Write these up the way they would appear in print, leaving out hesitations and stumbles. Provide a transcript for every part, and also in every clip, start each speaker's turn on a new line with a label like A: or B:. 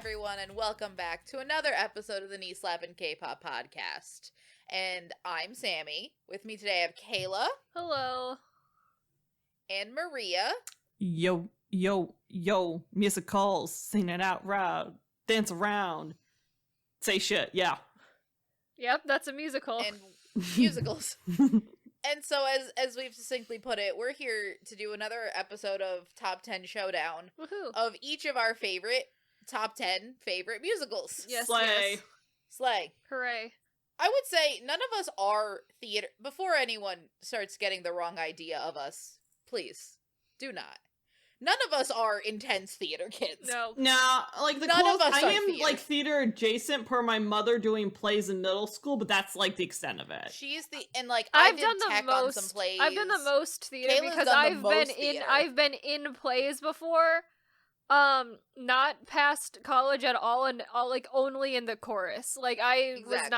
A: everyone, and welcome back to another episode of the Knee Slappin' K-Pop podcast. And I'm Sammy. With me today I have Kayla.
B: Hello.
A: And Maria.
C: Yo, yo, yo, musicals, sing it out loud, dance around, say shit, yeah.
B: Yep, that's a musical.
A: And musicals. And so, as we've succinctly put it, we're here to do another episode of Top 10 Showdown.
B: Woohoo.
A: Of each of our top 10 favorite musicals.
B: Yes,
C: Slay.
B: yes.
A: Slay.
B: Hooray.
A: I would say none of us are theater. Before anyone starts getting the wrong idea of us, please, do not. None of us are intense theater kids.
B: No.
C: Nah, like the
A: None of
C: close,
A: us
C: I
A: are
C: am
A: theater.
C: like theater adjacent per my mother doing plays in middle school, but that's like the extent of it.
A: She's and like
B: I've
A: I
B: done
A: did
B: the
A: tech
B: most.
A: on some plays.
B: I've done the most theater
A: Kayla's
B: because
A: done the
B: I've been
A: most
B: in
A: theater.
B: I've been in plays before. Not past college at all, and like only in the chorus. Like I was
A: Exactly.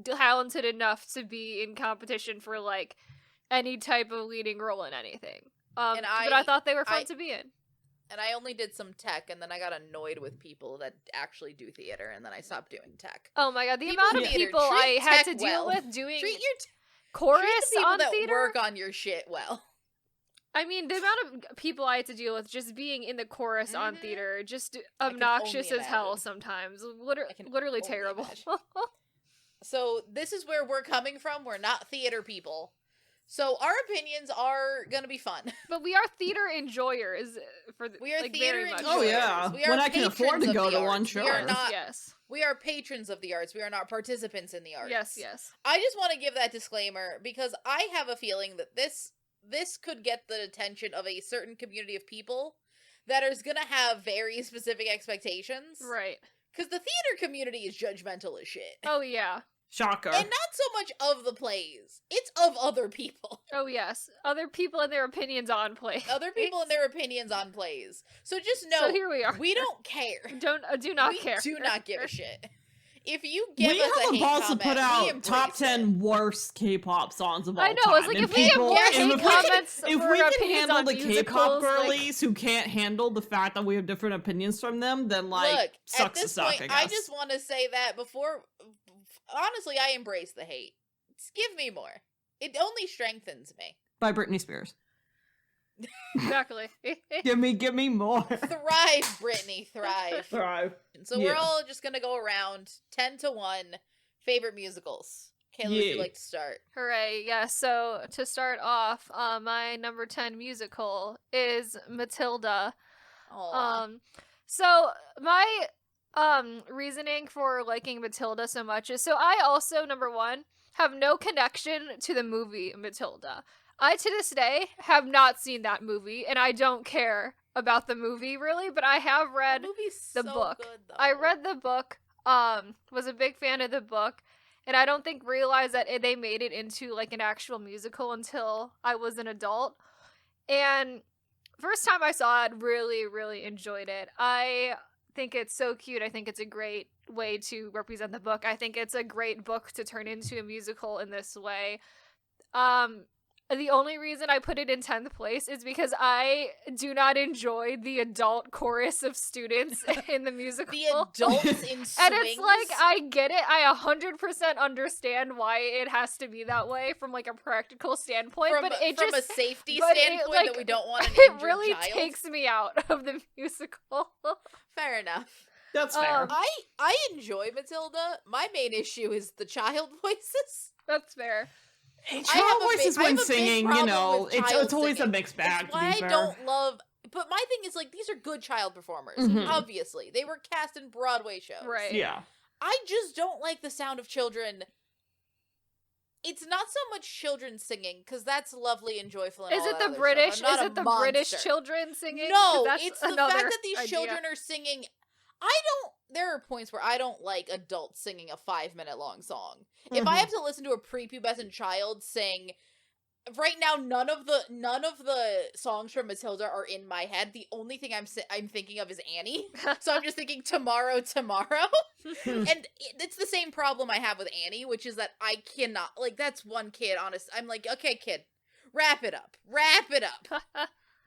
B: not talented enough to be in competition for like any type of leading role in anything.
A: And
B: but I thought they were fun
A: I-
B: to be in.
A: And I only did some tech, and then I got annoyed with people that actually do theater, and then I stopped doing tech.
B: Oh my god, the
A: People
B: amount of
A: in theater,
B: people I
A: treat
B: had
A: tech
B: to deal
A: well.
B: with doing
A: Treat
B: chorus
A: the people
B: on
A: that
B: theater.
A: work on your shit well.
B: I mean, the amount of people I had to deal with just being in the chorus on
A: Mhm.
B: theater, just
A: can
B: obnoxious
A: only
B: as hell
A: imagine.
B: sometimes.
A: I can
B: Literally
A: only
B: terrible.
A: imagine. So this is where we're coming from. We're not theater people. So our opinions are gonna be fun.
B: But we are theater enjoyers
A: We are
B: like,
A: theater
B: very much.
C: Oh,
A: enjoyers.
C: yeah.
A: We are
C: When I can afford
A: patrons
C: to
A: of
C: go
A: the
C: to one,
A: arts. We are
C: sure.
A: not.
B: Yes.
A: We are patrons of the arts. We are not participants in the arts.
B: Yes.
A: I just want to give that disclaimer because I have a feeling that this could get the attention of a certain community of people that is going to have very specific expectations.
B: Right.
A: Because the theater community is judgmental as shit.
B: Oh yeah.
C: Shocker.
A: And not so much of the plays. It's of other people.
B: Oh yes. Other people and their opinions on play.
A: Other people and their opinions on plays. So just know,
B: So here we are.
A: we don't care.
B: Do not
A: we
B: care.
A: do not give a shit. If you give
C: we
A: us a
C: have the
A: hate
C: balls to
A: comment,
C: put
A: we
C: out
A: embrace
C: top
A: it.
C: 10 worst K-pop songs of all
B: I know,
C: time.
B: it's like
C: and
B: if we have
C: people-
B: more
C: and
B: hate
C: if we-
B: comments
C: if
B: for
C: we
B: our
C: can
B: opinions
C: handle
B: on
C: the K-pop
B: musicals, like-
C: girlies who can't handle the fact that we have different opinions from them, then like
A: Look, at
C: sucks to
A: this
C: suck,
A: point,
C: I guess.
A: I just want to say that before. Honestly, I embrace the hate. Just give me more. It only strengthens me.
C: By Britney Spears.
B: Exactly.
C: Give me more.
A: Thrive, Brittany, thrive.
C: Thrive.
A: So we're
C: Yeah.
A: all just gonna go around 10 to 1 favorite musicals. Kayla, would you
C: Yay.
A: like to start?
B: Hooray, yeah, so to start off, my number 10 musical is Matilda.
A: Aw.
B: So my reasoning for liking Matilda so much is, so I also, number one, have no connection to the movie Matilda. I, to this day, have not seen that movie, and I don't care about the movie, really, but I have read
A: That movie's
B: the
A: so
B: book.
A: good, though.
B: I read the book, was a big fan of the book, and I don't think realized that they made it into like an actual musical until I was an adult. And first time I saw it, really, really enjoyed it. I think it's so cute. I think it's a great way to represent the book. I think it's a great book to turn into a musical in this way. The only reason I put it in 10th place is because I do not enjoy the adult chorus of students in the musical.
A: The adults in swings.
B: And it's like, I get it. I 100% understand why it has to be that way from like a practical standpoint,
A: from,
B: but it
A: from
B: just
A: a safety
B: but it,
A: standpoint
B: like,
A: that we don't want an
B: it
A: injured
B: really
A: child.
B: takes me out of the musical.
A: Fair enough.
C: That's fair.
A: I enjoy Matilda. My main issue is the child voices.
B: That's fair.
C: Child voices
A: I have
C: when
A: a big
C: singing, you
A: problem
C: know,
A: with child
C: it's always a
A: singing.
C: mixed bag,
A: It's
C: to
A: why
C: be
A: I
C: fair.
A: don't love. But my thing is, like, these are good child performers.
C: Mhm.
A: Obviously, they were cast in Broadway shows.
B: Right.
C: Yeah.
A: I just don't like the sound of children. It's not so much children singing, because that's lovely and joyful. And
B: Is
A: all
B: it
A: that
B: the
A: other
B: British?
A: stuff. I'm
B: Is
A: not
B: it
A: a
B: the British
A: monster.
B: children singing?
A: No,
B: 'Cause that's
A: it's the
B: another
A: fact that these
B: idea.
A: children are singing. There are points where I don't like adults singing a 5-minute long song. If I
C: Mhm.
A: have to listen to a prepubescent child sing, right now none of the songs from Matilda are in my head. The only thing I'm thinking of is Annie. So I'm just thinking tomorrow. And it's the same problem I have with Annie, which is that I cannot, like, that's one kid, honest. I'm like, okay, kid, wrap it up.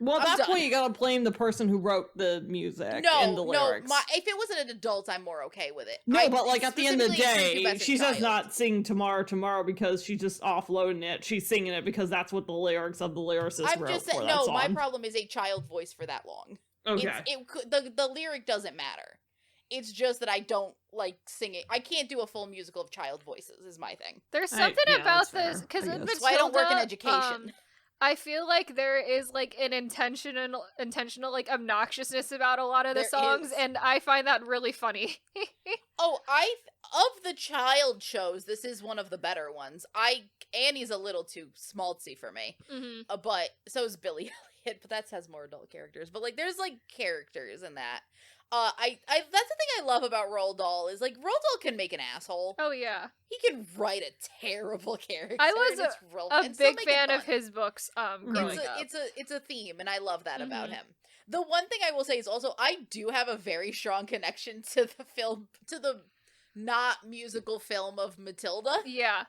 C: Well, at
A: I'm
C: that
A: done.
C: point, you gotta blame the person who wrote the music and the lyrics.
A: If it wasn't an adult, I'm more okay with it.
C: But like at the end of the
A: specifically
C: day,
A: Pubescent
C: she does
A: Child.
C: not sing Tomorrow because she's just offloading it. She's singing it because that's what the lyrics of the lyricist
A: I'm
C: wrote
A: just
C: for
A: saying,
C: that
A: no,
C: song.
A: my problem is a child voice for that long.
C: Okay.
A: The lyric doesn't matter. It's just that I don't like singing. I can't do a full musical of child voices, is my thing.
B: There's something about this, because
A: That's why I don't work in education.
B: I feel like there is like an intentional like obnoxiousness about a lot of the songs, and I find that really funny.
A: Of the child shows, this is one of the better ones. Annie's a little too schmaltzy for me, but so is Billy Elliot, but that has more adult characters. But like, there's like characters in that. I that's the thing I love about Roald Dahl is like Roald Dahl can make an asshole.
B: Oh yeah,
A: he can write a terrible character.
B: I was a big fan of his books. Growing up,
A: it's a theme, and I love that about him. The one thing I will say is also I do have a very strong connection to the film, to the not musical film of Matilda.
B: Yeah,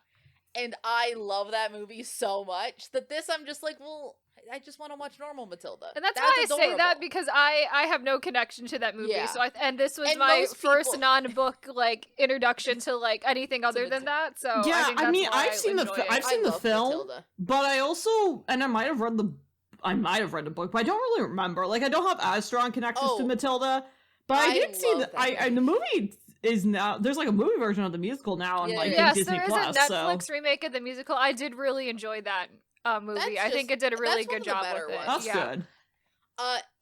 A: and I love that movie so much that this I'm just like, well, I just want to watch normal Matilda.
B: And that's why adorable. I say that, because I have no connection to that movie. Yeah. So and this was my first non-book like introduction to like anything other than that. So
C: yeah,
B: I
C: mean, I've seen the film,
A: Matilda.
C: But I also I might have read the book, but I don't really remember. Like I don't have as strong connections to Matilda, but I did see the movie is now there's like a movie version of the musical now on Disney Plus.
B: Yes, there is a Netflix remake of the musical. I did really enjoy that movie. I think it did a really good job with it.
C: That's good.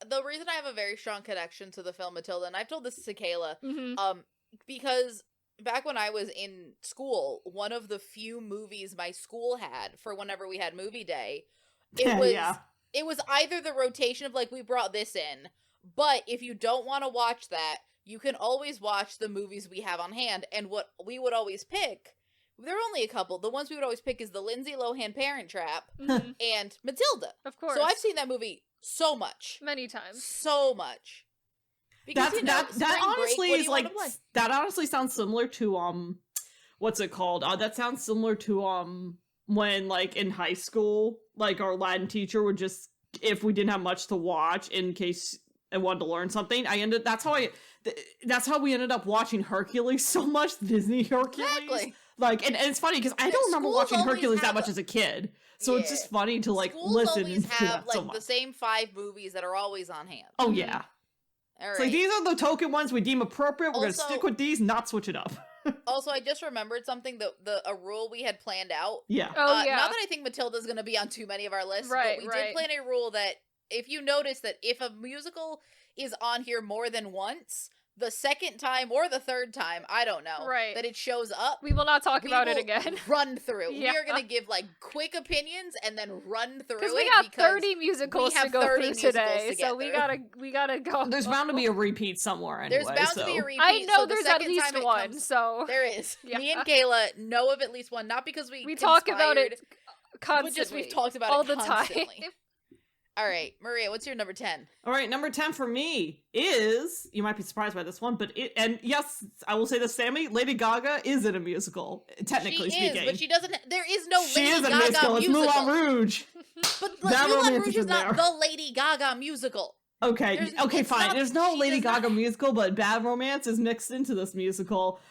A: The reason I have a very strong connection to the film Matilda, and I've told this to Kayla, because back when I was in school, one of the few movies my school had for whenever we had movie day, it was either the rotation of like, we brought this in, but if you don't want to watch that, you can always watch the movies we have on hand. And what we would always pick, there are only a couple. The ones we would always pick is the Lindsay Lohan Parent Trap and Matilda.
B: Of course.
A: So I've seen that movie so much.
B: Many times.
A: So much. Because,
C: that honestly is like, that honestly sounds similar to, what's it called? That sounds similar to, when like in high school, like our Latin teacher would just, if we didn't have much to watch in case I wanted to learn something, that's how we ended up watching Hercules so much, Disney Hercules.
A: Exactly.
C: Like, and it's funny because I don't remember watching Hercules that much as a kid. So it's just funny to like listen
A: always
C: to
A: have
C: that so
A: like
C: much.
A: the same 5 movies that are always on hand.
C: Oh yeah.
A: All right.
C: So like, these are the token ones we deem appropriate. We're gonna stick with these, not switch it up.
A: Also, I just remembered something a rule we had planned out.
C: Yeah.
B: Oh yeah.
A: Not that I think Matilda's gonna be on too many of our lists,
B: right,
A: but we did plan a rule that if you notice that if a musical is on here more than once, the second time or the third time, I don't know, that it shows up,
B: we will not talk about it again.
A: Run through. Yeah. We are going to give like quick opinions and then run through it.
B: Because we got 30 musicals to go through today, so we gotta go.
C: There's bound to be a repeat somewhere anyway.
A: There's bound to be a repeat.
B: I know there's at least one, so
A: there is. Yeah. Me and Kayla know of at least one, not because we
B: talk about it constantly,
A: but just we've talked about
B: all
A: it
B: the
A: constantly.
B: time.
A: All right, Maria, what's your number 10?
C: All right, number 10 for me is, you might be surprised by this one, but and yes, I will say this, Sammy, Lady Gaga is in a musical, technically speaking.
A: But she doesn't, there is no
C: Lady
A: Gaga
C: musical.
A: musical.
C: It's Moulin Rouge.
A: But Moulin Rouge is not the Lady Gaga musical.
C: Okay, fine. There's no Lady Gaga musical, but Bad Romance is mixed into this musical.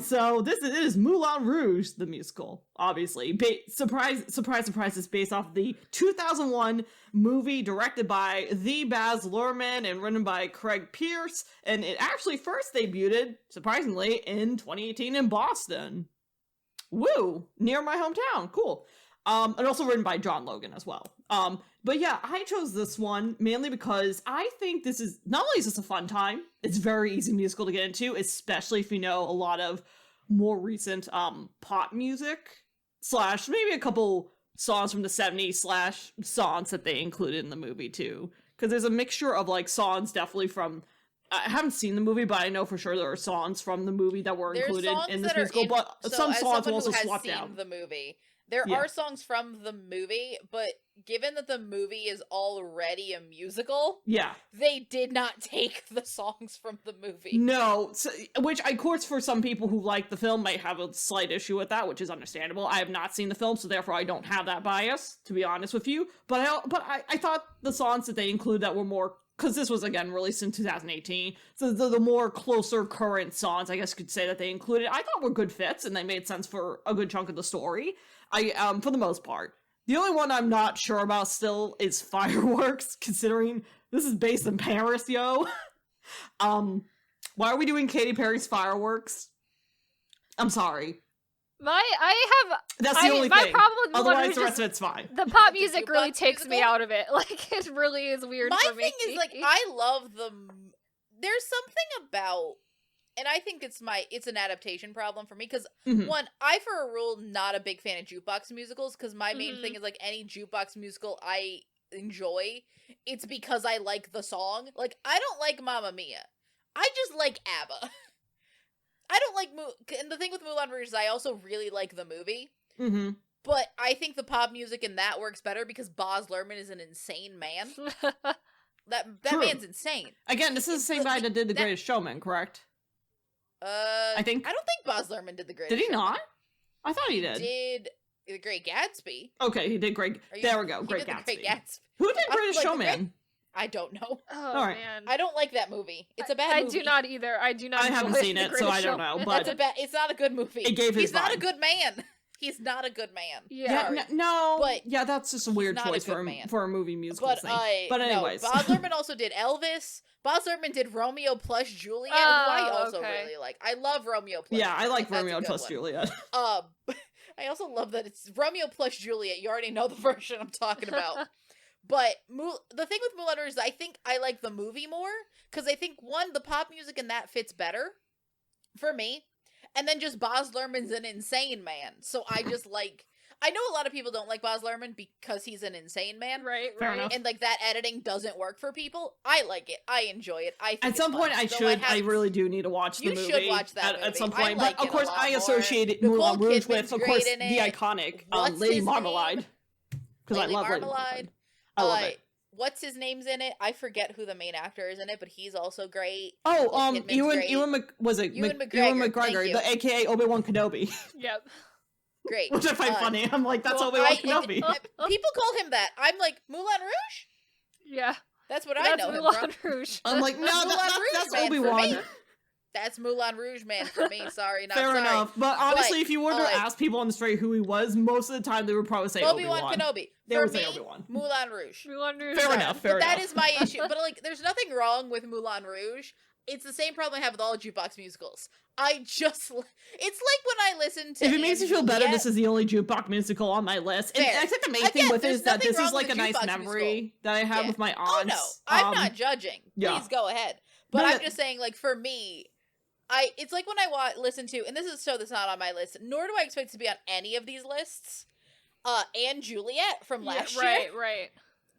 C: So it is Moulin Rouge, the musical, obviously. Surprise, it's based off the 2001 movie directed by the Baz Luhrmann and written by Craig Pierce, and it actually first debuted, surprisingly, in 2018 in Boston. Woo! Near my hometown. Cool. And also written by John Logan as well. But yeah, I chose this one mainly because I think this is, not only is this a fun time, it's very easy musical to get into, especially if you know a lot of more recent pop music, / maybe a couple songs from the 70s / songs that they included in the movie too. Because there's a mixture of like songs definitely from, I haven't seen the movie, but I know for sure there are songs from the movie that were included in this musical, but some songs were also swapped out.
A: The movie. There are songs from the movie, but given that the movie is already a musical,
C: Yeah.
A: they did not take the songs from the movie.
C: No, so, which of course for some people who like the film might have a slight issue with that, which is understandable. I have not seen the film, so therefore I don't have that bias, to be honest with you. But I thought the songs that they included that were more, because this was again released in 2018, so the more closer current songs, I guess you could say, that they included, I thought were good fits and they made sense for a good chunk of the story. For the most part. The only one I'm not sure about still is Fireworks, considering this is based in Paris, yo. Why are we doing Katy Perry's Fireworks? I'm sorry. That's the only
B: my
C: thing.
B: problem with
C: Otherwise,
B: Mulan
C: the
B: Rouge
C: rest of it's fine.
B: the pop
A: The
B: music really
A: jukebox
B: takes me
A: musical?
B: out of it. Like, it really is weird
A: My
B: for me.
A: thing is, like, I love there's something about, and I think it's an adaptation problem for me, because
C: Mhm.
A: one, I for a rule not a big fan of jukebox musicals, because my main thing is, like, any jukebox musical I enjoy, it's because I like the song. Like, I don't like Mamma Mia. I just like ABBA. I don't like and the thing with Moulin Rouge is I also really like the movie,
C: Mm-hmm.
A: but I think the pop music in that works better because Baz Luhrmann is an insane man. That
C: True.
A: man's insane.
C: Again, this is the same guy that did The Greatest Showman, correct?
A: I
C: think-
A: I don't think Baz Luhrmann did the Great.
C: Did he not? I thought he did.
A: Did the Great Gatsby?
C: Okay, he did Great.
A: Are you-
C: There we go,
A: he
C: Great
A: did the
C: Gatsby.
A: Great Gatsby.
C: Who did
A: I
C: Greatest
A: like the
C: Showman?
A: I don't know.
B: Oh,
C: Alright.
B: man.
A: I don't like that movie. It's a bad
B: I
A: movie.
B: do not either. I do not
C: I haven't
B: enjoy
C: seen
B: The
C: it, so
B: Greatest
C: I don't know,
B: Showman.
C: but-
A: It's not a good movie.
C: It gave his
A: He's not a
C: vibe.
A: good man. He's not a good man.
B: Yeah.
A: Sorry.
C: No,
A: But
C: yeah, that's just a weird
A: not a
C: choice
A: good
C: for
A: man.
C: a movie musical
A: But
C: thing. But anyways,
A: no, Baz Luhrmann also did Elvis. Baz Luhrmann did Romeo plus Juliet, who I also
B: okay.
A: really like. I love Romeo plus.
C: yeah, I like
A: Juliet. That's a
C: Romeo
A: good
C: plus
A: one.
C: Juliet.
A: I also love that it's Romeo plus Juliet. You already know the version I'm talking about. But the thing with Moulin Rouge is I think I like the movie more, because I think, one, the pop music in that fits better for me, and then just Baz Luhrmann's an insane man. So I just like, I know a lot of people don't like Baz Luhrmann because he's an insane man.
B: Right,
C: Fair
B: right.
C: enough.
A: And like that editing doesn't work for people. I like it. I enjoy it. I think
C: At some
A: it's
C: point,
A: fun.
C: I really do need to watch the
A: You
C: movie.
A: should watch that
C: at
A: movie.
C: some
A: I
C: point.
A: like
C: But of
A: it a
C: course,
A: lot
C: I
A: more.
C: associated
A: Nicole
C: Moulin Rouge
A: Kidman's
C: with, of
A: great
C: course,
A: in
C: the
A: it.
C: iconic
A: What's
C: Lady
A: his name?
C: Marmalade. Because I
A: Lady
C: love Lady
A: Marmalade.
C: Marmalade. I love it.
A: What's his name's in it? I forget who the main actor is in it, but he's also great.
C: Oh,
A: Nicole Kidman's great.
C: Ewan
A: Ewan
C: McGregor,
A: thank you.
C: the AKA Obi-Wan Kenobi,
B: Yep.
A: Great.
C: which I find funny. I'm like, that's
B: Well,
C: Obi-Wan
A: I-
C: Kenobi.
A: People call him that. I'm like, Moulin Rouge?
B: Yeah.
A: That's what I
B: That's
A: know him
B: Moulin
A: from.
B: Rouge.
C: I'm like, no,
A: Moulin Rouge
C: that's
A: man for
C: Obi-Wan.
A: me. That's Moulin Rouge man for me. Sorry, not
C: Fair
A: sorry.
C: enough. But honestly, if you were to
A: like,
C: ask people on the street who he was, most of the time they would probably say
A: Obi-Wan
C: Obi-Wan.
A: Kenobi.
C: They
A: For
C: would
A: me,
C: say Obi-Wan.
A: Moulin Rouge.
B: Moulin Rouge.
C: Fair
B: yeah.
C: enough. Fair
A: But that
C: enough.
A: is my issue. But like, there's nothing wrong with Moulin Rouge. It's the same problem I have with all jukebox musicals. It's like when I listen to
C: If it makes you feel better,
A: Juliet,
C: this is the only jukebox musical on my list. And
A: Fair.
C: I think the main
A: Again,
C: thing with it
A: there's
C: is that
A: nothing
C: this
A: wrong
C: is like
A: with
C: a
A: a
C: nice
A: jukebox
C: memory that I have
A: Yeah.
C: with my
A: Oh
C: aunts.
A: no, I'm not judging.
C: yeah.
A: Please go ahead. But
C: But
A: I'm just saying, like, for me, it's like when I listen to, and this is so that's not on my list, nor do I expect to be on any of these lists. And Juliet from last year,
B: Right.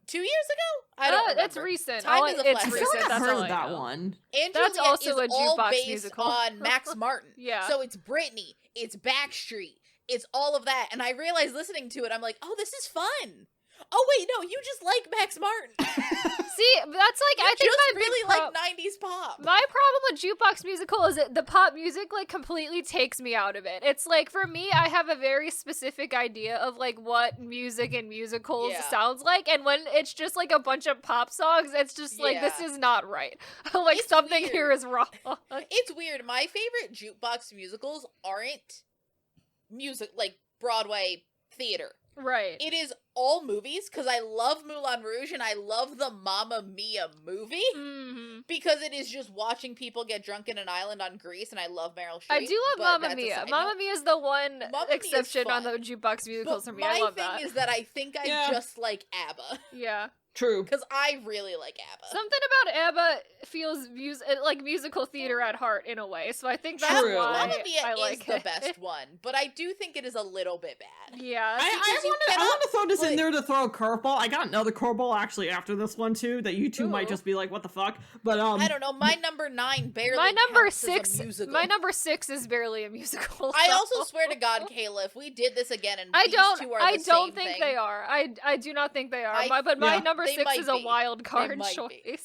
A: 2 years ago. I don't remember.
B: That's recent.
A: Time is a
B: It's
A: flat
C: I feel
B: recent.
C: like I've
B: That's
C: heard
B: all
C: of
B: I
C: that
B: know.
C: one.
A: And
B: That's
A: Juliet
B: also
A: is
B: a
A: all
B: jukebox
A: based
B: musical.
A: on Max Martin.
B: Yeah.
A: So it's Britney, it's Backstreet, it's all of that. And I realized listening to it, I'm like, oh, this is fun. Oh wait, no, you just like Max Martin.
B: See, that's like,
A: You
B: I think
A: just
B: my big
A: really like 90s pop.
B: my problem with jukebox musical is that the pop music like completely takes me out of it. It's like, for me, I have a very specific idea of like what music and musicals
A: Yeah.
B: sounds like, and when it's just like a bunch of pop songs, it's just like, this
A: Yeah.
B: is not right. Like,
A: It's
B: something
A: weird.
B: here is wrong.
A: It's weird. My favorite jukebox musicals aren't music, like Broadway theater.
B: Right.
A: It is all movies, because I love Moulin Rouge and I love the Mamma Mia movie,
B: Mm-hmm.
A: because it is just watching people get drunk in an island on Greece, and I love Meryl Streep.
B: I do
A: but
B: love Mamma
A: that's a
B: Mia.
A: side
B: Mamma
A: note.
B: Mia is the one
A: Mamma Mia is
B: exception on
A: fun.
B: the jukebox musicals
A: But
B: for me. I love
A: my
B: that.
A: thing is that I think I
C: Yeah.
A: just like ABBA.
B: Yeah.
C: True.
A: Because I really like ABBA.
B: Something about ABBA feels like musical theater at heart in a way, so I think that's
C: True.
B: why
A: Mamma Mia
B: I
A: is
B: like
A: the
B: it.
A: best one, but I do think it is a little bit bad.
B: Yeah.
C: I want to throw this in there to throw a curveball. I got another curveball actually after this one too that you two might
B: Ooh.
C: just be like, what the fuck? But
A: I don't know. My number 9 barely
B: my number
A: counts as
B: 6
A: a musical.
B: my number 6 is barely a musical.
A: I
B: so-
A: also swear to God, Kayla, if we did this again and
B: I
A: these
B: don't
A: two are
B: I
A: the
B: don't
A: same
B: think
A: thing,
B: they are. I do not think they are.
A: I-
B: But my
C: Yeah.
B: number
A: They
B: 6
A: might
B: is a
A: be.
B: wild card
A: might
B: choice.
A: be.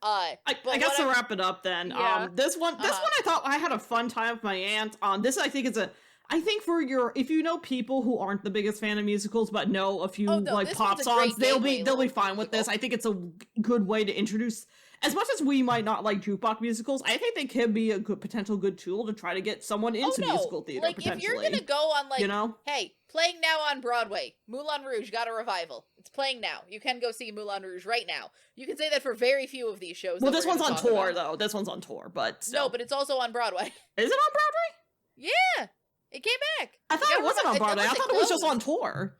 C: I
A: but
C: guess
A: what
C: to
A: I'm-
C: wrap it up then.
B: Yeah.
C: This one I thought I had a fun time with my aunt. This I think I think for if you know people who aren't the biggest fan of musicals but know a few
A: Oh, no,
C: like
A: this
C: pop
A: one's a great
C: songs, they'll
A: gateway
C: be fine with this.
A: musical.
C: I think it's a good way to introduce. As much as we might not like jukebox musicals, I think they can be a potential good tool to try to get someone into musical theater.
A: Like, if you're
C: potentially.
A: gonna go on, like,
C: you know,
A: hey, playing now on Broadway, Moulin Rouge got a revival. It's playing now. You can go see Moulin Rouge right now. You can say that for very few of these shows.
C: well,
A: that
C: this
A: we're
C: one's
A: gonna
C: on
A: talk
C: tour
A: about.
C: though. This one's on tour, but
A: No,
C: still.
A: but it's also on Broadway.
C: Is it on Broadway?
A: Yeah, it came back.
C: I thought it wasn't on Broadway. I
A: unless
C: thought it was just
A: closed.
C: on tour.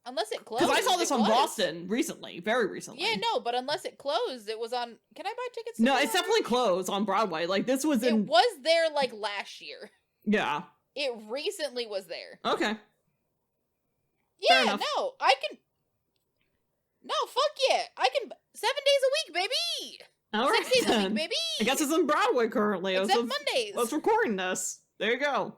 A: Unless it closed.
C: Because I saw this
A: it
C: on
A: was.
C: Boston recently, very recently.
A: Yeah, no, but unless it closed, it was on. Can I buy tickets? To
C: No,
A: Moulin
C: it's definitely
A: Rouge?
C: closed on Broadway. Like this was
A: It
C: in.
A: was there like last year.
C: Yeah.
A: It recently was there.
C: Okay.
A: Yeah,
C: enough.
A: no, I can. No, fuck yeah, I can. 7 days a week, baby.
C: All right
A: 6 days a
C: then.
A: week, baby.
C: I guess it's in Broadway currently.
A: Except
C: I was
A: Mondays.
C: I was recording this. There you go.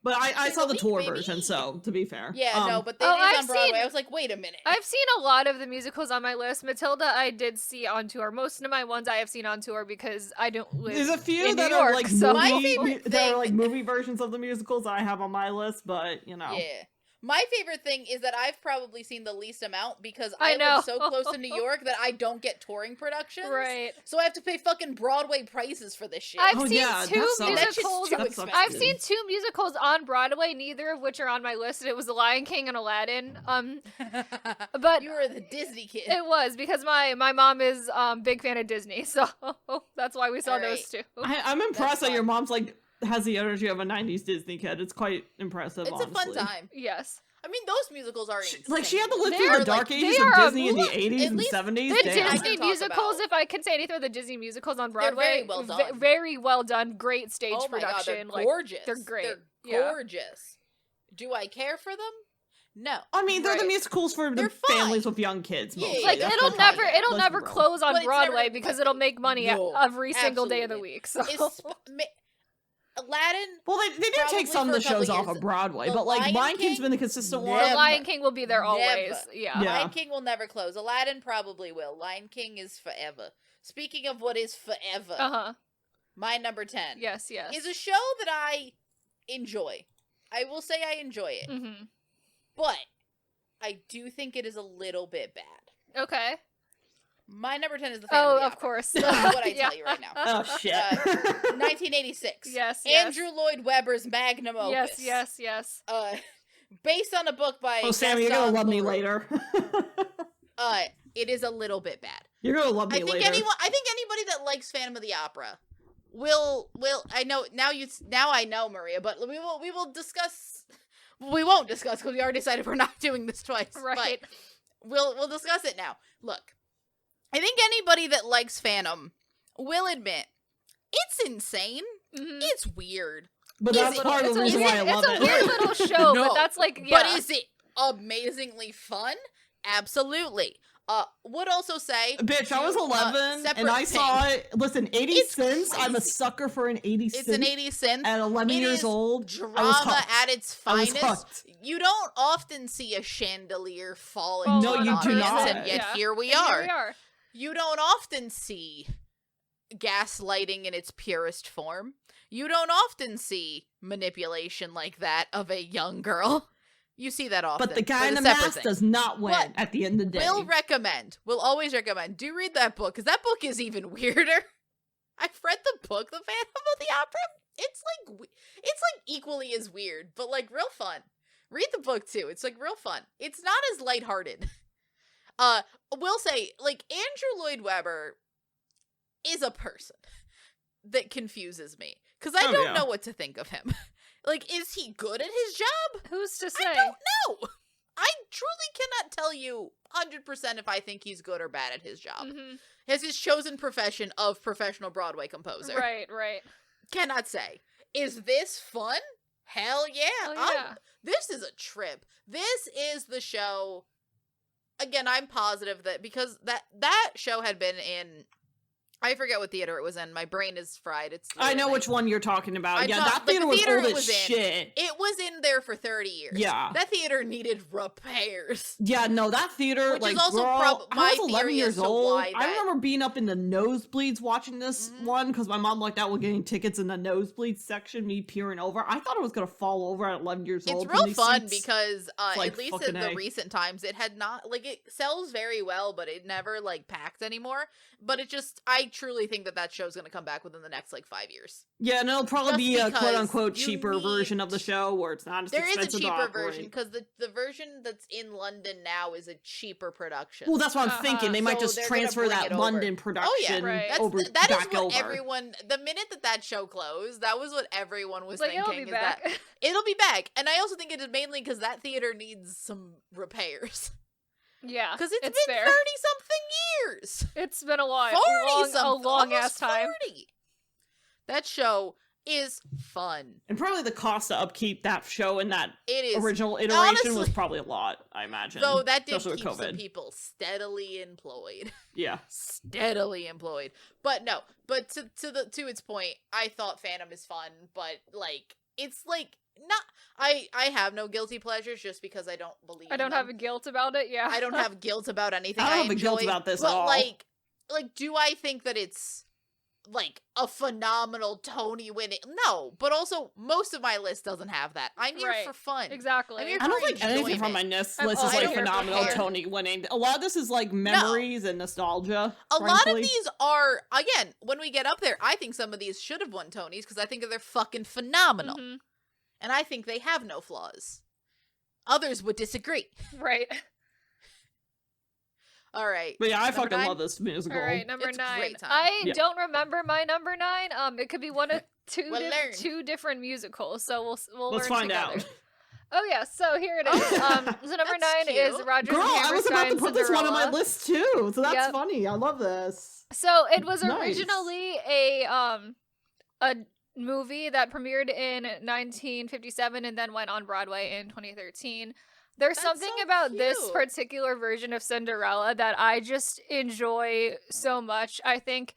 C: But I saw the
A: week,
C: tour
A: baby.
C: version, so to be fair.
A: Yeah, no, but they
B: Oh,
A: is
B: I've
A: on Broadway.
B: seen-
A: I was like, wait a minute.
B: I've seen a lot of the musicals on my list. Matilda, I did see on tour. Most of my ones I have seen on tour because I don't live
C: There's a few
B: in
C: that
B: New
C: are
B: York,
C: like
B: so-
A: My
C: movie,
A: favorite
C: that are like
A: thing-
C: movie versions of the musicals I have on my list, but you know.
A: Yeah. My favorite thing is that I've probably seen the least amount because
B: I
A: I
B: know.
A: live so close to New York that I don't get touring productions.
B: Right.
A: So I have to pay fucking Broadway prices for this shit.
B: I've
C: Oh,
B: seen
C: yeah,
B: two
C: that sucks.
A: That shit's
B: musicals.
A: too
C: That
A: expensive.
C: sucks.
B: I've seen 2 musicals on Broadway, neither of which are on my list. It was The Lion King and Aladdin. But
A: you were the Disney kid.
B: it was because my mom is big fan of Disney, so that's why we saw
A: Alright.
B: those 2.
C: I'm impressed that your
A: fun.
C: mom's like has the energy of a 90s Disney kid. It's quite impressive,
A: It's a fun
C: honestly.
A: time.
B: Yes.
A: I mean, those musicals are insane.
C: Like she had to live
B: They
C: through
B: are,
C: the dark
B: like,
C: ages
B: they
C: of
B: are a
C: Disney in the
B: move-
C: 80s
A: at
C: and
A: least
C: 70s.
B: The
C: Damn.
A: I
B: Disney
A: can talk
B: musicals,
A: about-
B: if I can say anything, the Disney musicals on
A: They're
B: Broadway,
A: very well done.
B: very well done, great stage
A: Oh my god,
B: production.
A: they're gorgeous.
B: they're great.
A: They're
B: Yeah.
A: gorgeous. Do I care for them? No.
C: I mean, they're the
A: Right.
C: musicals for the
A: They're fine.
C: families with young kids.
A: Yeah,
C: Mostly.
B: Like
C: That's
B: it'll
C: their
B: never
C: target.
B: it'll
C: Let's
B: never
C: be real.
B: close on
A: But it's never
B: Broadway
A: gonna
B: because
A: be-
B: it'll make money
A: No,
B: every single day of the
A: absolutely.
B: week. So
A: Aladdin.
C: Well, they do
A: Probably
C: take some
A: for
C: of the
A: a couple
C: shows off
A: years.
C: of Broadway,
A: The
C: but like
A: Lion
C: Lion King's
A: King?
C: been the consistent one.
A: Never.
B: The Lion King will be there always.
A: Never.
B: Yeah.
C: Yeah.
A: Lion King will never close. Aladdin probably will. Lion King is forever. Speaking of what is forever,
B: Uh-huh.
A: my number 10
B: Yes, yes.
A: is a show that I enjoy. I will say I enjoy it,
B: Mm-hmm.
A: but I do think it is a little bit bad.
B: Okay.
A: My number 10 is the Phantom
B: Oh,
A: of the
B: of
A: Opera.
B: course.
A: That's what I
B: Yeah.
A: tell you right now.
C: Oh shit!
A: 1986.
B: Yes, yes.
A: Andrew Lloyd Webber's magnum opus.
B: Yes.
A: Based on a book by
C: Oh, Sam, you're gonna
A: Gaston
C: love me
A: Leroux.
C: later.
A: It is a little bit bad.
C: You're gonna love me
A: I think
C: later.
A: anybody that likes Phantom of the Opera will I know now I know Maria, but we will discuss. We won't discuss because we already decided we're not doing this twice.
B: Right.
A: But we'll discuss it now. Look, I think anybody that likes Phantom will admit it's insane.
B: Mm-hmm.
A: It's weird.
C: but
A: Is
C: that's
A: it-
C: part of the
A: it's a-
C: reason why I love
B: It's a
C: it.
B: weird little show,
A: No,
B: but that's like, yeah.
A: But is it amazingly fun? Absolutely. Would also say,
C: Bitch, I was 11 and
A: separate
C: I saw
A: thing.
C: it. Listen, 80
A: It's
C: cents. I'm a
A: crazy.
C: sucker for an 80
A: It's
C: cents.
A: an 80 cent
C: At 11
A: It
C: years
A: is
C: old, I was
A: drama
C: hooked.
A: at its
C: I was
A: finest.
C: hooked.
A: You don't often see a chandelier falling
B: Fall
A: to
C: No,
A: an
C: you do
A: audience,
C: not.
A: and yet
B: Yeah.
A: here we
B: And
A: are.
B: Here we are.
A: You don't often see gaslighting in its purest form. You don't often see manipulation like that of a young girl. You see that often.
C: But the guy
A: but
C: in the
A: a separate
C: mask
A: thing.
C: does not win
A: But
C: at the end of the day.
A: We'll always recommend. Do read that book, because that book is even weirder. I've read the book, The Phantom of the Opera. It's like equally as weird, but like real fun. Read the book too. It's like real fun. It's not as lighthearted. We'll say, like, Andrew Lloyd Webber is a person that confuses me. Because I
C: Oh,
A: don't
C: yeah.
A: know what to think of him. Like, is he good at his job?
B: Who's to say?
A: I don't know. I truly cannot tell you 100% if I think he's good or bad at his job.
B: Mhm.
A: Has his chosen profession of professional Broadway composer.
B: Right.
A: Cannot say. Is this fun? Hell yeah.
B: Oh, yeah.
A: This is a trip. This is the show. Again, I'm positive that because that show had been in, I forget what theater it was in. My brain is fried.
C: I know which one you're talking about. That
A: the
C: theater was
A: theater
C: old
A: it
C: as
A: was in,
C: shit.
A: It was in there for 30 years.
C: Yeah.
A: That theater needed repairs.
C: Yeah, no, that theater,
A: Which
C: like,
A: is also
C: girl,
A: my
C: I was 11
A: theory
C: years
A: as to
C: old.
A: why
C: I
A: that-
C: remember being up in the nosebleeds watching this
A: Mhm.
C: one, because my mom lucked out with getting tickets in the nosebleeds section, me peering over. I thought it was going to fall over at 11 years old.
A: It's real
C: these
A: fun
C: seats.
A: because
C: like
A: at least
C: fucking
A: in the
C: A.
A: recent times it had not, like, it sells very well, but it never, like, packed anymore. But it just, I truly think that show's gonna come back within the next, like, 5 years.
C: Yeah, and it'll probably
A: Just
C: be a
A: because
C: quote-unquote
A: you
C: cheaper
A: need-
C: version of the show where it's not as
A: There is
C: expensive
A: a
C: to
A: cheaper
C: operate.
A: version because the version that's in London now is a cheaper production.
C: Well, that's what I'm
B: Uh-huh.
C: thinking. They might
A: So
C: just
A: they're gonna
C: transfer
A: bring
C: that
A: it over.
C: London production
B: Right.
C: over
A: that is
C: back
A: what
C: over.
A: everyone. The minute that show closed, that was what everyone was
B: Like,
A: thinking.
B: it'll be
A: is
B: back.
A: that it'll be back, and I also think it is mainly because that theater needs some repairs
B: Yeah.
A: because it's been
B: fair.
A: 30-something years.
B: It's been a while.
A: 40
B: a long ass time.
A: 40. That show is fun.
C: And probably the cost to upkeep that show and that
A: It is
C: original iteration was
A: honestly-
C: probably a lot, I imagine.
A: though that did
C: especially
A: keep
C: with
A: some
C: COVID.
A: people steadily employed.
C: Yeah.
A: Steadily employed. But no, but to its point, I thought Phantom is fun, but like it's like not I have no guilty pleasures just because I don't believe
B: I don't
A: in
B: have
A: them.
B: a guilt about it. Yeah.
A: I don't have guilt about anything.
C: I don't have a
A: enjoy,
C: guilt about this
A: but
C: at all.
A: like do I think that it's like a phenomenal Tony winning? No, but also most of my list doesn't have that. I'm here
B: Right.
A: for fun.
B: Exactly.
A: I'm here
C: I don't
A: for
C: think anything from my
A: enjoyment.
C: list
B: I'm
C: is
B: also
C: like
B: here for
C: phenomenal
B: fun.
C: Tony winning. A lot of this is like memories and nostalgia.
A: A lot of
C: frankly.
A: these are, again, when we get up there, I think some of these should have won Tonys because I think they're fucking phenomenal.
B: Mhm.
A: And I think they have no flaws. Others would disagree.
B: Right.
A: All right.
C: But yeah, I
A: Number
C: fucking
A: 9?
C: love this musical.
B: All right, number
A: It's a
B: 9.
A: great time.
B: I
C: Yeah.
B: don't remember my number 9. It could be one of
A: We'll learn.
B: two different musicals. So we'll
C: Let's
B: learn
C: find
B: together.
C: out.
B: Oh yeah, so here it is. So number
A: That's
B: 9 is
A: cute.
B: Rodgers
C: Girl,
B: and
C: I was about to
B: Hammerstein's
C: put this one on my
B: Cinderella.
C: list too, so that's
B: Yep.
C: funny. I love this.
B: So it was
C: Nice.
B: originally a movie that premiered in 1957 and then went on Broadway in 2013. There's
A: That's
B: something
A: so
B: about this
A: cute.
B: particular version of Cinderella that I just enjoy so much. I think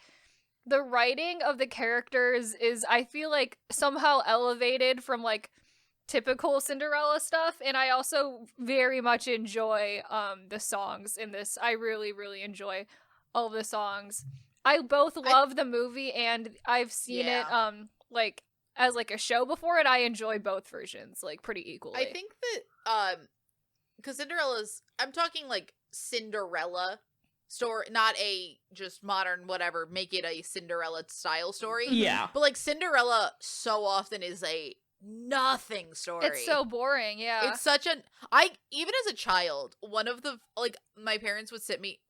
B: the writing of the characters is, I feel like, somehow elevated from like typical Cinderella stuff, and I also very much enjoy the songs in this. I really, really enjoy all of the songs. I both love the movie and I've seen it like as like a show before, and I enjoy both versions like pretty equally.
A: I think that, because Cinderella's, I'm talking like Cinderella story, not a just modern whatever, make it a Cinderella style story.
C: Yeah.
A: But like Cinderella so often is a nothing story.
B: it's so boring, yeah.
A: It's such an even as a child, one of the like my parents would sit me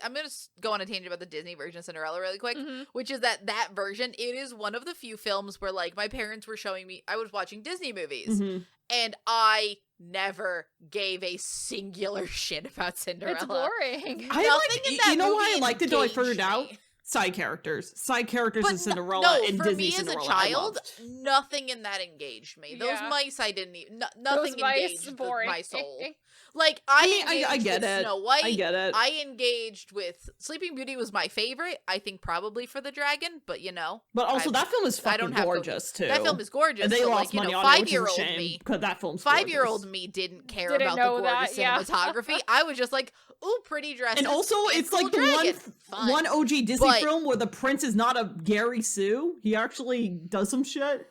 A: I'm gonna go on a tangent about the Disney version of Cinderella really quick,
B: Mhm.
A: which is that version. It is one of the few films where like my parents were showing me. I was watching Disney movies,
C: Mhm.
A: and I never gave a singular shit about Cinderella.
B: It's boring.
C: I
A: Nothing
C: like-
A: in that
C: you know why
A: movie
C: I liked it though I
A: engaged
C: figured out?
A: me.
C: Side characters in
A: But
C: Cinderella
A: no,
C: and
A: for
C: Disney
A: me
C: Cinderella.
A: as a
C: I
A: child,
C: loved.
A: nothing in that engaged me. Those
B: Yeah.
A: mice, I didn't even. Nothing
B: Those mice,
A: engaged
B: boring.
A: my soul. Like I
C: mean, I
A: engaged
C: get
A: with
C: it.
A: Snow White.
C: I get it.
A: I engaged with Sleeping Beauty was my favorite. I think probably for the dragon, but you know,
C: But also,
A: I-
C: that film is
A: I
C: fucking
A: don't have
C: gorgeous too.
A: that film is gorgeous.
C: And they
A: but,
C: lost
A: like, you
C: money
A: know,
C: on it, which is a
A: 5-year-old
C: shame
A: me.
C: because that film's
A: 5-year-old
C: gorgeous.
A: me didn't care
B: Didn't
A: about
B: know
A: the gorgeous
B: that, yeah.
A: cinematography. I was just like, ooh, pretty dresses.
C: And also, it's
A: cool
C: like the
A: dragon. Fun.
C: one OG Disney
A: But-
C: film where the prince is not a Gary Sue. He actually does some shit.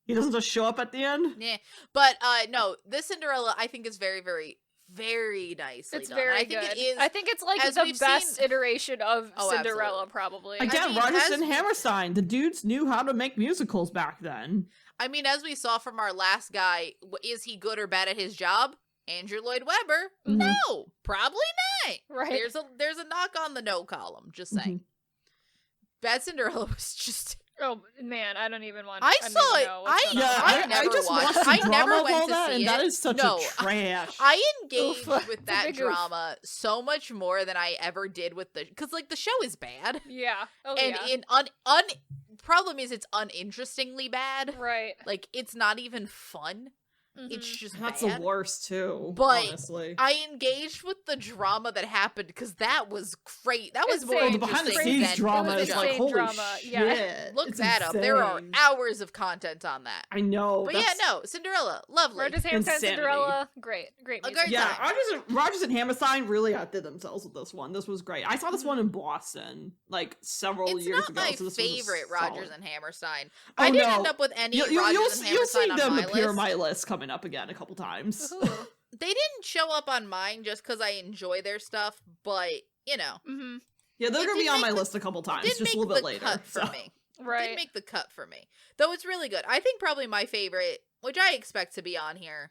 C: He doesn't just show up at the end.
A: Yeah, but no, this Cinderella I think is very, very, very nicely
B: It's
A: done.
B: very
A: I think
B: good.
A: it is.
B: I think it's like
A: as
B: the
A: we've
B: best
A: seen-
B: iteration of
A: Oh,
B: Cinderella,
A: absolutely.
B: probably.
C: Again,
A: mean,
C: Rodgers
A: as-
C: and Hammerstein. The dudes knew how to make musicals back then.
A: I mean, as we saw from our last guy, is he good or bad at his job? Andrew Lloyd Webber?
C: Mhm.
A: No, probably not.
B: Right.
A: There's a knock on the no column. Just saying.
C: Mhm.
A: Bad Cinderella was just
B: Oh man, I don't even want.
A: I
B: don't
A: saw
B: even
A: it.
B: know what's going
C: Yeah,
B: on.
A: I never
C: just
A: watched.
C: watched
A: I
C: the
A: never
C: drama of
A: went
C: all
A: to
C: that,
A: see
C: and
A: it.
C: that is such
A: No,
C: a trash.
A: I engaged
B: Oof.
A: with
B: It's a
A: that
B: big oof.
A: drama so much more than I ever did with because like the show is bad,
B: Yeah. Oh
A: and
B: yeah.
A: problem is it's uninterestingly bad.
B: Right.
A: Like it's not even fun.
B: Mhm.
A: It's just
C: That's
A: bad.
C: the worst too.
A: But
C: honestly,
A: I engaged with the drama that happened because that was great. That was more
B: Insane.
C: the behind the
A: interesting
C: scenes
A: than
C: drama
B: It was
C: is
A: the
C: like
B: insane
C: holy
B: drama,
C: shit.
B: yeah.
A: Look
C: it's
A: that up. There are
C: insane.
A: hours of content on that.
C: I know.
A: But
C: that's...
A: yeah, no, Cinderella, lovely.
B: Rogers Hammerstein,
C: Insanity.
B: Cinderella, great
A: A
B: music.
A: great
C: Yeah,
A: time.
C: Rogers and Hammerstein really outdid themselves with this one. This was great. I saw this one in Boston like several
A: It's
C: years
A: not
C: ago.
A: my
C: so this
A: favorite
C: was
A: Rogers
C: solid.
A: and Hammerstein.
C: Oh,
A: I didn't
C: no.
A: end up with any
C: You'll
A: Rogers and
C: see
A: Hammerstein on
C: them
A: my
C: appear
A: list.
C: on my list coming up again a couple times.
B: Ooh.
A: They didn't show up on mine just because I enjoy their stuff, but you know,
B: Mhm.
C: Yeah, they're
A: It
C: gonna be
A: didn't
C: on my
A: make the-
C: list a couple times,
A: didn't
C: just a
A: make
C: little bit
A: the
C: later.
A: cut for
C: so.
A: me.
B: Right.
A: Didn't make the cut for me, though. It's really good. I think probably my favorite, which I expect to be on here.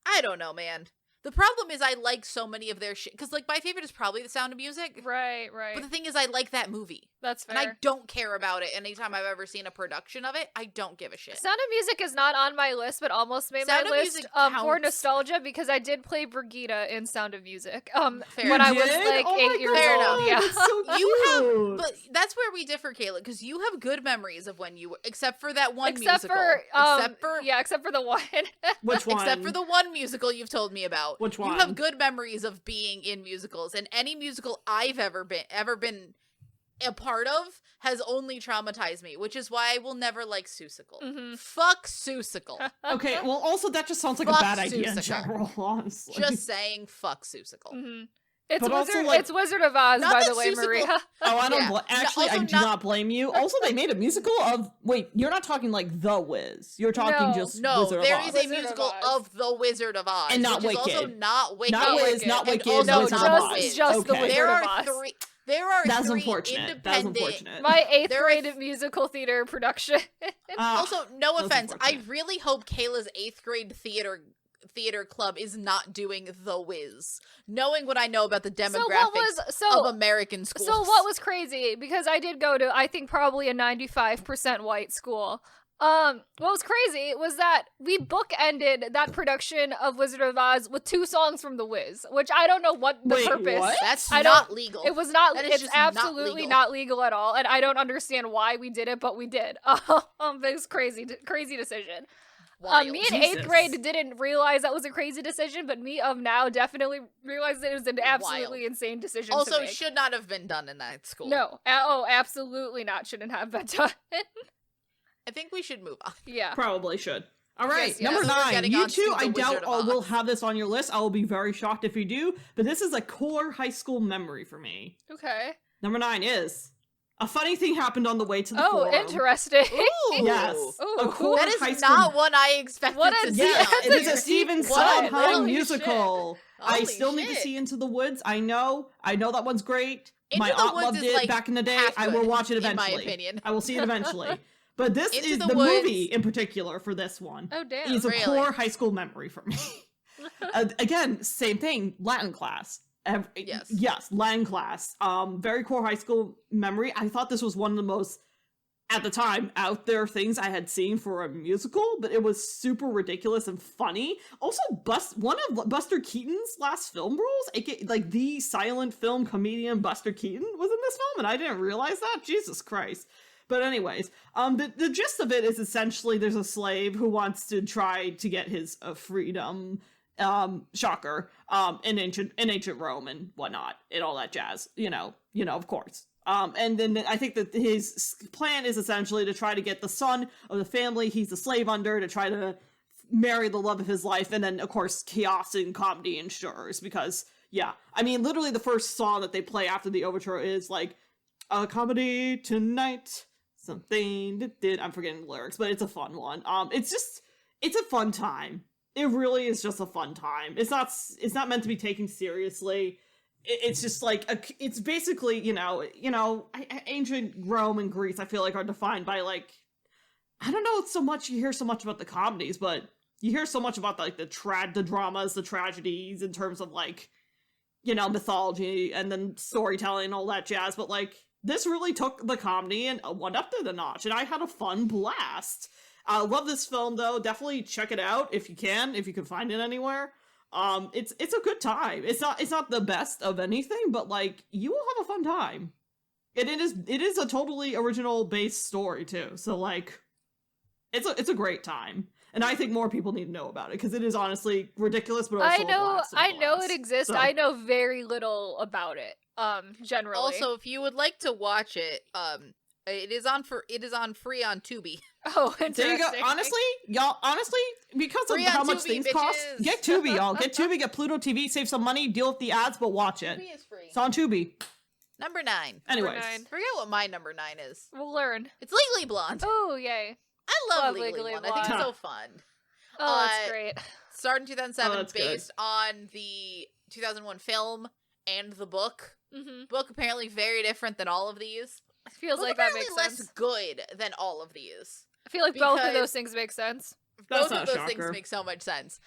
A: I don't know, man. The problem is I like so many of their shit because, like, my favorite is probably The Sound of Music.
B: Right. Right.
A: But the thing is, I like that movie,
B: That's fair.
A: and I don't care about it. Anytime I've ever seen a production of it, I don't give a shit.
B: Sound of Music is not on my list, but almost made
A: Sound
B: my
A: of
B: list
A: Music
B: for
A: counts.
B: nostalgia because I did play Brigida in Sound of Music.
A: Fair
B: when
A: enough.
B: I was
C: did?
B: like
C: Oh my
B: 8 years
A: Fair
B: old.
A: enough.
B: Yeah.
C: That's so cute.
A: But that's where we differ, Kayla, because you have good memories of when you were, except for that one
B: except
A: musical.
B: except for the one.
C: Which one?
A: Except for the one musical you've told me about.
C: Which
A: You
C: one?
A: have good memories of being in musicals, and any musical I've ever been a part of has only traumatized me, which is why I will never like Seussical.
B: Mhm.
A: Fuck Seussical.
C: Okay, well, also that just sounds like a
A: Fuck
C: bad idea in
A: Seussical.
C: general, honestly.
A: Just saying, fuck Seussical.
B: Mhm. It's
C: But also,
B: Wizard.
C: like-
B: It's Wizard of Oz,
A: Not
B: by
A: that
B: the way,
A: Seussical-
B: Maria.
C: Oh, I don't.
A: Yeah.
C: Actually,
A: Also
C: I do
A: not-
C: not blame you. Also, they made a musical of. Wait, you're not talking like The Wiz. You're talking
B: No.
C: just
A: No,
C: Wizard
A: there
C: of Oz.
A: is a
B: Wizard of
A: musical
B: Oz.
A: of The Wizard of Oz,
C: And not
A: which is also
C: Wicked.
A: not Wicked.
C: Not Wiz,
B: Wicked.
C: not
A: And
C: Wicked.
A: also
B: No,
C: Wizard
A: not
C: of Oz.
B: just the
C: Okay.
B: Wizard
A: There
B: of
A: are
B: Oz.
A: three. There are
C: That's
A: three
C: unfortunate. That's
A: independent.
C: unfortunate.
B: My eighth
A: There are
B: grade musical theater production.
A: Also, no
C: That's
A: offense, I
C: unfortunate.
A: really hope Kayla's 8th grade theater club is not doing The Wiz, knowing what I know about the demographics of American schools.
B: So what was crazy, because I did go to, I think, probably a 95% white school. What was crazy was that we bookended that production of Wizard of Oz with 2 songs from The Wiz, which I don't know what the
C: Wait,
B: purpose.
C: what?
A: That's
B: I
A: not
B: don't-
A: legal.
B: It was not.
A: That is
B: It's
A: just not
B: absolutely
A: legal.
B: not legal at all, and I don't understand why we did it, but we did. It was crazy decision.
A: Wild.
B: Me in
C: Jesus.
B: 8th grade didn't realize that was a crazy decision, but me of now definitely realized that it was an absolutely
A: Wild.
B: insane decision.
A: Also,
B: to make.
A: should not have been done in that school.
B: No, absolutely not. Shouldn't have been done.
A: I think we should move on.
B: Yeah.
C: Probably should. All right,
A: Yes,
C: number
A: yes. We're
C: 9.
A: getting
C: You
A: on to
C: two,
A: The
C: I doubt
A: Wizard of
C: will
A: Oz.
C: have this on your list. I will be very shocked if you do. But this is a core high school memory for me.
B: Okay.
C: Number 9 is a funny thing happened on the way to the
B: Oh,
C: forum.
B: interesting.
A: Ooh.
C: Yes,
B: Ooh.
C: a core
A: That
C: high
A: is
C: school.
A: not one I expected
B: What
A: to
B: a-
A: see.
C: Yeah,
B: That's
C: it is
B: a
C: a Stephen
A: What?
C: Sondheim
A: Holy
C: musical. I
A: Holy
C: still need to
A: shit.
C: see Into the Woods. I know that one's great.
A: Into
C: My
A: the
C: aunt
A: Woods
C: loved
A: is,
C: it
A: like,
C: back in the day.
A: half
C: I will
A: good,
C: watch it
A: in my
C: eventually.
A: opinion.
C: I will see it eventually. But this
A: Into
C: is
A: the
C: the
A: Woods-
C: movie in particular for this one.
B: Oh, damn.
C: Is a
A: Really?
C: core high school memory for me. Again, same thing. Latin class. Yes, Latin class. Very core high school memory. I thought this was one of the most, at the time, out there things I had seen for a musical, but it was super ridiculous and funny. Also, one of Buster Keaton's last film roles, aka like the silent film comedian Buster Keaton, was in this film, and I didn't realize that. Jesus Christ. But anyways, the gist of it is essentially there's a slave who wants to try to get his freedom. Shocker. In ancient Rome and whatnot, and all that jazz. You know, of course. And then I think that his plan is essentially to try to get the son of the family he's a slave under to try to marry the love of his life, and then of course chaos and comedy ensures because yeah, I mean literally the first song that they play after the overture is like a comedy tonight, something that did. I'm forgetting the lyrics, but it's a fun one. It's a fun time. It really is just a fun time. It's not meant to be taken seriously. It's just like it's basically ancient Rome and Greece. I feel like are defined by like I don't know so much. You hear so much about the comedies, but you hear so much about like the dramas, the tragedies in terms of like mythology and then storytelling and all that jazz. But like this really took the comedy and went up to the notch, and I had a fun blast. I love this film though. Definitely check it out if you can find it anywhere. It's a good time. It's not the best of anything, but like you will have a fun time. It is a totally original based story too. So like it's a great time. And I think more people need to know about it because it is honestly ridiculous, but also
B: I know it exists.
C: So.
B: I know very little about it. Generally.
A: Also, if you would like to watch it, it is on free on Tubi.
B: Oh, interesting.
C: There you go. Honestly, because of
A: Free
C: how
A: on
C: much
A: Tubi,
C: things
A: bitches.
C: cost, get Tubi, y'all. Get Tubi, get Pluto TV, save some money, deal with the ads, but watch it.
A: Tubi is free.
C: It's on Tubi.
A: Number 9.
C: Anyways.
B: 9.
A: Forget what my number 9 is.
B: We'll learn.
A: It's Legally Blonde.
B: Oh, yay.
A: I love
B: Love
A: Legally
B: Legally
A: Blonde. I think it's
B: Blonde.
A: so fun.
B: Oh, that's great.
A: Started in 2007,
C: Oh, that's good.
A: based on the 2001 film and the book.
B: Mm-hmm.
A: Book apparently very different than all of these.
B: Feels
A: Book
B: like that
A: apparently
B: makes sense.
A: less good than all of these.
B: I feel like both of
A: because-
B: those things make sense.
C: That's
A: Both
C: not
A: of
C: a
A: those things
C: shocker.
A: make so much sense.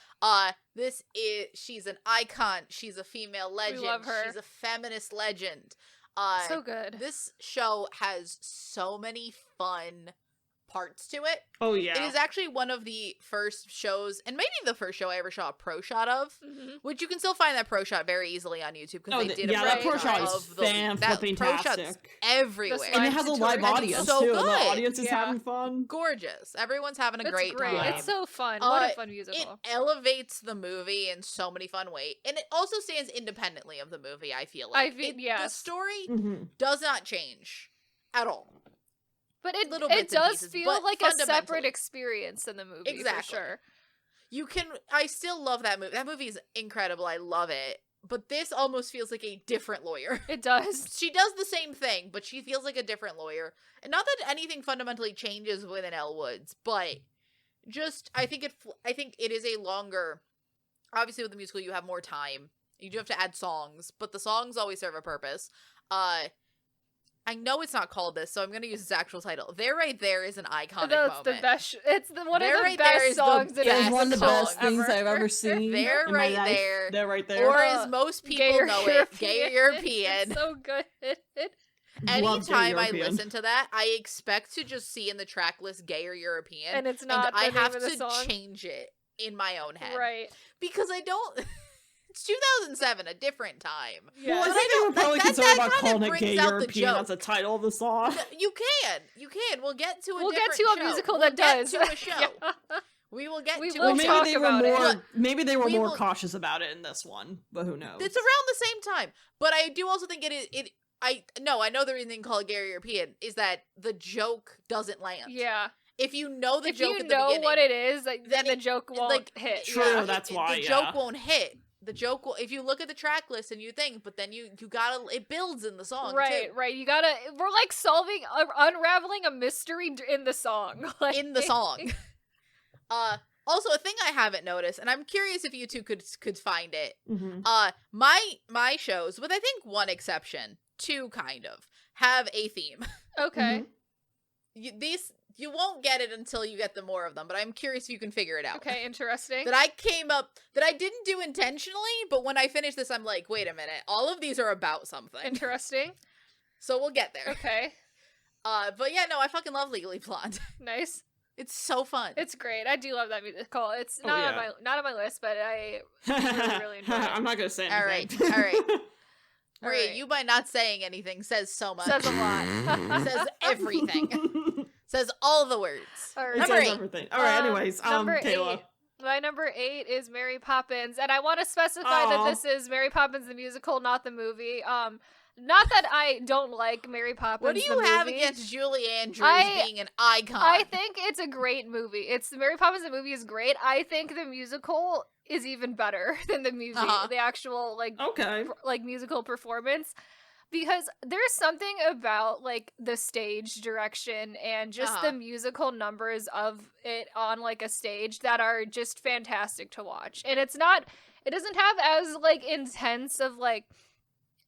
A: She's an icon. She's a female legend.
B: love her.
A: She's a feminist legend.
B: So good.
A: This show has so many fun parts to it.
C: Oh yeah.
A: It is actually one of the first shows, and maybe the first show I ever saw a pro shot of,
B: Mm-hmm.
A: which you can still find that pro shot very easily on YouTube because they did a
C: that
A: pro
C: pro shot is
A: of that pro shot's
C: fan-flipping-tastic.
A: everywhere.
C: And it has a live
A: And it's
C: audience
A: so
C: too.
A: good.
C: The audience is
B: Yeah.
C: having fun.
A: Gorgeous. Everyone's having a
B: It's
A: great
B: great.
A: time.
B: It's so fun. What a fun
A: It
B: musical.
A: elevates the movie in so many fun ways, and it also stands independently of the movie. I feel like the
B: yes.
A: story
C: Mm-hmm.
A: does not change at all.
B: But it
A: little bits and
B: does
A: pieces,
B: feel
A: but
B: like a separate
A: fundamentally.
B: experience than the movie,
A: Exactly.
B: for sure.
A: I still love that movie. That movie is incredible. I love it. But this almost feels like a different lawyer.
B: It does.
A: She does the same thing, but she feels like a different lawyer. And not that anything fundamentally changes within Elle Woods, but just I think it is a longer. Obviously, with the musical, you have more time. You do have to add songs, but the songs always serve a purpose. I know it's not called this, so I'm going to use its actual title. There Right There is an iconic
B: That's
A: moment.
B: the best. It's one
A: There
B: of the
A: Right There
B: best
A: is the
B: songs in
A: best
C: It's one of the
A: song
C: best things
B: ever.
C: I've ever seen.
A: There
C: in my
A: Right
C: life.
A: There.
C: They're right there.
A: Or as most people
B: Gay
A: know
B: European.
A: it, Gay European.
B: It's so good.
C: Love Gay
A: Anytime I
C: European.
A: listen to that, I expect to just see in the track list Gay or European.
B: And it's not the
A: I
B: name
A: have
B: of the
A: to
B: song.
A: change it in my own head.
B: Right.
A: Because I don't. It's 2007, a different time.
B: Yeah.
C: Well, I
A: But
C: think they were
A: like,
C: probably
A: that
C: concerned about
A: kinda
C: calling it
A: brings
C: Gay
A: out the
C: European
A: joke.
C: as the title of the song.
A: You can. We'll get to a
B: We'll get
A: different
B: to a
A: show.
B: musical
A: We'll
B: that
A: get
B: does.
A: to a show.
B: Yeah.
A: We will get
B: We
A: to
B: will
A: a
C: Well,
A: show.
B: talk
C: maybe they were
B: about it.
C: more.
A: Look,
C: Maybe they were
A: we
C: more
A: will-
C: cautious about it in this one, but who knows?
A: It's around the same time. But I do also think I know the reason they call it Gay European is that the joke doesn't land.
B: Yeah.
A: If you know the
B: If
A: joke
B: you
A: at the
B: know
A: beginning,
B: what it is, then
A: then
B: the
A: it-
B: joke won't
A: like,
B: hit.
C: True,
B: Yeah.
C: that's why,
A: the
C: yeah.
A: joke won't hit. The joke will, if you look at the track list and you think, but then you gotta, it builds in the song
B: Right,
A: too.
B: right. You gotta. We're like unraveling a mystery in the song. Like,
A: In the song. Also a thing I haven't noticed, and I'm curious if you two could find it.
C: Mhm.
A: My shows, with I think one exception, two kind of, have a theme.
B: Okay.
A: You won't get it until you get the more of them, but I'm curious if you can figure it out.
B: Okay. Interesting.
A: That I didn't do intentionally, but when I finish this, I'm like, wait a minute, all of these are about something.
B: Interesting.
A: So we'll get there.
B: Okay.
A: But yeah, no, I fucking love Legally Blonde.
B: Nice.
A: It's so fun.
B: It's great. I do love that musical. It's
C: Oh,
B: not
C: yeah.
B: on my list, but I really enjoy it.
C: I'm not gonna say
A: All
C: anything.
A: right, all right. Maria,
B: Alright.
A: you by not saying anything says so much.
B: Says a lot.
A: Says everything. Says all the words.
B: All
C: It
B: right.
A: Number
C: says
A: 8.
C: everything. All right. Anyways,
B: number
C: Kayla.
B: 8. My number 8 is Mary Poppins, and I want to specify that
C: Aw.
B: this is Mary Poppins the musical, not the movie. Not that I don't like Mary Poppins.
A: What do you
B: the
A: have
B: movie.
A: against Julie Andrews
B: I-
A: being an icon?
B: I think it's a great movie. It's Mary Poppins the movie is great. I think the musical is even better than the movie.
A: Uh-huh.
B: The actual
C: Okay.
B: musical performance. Because there's something about like the stage direction and just
A: Uh-huh.
B: the musical numbers of it on like a stage that are just fantastic to watch. And it doesn't have as like intense of like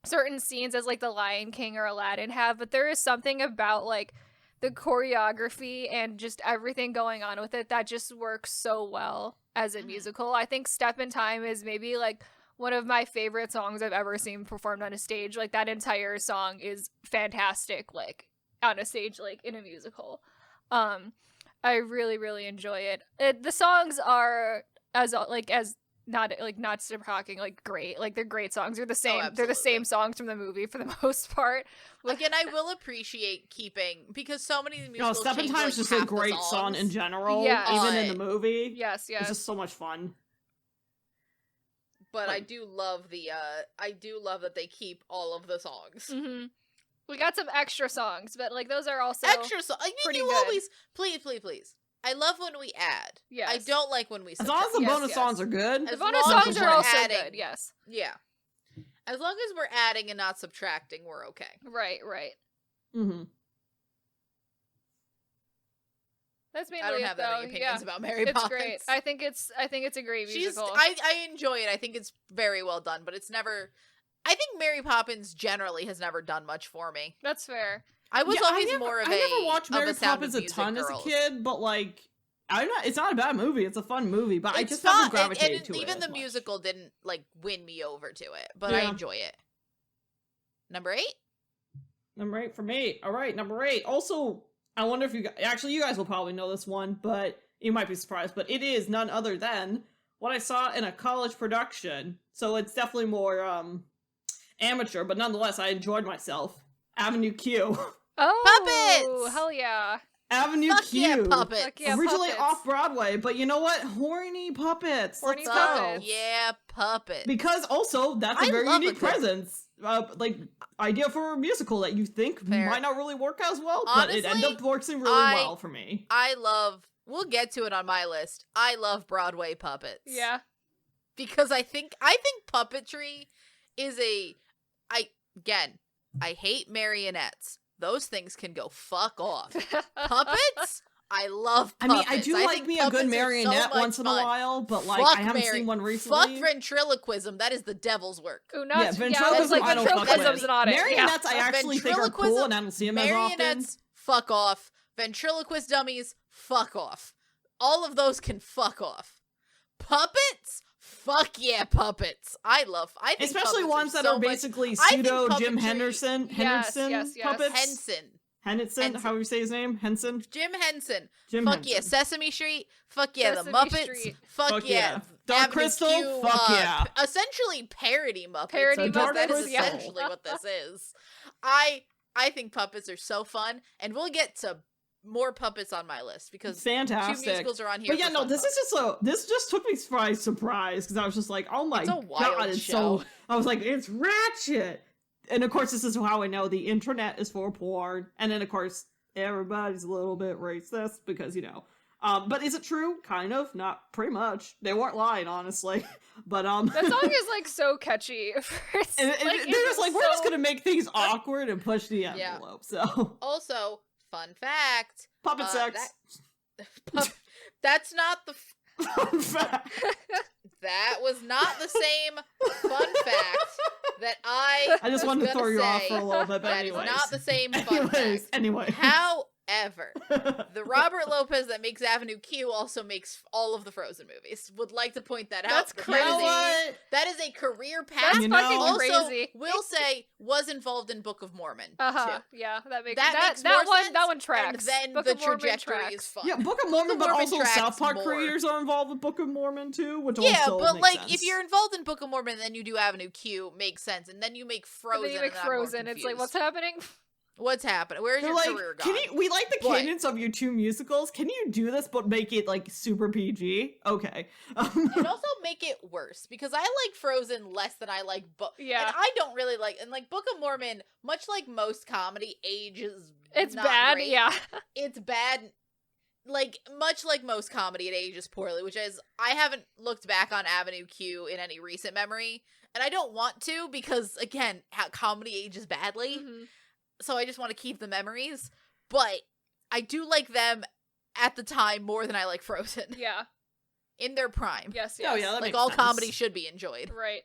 B: certain scenes as like The Lion King or Aladdin have, but there is something about like the choreography and just everything going on with it that just works so well as a musical. I think Step in Time is maybe like one of my favorite songs I've ever seen performed on a stage. Like, that entire song is fantastic, like, on a stage, like, in a musical. I really, really enjoy it. The songs are not shocking, like, great. Like, they're great songs. They're the same. They're the same songs from the movie for the most part.
A: Again, I will appreciate keeping, because so many musicals
C: Step in
A: change,
C: Time's
A: like,
C: just
A: half
C: a great
A: the
C: song
A: songs.
C: in general.
B: Yes.
C: Even in the movie.
B: Yes,
C: It's just so much fun.
A: But I do love that they keep all of the songs.
B: Mm-hmm. We got some extra songs, but, like, those are also
A: Extra songs. I mean,
B: pretty
A: you
B: good.
A: always please. I love when we add.
B: Yes.
A: I don't like when we
C: As
A: subtract.
C: long as the
B: Yes,
C: bonus
B: yes.
C: songs are good.
B: The
A: As
B: bonus
A: long
B: songs
A: as
B: are
A: we're
B: also
A: adding-
B: good, yes.
A: Yeah. As long as we're adding and not subtracting, we're okay.
B: Right.
C: Mm-hmm.
B: That's mainly
A: I don't
B: it,
A: have
B: though.
A: that many opinions about Mary
B: It's
A: Poppins.
B: great. I think it's a great musical.
A: I enjoy it. I think it's very well done, but it's never. I think Mary Poppins generally has never done much for me.
B: That's fair.
A: I was always more of
C: I never watched Mary
A: Sound
C: Poppins
A: of
C: a
A: Music
C: ton
A: girls.
C: as a kid, but like, it's not a bad movie. It's a fun movie, but I
A: It's
C: just
A: fun,
C: never gravitated
A: and
C: to it.
A: even
C: as
A: the
C: much.
A: musical didn't like win me over to it, but I
C: Yeah.
A: enjoy it. Number 8.
C: Number 8 for me. All right, number 8. Also, I wonder if you guys will probably know this one, but you might be surprised. But it is none other than what I saw in a college production. So it's definitely more amateur, but nonetheless, I enjoyed myself. Avenue Q.
B: Oh,
A: Puppets!
B: hell yeah.
C: Avenue
A: Fuck
C: Q.
A: yeah, puppets!
B: Fuck yeah,
C: Originally
B: puppets.
C: off Broadway, but you know what? Horny puppets.
B: Horny
C: Let's
B: puppets.
C: go.
A: Yeah, puppets.
C: Because also, that's a
A: I
C: very
A: love a
C: unique
A: good-
C: presence. Like, idea for a musical that you think
A: Fair.
C: might not really work as well, but it ended
A: Honestly,
C: up working really well for me.
A: I love. We'll get to it on my list. I love Broadway puppets.
B: Yeah.
A: Because I think puppetry is I hate marionettes. Those things can go fuck off. Puppets? I love
C: I
A: puppets.
C: mean, I do like
A: think
C: me a good
A: puppets are so
C: marionette
A: much
C: once in a
A: fun.
C: while, but like,
A: Fuck
C: I haven't
A: Mary-
C: seen one
A: Fuck
C: recently.
A: ventriloquism. That is the devil's work.
B: Ooh,
C: Yeah,
B: not it's
C: ventriloquism,
B: like
C: I don't fuck with.
B: ventriloquism's not it.
C: Marionettes, I actually think are cool,
A: Ventriloquism-
C: and I don't see them as often.
A: Marionettes, fuck off. Ventriloquist dummies, fuck off. All of those can fuck off. Puppets? Fuck yeah, puppets. I think
C: Especially
A: puppets
C: ones that
A: so
C: are
A: much-
C: basically
A: I think
C: pseudo Jim
A: puppetry-
C: Henderson
B: Yes, yes.
C: puppets.
A: Henson.
C: Henson, how do you say his name? Henson?
A: Jim Henson.
C: Jim
A: Fuck
C: Henson.
A: yeah, Sesame Street. Fuck yeah,
B: Sesame
A: the Muppets.
B: Street.
A: Fuck yeah.
C: Dark
A: Avenue
C: Crystal?
A: Q,
C: Fuck yeah.
A: Essentially parody Muppets.
B: Parody
A: because that
C: Muppets,
A: is
C: yeah.
A: essentially what this is. I think puppets are so fun, and we'll get to more puppets on my list because
C: Fantastic.
A: 2 musicals are on here.
C: But yeah,
A: for
C: no,
A: fun
C: this
A: puppets.
C: is just this just took me by surprise because I was just like, oh my
A: It's a wild
C: god, it's
A: show.
C: so. I was like, it's ratchet. And of course, this is how I know the internet is for porn. And then of course, everybody's a little bit racist because But is it true? Kind of, not pretty much. They weren't lying, honestly. But
B: That song is like so catchy.
C: and they're just like, we're just gonna make things awkward and push the
A: Yeah.
C: envelope. So
A: Also, fun fact.
C: puppet sex.
A: That's not the.
C: Fun fact.
A: That was not the same fun fact that I.
C: I just
A: was
C: wanted to
A: gonna
C: throw you off
A: say.
C: for a little bit, but
A: That is
C: anyways.
A: not the same fun fact.
C: Anyway.
A: However, the Robert Lopez that makes Avenue Q also makes all of the Frozen movies. Would like to point that out.
B: That's
A: but
B: crazy.
C: You know what?
A: That is a career path.
B: That's
C: You
B: fucking
C: know-
A: Also,
B: crazy.
A: will say was involved in Book of Mormon.
B: Uh-huh.
A: too.
B: Yeah, that makes
A: That makes
B: that
A: more
B: one
A: sense,
B: that one tracks.
A: And then
B: Book
A: the
B: of Mormon
A: trajectory
B: tracks.
A: is fun.
C: Yeah, Book of Mormon, but
A: Mormon
C: also
A: tracks
C: South Park
A: more.
C: creators are involved with Book of Mormon too, which
A: Yeah,
C: also
A: but
C: makes
A: like
C: sense.
A: if you're involved in Book of Mormon, then you do Avenue Q, makes sense, and then you make
B: And
A: Frozen.
B: then you make
A: and I'm more
B: Frozen. It's like,
A: confused.
B: what's happening?
A: What's happening? Where's
C: They're
A: your
C: like,
A: career gone?
C: we like the
A: But-
C: cadence of your 2 musicals. Can you do this but make it like super PG? Okay.
A: And also make it worse because I like Frozen less than I like Book.
B: Yeah.
A: and I don't really like and like Book of Mormon. Much like most comedy, ages.
B: It's
A: not
B: bad.
A: great.
B: Yeah.
A: It's bad. Like much like most comedy, it ages poorly. Which is I haven't looked back on Avenue Q in any recent memory, and I don't want to because again, comedy ages badly.
B: Mhm.
A: So I just want to keep the memories. But I do like them at the time more than I like Frozen
B: Yeah.
A: in their prime.
B: Yes.
C: Oh,
B: Yes.
C: yeah, that
A: Like
C: makes
A: all
C: sense.
A: comedy should be enjoyed.
B: Right.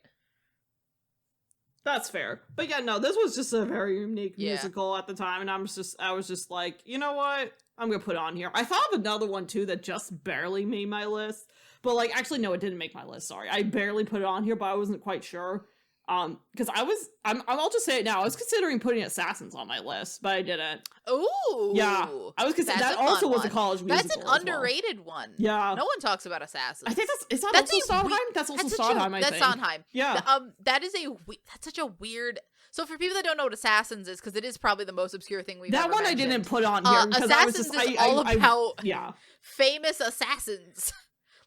C: That's fair. But yeah, no, this was just a very unique
A: Yeah.
C: musical at the time, and I was just like, you know what? I'm gonna put it on here. I thought of another one too that just barely made my list, But like, actually, no, it didn't make my list. Sorry, I barely put it on here, but I wasn't quite sure. Because I'll just say it now. I was considering putting Assassins on my list, but I didn't.
A: Ooh,
C: Yeah, I was considering that. Also was a college musical.
A: That's an underrated one.
C: Yeah,
A: no one talks about Assassins.
C: I think that's also Sondheim. That's also Sondheim.
A: That's Sondheim.
C: Yeah.
A: That's such a weird. So for people that don't know what Assassins is, because it is probably the most obscure thing we've ever mentioned.
C: I didn't put on here because
A: Assassins is all about famous assassins.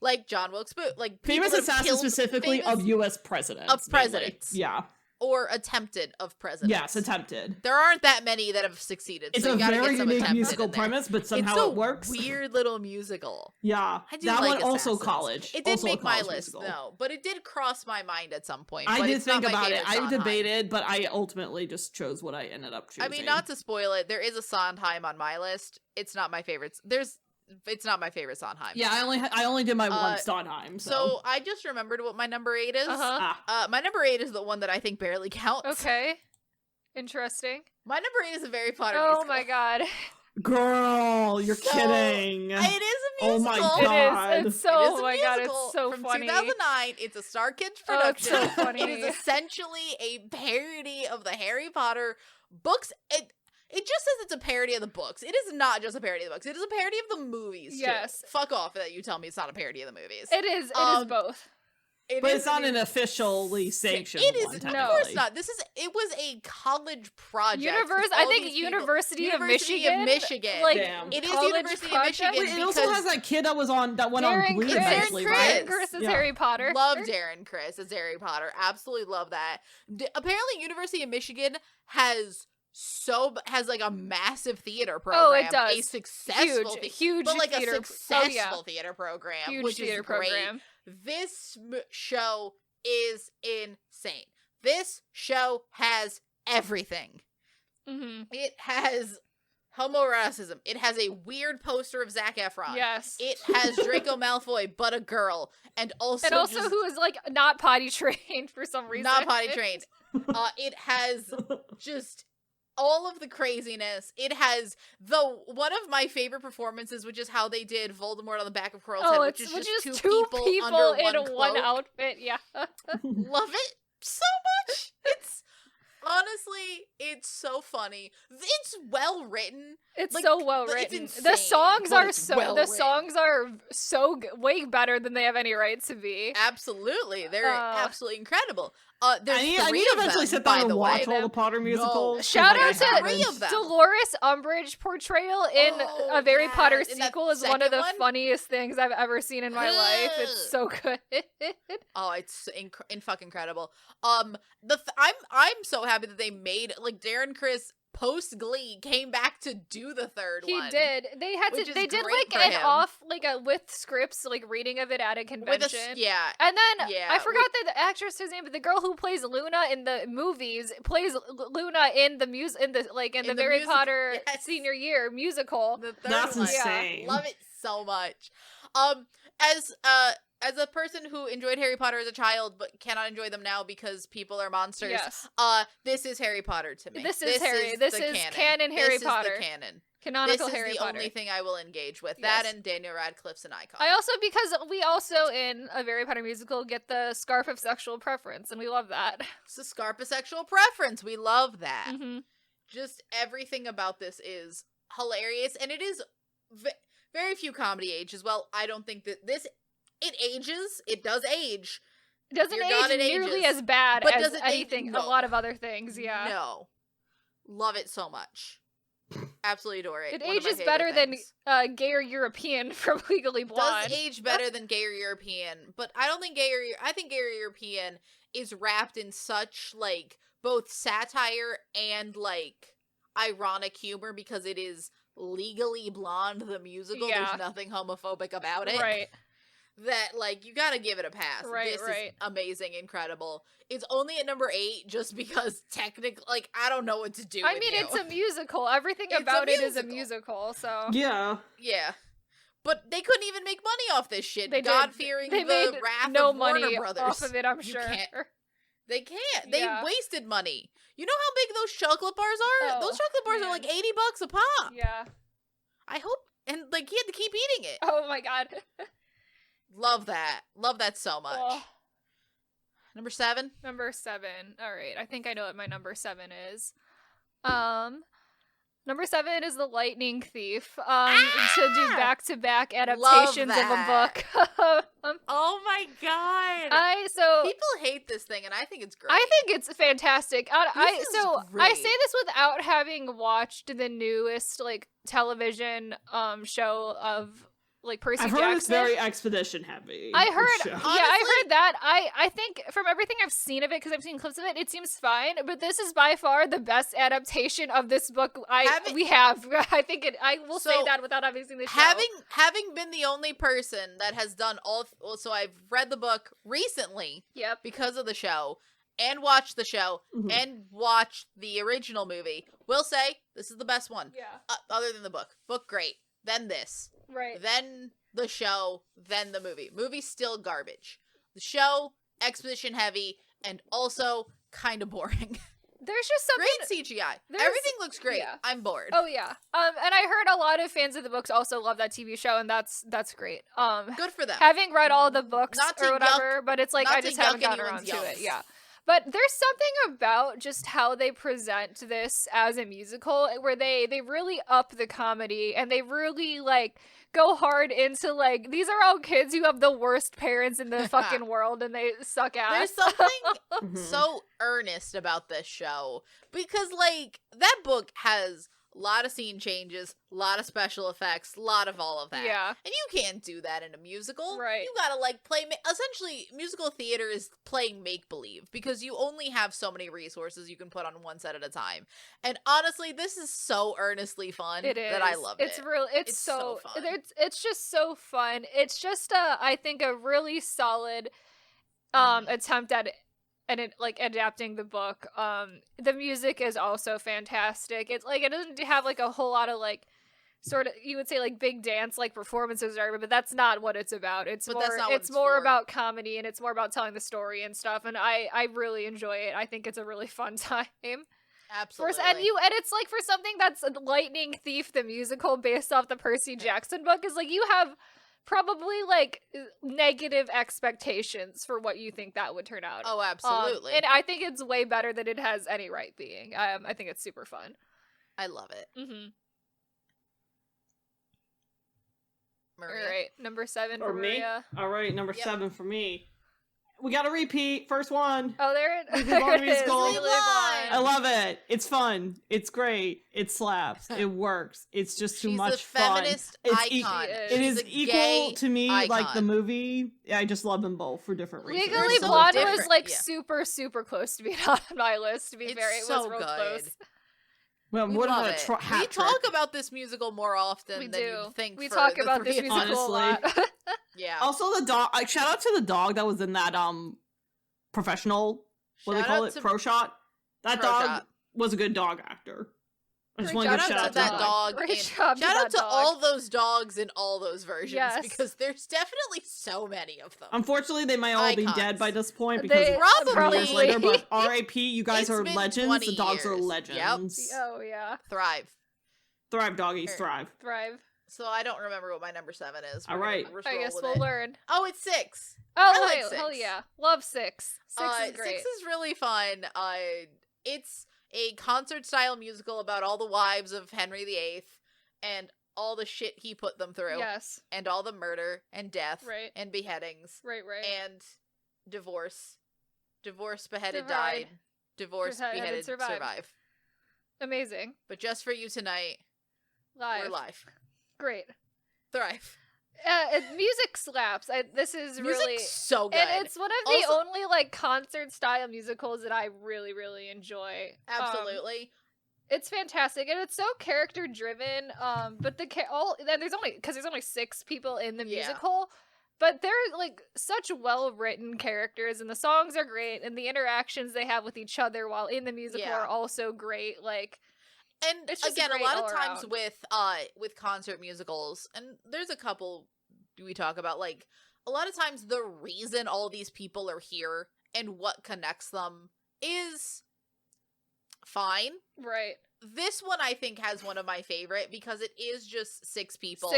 A: Like John Wilkes Booth, like
C: famous assassins specifically of U.S. presidents.
A: Of presidents.
C: Yeah.
A: Or attempted of presidents.
C: Yes, attempted.
A: There aren't that many that have succeeded.
C: It's a very unique musical premise, but somehow it works.
A: It's a weird little musical.
C: Yeah.
A: I do
C: that
A: like
C: one
A: Assassins.
C: also college.
A: It didn't
C: also
A: make my list,
C: musical.
A: no. But it did cross my mind at some point.
C: I
A: but
C: did
A: it's
C: think
A: not my
C: about it.
A: favorite
C: I
A: Sondheim.
C: debated, but I ultimately just chose what I ended up choosing.
A: I mean, not to spoil it, there is a Sondheim on my list. It's not my favorite. It's not my favorite Sondheim.
C: Yeah, I only did my one Sondheim.
A: So I just remembered what my number 8 is. My number 8 is the one that I think barely counts.
B: Okay. Interesting.
A: My number 8 is a Very Potter
B: musical.
A: musical.
B: Oh my god.
C: Girl, you're kidding.
A: It is a musical.
C: Oh my god.
B: It is. It's so, oh my god, it's so
A: from
B: funny.
A: 2009. It's a Star Kids production.
B: Oh, it's so funny.
A: It is essentially a parody of the Harry Potter books. It just says it's a parody of the books. It is not just a parody of the books. It is a parody of the movies, too.
B: Yes.
A: Fuck off that you tell me it's not a parody of the movies.
B: It is. It is both.
C: But it's not an officially sanctioned one,
A: Of course not. It was a college project.
B: I think University of Michigan. Like,
C: damn.
A: It is University of Michigan.
C: It also has that kid that went on Glee eventually,
A: Chris.
C: right?
B: Chris is Harry Potter.
A: Love Darren Criss as Harry Potter. Absolutely love that. Apparently, University of Michigan has like a massive theater program.
B: Oh, it does.
A: A successful
B: huge
A: but like
B: theater,
A: a successful theater program,
B: huge
A: which
B: theater
A: is great.
B: program.
A: This show is insane. This show has everything.
B: Mm-hmm.
A: It has homoeroticism. It has a weird poster of Zac Efron.
B: Yes.
A: It has Draco Malfoy, but a girl, and also
B: who is like not potty trained for some reason.
A: Not potty trained. It has just all of the craziness. It has one of my favorite performances, which is how they did Voldemort on the back of Quirrell's head, which is just two people under
B: in one outfit. Yeah.
A: Love it so much. It's so funny. It's well written.
B: It's like, so well written.
A: Insane,
B: the songs are way better than they have any right to be.
A: Absolutely, they're absolutely incredible. There's
C: I need to eventually sit down and watch all the Potter musicals.
B: Shout out to Dolores Umbridge portfull in a Very Potter sequel is one of the funniest things I've ever seen in my life. It's so good.
A: It's fucking incredible. I'm so happy that they made Darren Criss post Glee came back to do the third one.
B: He did. They had to. They did with scripts, reading of it at a convention. And then I forgot the actress's name, but the girl who plays Luna in the movies plays Luna in the the Harry Potter senior year musical.
C: That's insane.
A: Love it so much. As a person who enjoyed Harry Potter as a child but cannot enjoy them now because people are monsters, this is Harry Potter to me.
B: This is canon Harry Potter.
A: This is the canon.
B: Canonical Harry
A: This is
B: Potter.
A: the only thing I will engage with. That and Daniel Radcliffe's an icon.
B: Because we also, in a Harry Potter musical, get the scarf of sexual preference, and we love that.
A: It's the scarf of sexual preference. We love that.
B: Mm-hmm.
A: Just everything about this is hilarious, and it is very few comedy age as well. I don't think that it ages. It does age.
B: It doesn't age nearly as bad as anything, a lot of other things, yeah.
A: No. Love it so much. Absolutely adore it.
B: It ages better than Gay or European from Legally Blonde.
A: Does age better than Gay or European, but I don't think I think Gay or European is wrapped in such, both satire and, ironic humor because it is Legally Blonde, the musical.
B: Yeah.
A: There's nothing homophobic about it.
B: Right.
A: That, you gotta give it a pass.
B: Right,
A: this is amazing, incredible. It's only at number 8 just because technically, I don't know what to do with
B: it's a musical. Everything about it is a musical, so.
C: Yeah.
A: Yeah. But they couldn't even make money off this shit.
B: They
A: God-fearing
B: They
A: the
B: made
A: wrath
B: no
A: of
B: money
A: Warner Brothers.
B: off of it, I'm sure.
A: They can't. They
B: Yeah.
A: wasted money. You know how big those chocolate bars are?
B: Oh,
A: Those chocolate bars are $80 a pop.
B: Yeah.
A: I hope, and he had to keep eating it.
B: Oh my god.
A: Love that. Love that so much.
B: Ugh.
A: Number 7?
B: Number 7. All right. I think I know what my number 7 is. Number 7 is The Lightning Thief. To do back-to-back adaptations of a book.
A: Oh my god. People hate this thing, and I think it's great.
B: I think it's fantastic. I
A: great.
B: say this without having watched the newest like television show of like Percy
C: I've
B: Jackson.
C: heard it's very expedition heavy.
B: I heard,
C: show.
B: yeah, I heard that. I think from everything I've seen of it, because I've seen clips of it, it seems fine. But this is by far the best adaptation of this book we have. I think it. I will say that without having seen the show.
A: Having been the only person that has done so I've read the book recently.
B: Yep.
A: Because of the show, and watched the show, and watched the original movie. Will say this is the best one.
B: Yeah.
A: Other than the book. Book great. Then this.
B: Right.
A: Then the show, then the movie. Movie's still garbage. The show, exposition heavy, and also kind of boring.
B: There's just something...
A: Great CGI. Everything looks great.
B: Yeah.
A: I'm bored.
B: Oh, yeah. And I heard a lot of fans of the books also love that TV show, and that's great.
A: Good for them.
B: Having read all the books
A: Not to
B: or whatever, but it's like
A: not
B: I
A: to
B: just haven't
A: yuck
B: gotten
A: anyone's
B: around to it.
A: yums.
B: Yeah. But there's something about just how they present this as a musical where they really up the comedy and they really like go hard into like these are all kids who have the worst parents in the fucking world and they suck ass.
A: There's something so earnest about this show because like that book has a lot of scene changes, a lot of special effects, a lot of all of that.
B: Yeah.
A: And you can't do that in a musical.
B: Right.
A: You gotta like essentially musical theater is playing make-believe because you only have so many resources you can put on one set at a time. And honestly, this is so earnestly fun that I love it.
B: It's so
A: fun.
B: It's just so fun. It's just I think a really solid attempt at and it like adapting the book. The music is also fantastic. It's like it doesn't have like a whole lot of like sort of you would say like big dance like performances or but that's not what it's about. It's more about comedy and it's more about telling the story and stuff. And I really enjoy it. I think it's a really fun time.
A: Absolutely.
B: And it's like for something that's Lightning Thief the musical based off the Percy Jackson book is like you have probably like negative expectations for what you think that would turn out.
A: Oh, absolutely.
B: And I think it's way better than it has any right being. I think it's super fun.
A: I love it. Maria.
B: All right, number 7 for
C: me?
B: Maria.
C: All right, number 7 for me. We got to repeat. First one.
B: Oh, there it is.
C: I love it. It's fun. It's great. It slaps. It works. It's just too much fun.
A: She's a feminist icon.
C: It is equal to me like the movie. I just love them both for different reasons.
B: Legally Blonde was like super, super close to being on my list. To be fair, it was real close.
C: Well, what about a
A: we talk about this musical more often than you'd think.
B: We talk about this musical
C: honestly.
B: a lot.
A: Yeah.
C: Also, the dog. Shout out to the dog that was in that professional. What do they call it? Pro shot. That dog was a good dog actor. I just want to give
A: shout out to that dog. Shout out to all those dogs in all those versions because there's definitely so many of them.
C: Unfortunately, they might all be dead by this point because
B: they
A: probably
C: years later. But R.I.P. You guys are legends. The dogs are
A: years.
C: legends.
B: Yep. Oh yeah.
C: Thrive, doggies, thrive.
A: So I don't remember what my number 7 is.
C: All right.
B: I guess we'll learn.
A: Oh, it's 6.
B: Oh,
A: like 6.
B: Hell yeah. Love 6. 6 is great.
A: 6 is really fun. It's a concert-style musical about all the wives of Henry VIII and all the shit he put them through.
B: Yes.
A: And all the murder and death and beheadings.
B: Right.
A: And divorce. Divorce, beheaded, died. Divorce, beheaded, survive.
B: Amazing.
A: But just for you tonight, we're live.
B: Great.
A: Thrive.
B: Music slaps. This is really
A: so good.
B: And it's one of the only like concert style musicals that I really, really enjoy.
A: Absolutely.
B: It's fantastic and it's so character driven. But there's only 6 people in the musical. But they're like such well written characters and the songs are great and the interactions they have with each other while in the musical are also great. Like
A: and again, a lot of times with concert musicals, and there's a couple we talk about, like, a lot of times the reason all these people are here and what connects them is fine.
B: Right.
A: This one I think has one of my favorite because it is just 6 people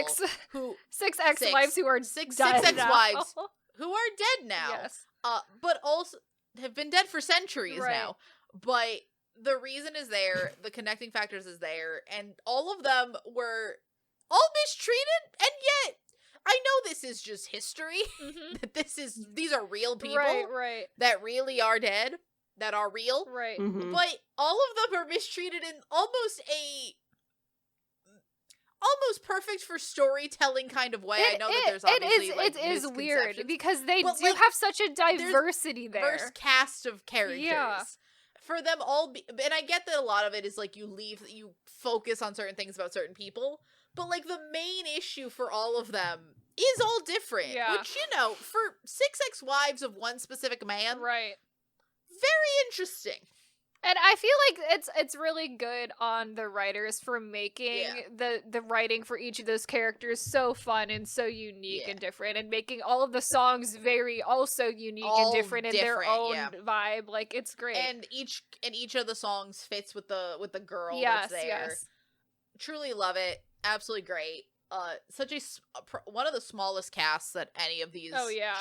A: who
B: six ex-wives who are
A: six
B: dead
A: ex-wives
B: now.
A: who are dead now.
B: Yes.
A: But also have been dead for centuries
B: Right.
A: now. But the reason is there, the connecting factors is there, and all of them were all mistreated, and yet I know this is just history.
B: Mm-hmm.
A: That these are real people
B: Right.
A: that really are dead, that are real.
B: Right.
C: Mhm.
A: But all of them are mistreated in almost perfect for storytelling kind of way. I know that there's obviously
B: it is weird
A: misconceptions.
B: because they
A: But,
B: do
A: like,
B: have such a diversity there.
A: Diverse cast of characters.
B: Yeah.
A: For them all, and I get that a lot of it is like you focus on certain things about certain people, but like the main issue for all of them is all different.
B: Yeah.
A: Which, for 6 ex-wives of one specific man,
B: Right.
A: very interesting.
B: And I feel like it's really good on the writers for making the writing for each of those characters so fun and so unique and different, and making all of the songs very also unique and different in their own vibe. Like, it's great.
A: And each of the songs fits with the girl
B: Yes,
A: that's there.
B: yes.
A: Truly love it. Absolutely great. Such one of the smallest casts that any of these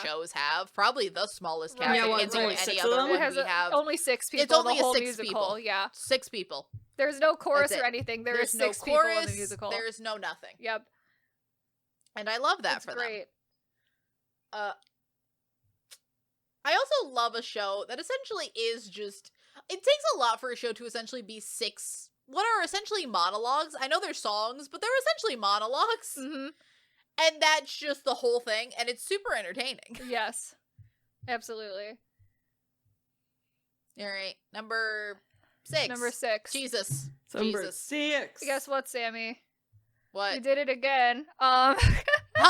A: shows have. Probably the smallest cast.
B: Right.
A: I
C: Yeah,
A: can't think
C: only
A: of
C: 6
A: any
C: of
A: other
C: them?
A: one
B: It has
A: we have.
B: only 6 people
A: It's only
B: in the whole
A: 6
B: musical.
A: people.
B: Yeah.
A: 6 people.
B: There's no chorus
A: That's
B: or
A: it.
B: anything.
A: There's
B: There's
A: no
B: 6 people in
A: chorus,
B: the musical.
A: there is no nothing.
B: Yep.
A: And I love that
B: It's
A: for
B: great.
A: them. I also love a show that essentially is just... It takes a lot for a show to essentially be 6... What are essentially monologues. I know they're songs, but they're essentially monologues.
B: Mm-hmm.
A: And that's just the whole thing, and it's super entertaining.
B: Yes. Absolutely.
A: Alright, number 6.
B: Number 6.
A: Jesus.
C: Number
A: Jesus.
C: 6.
B: Guess what, Sammy?
A: What?
B: You did it again.
A: Oh, hell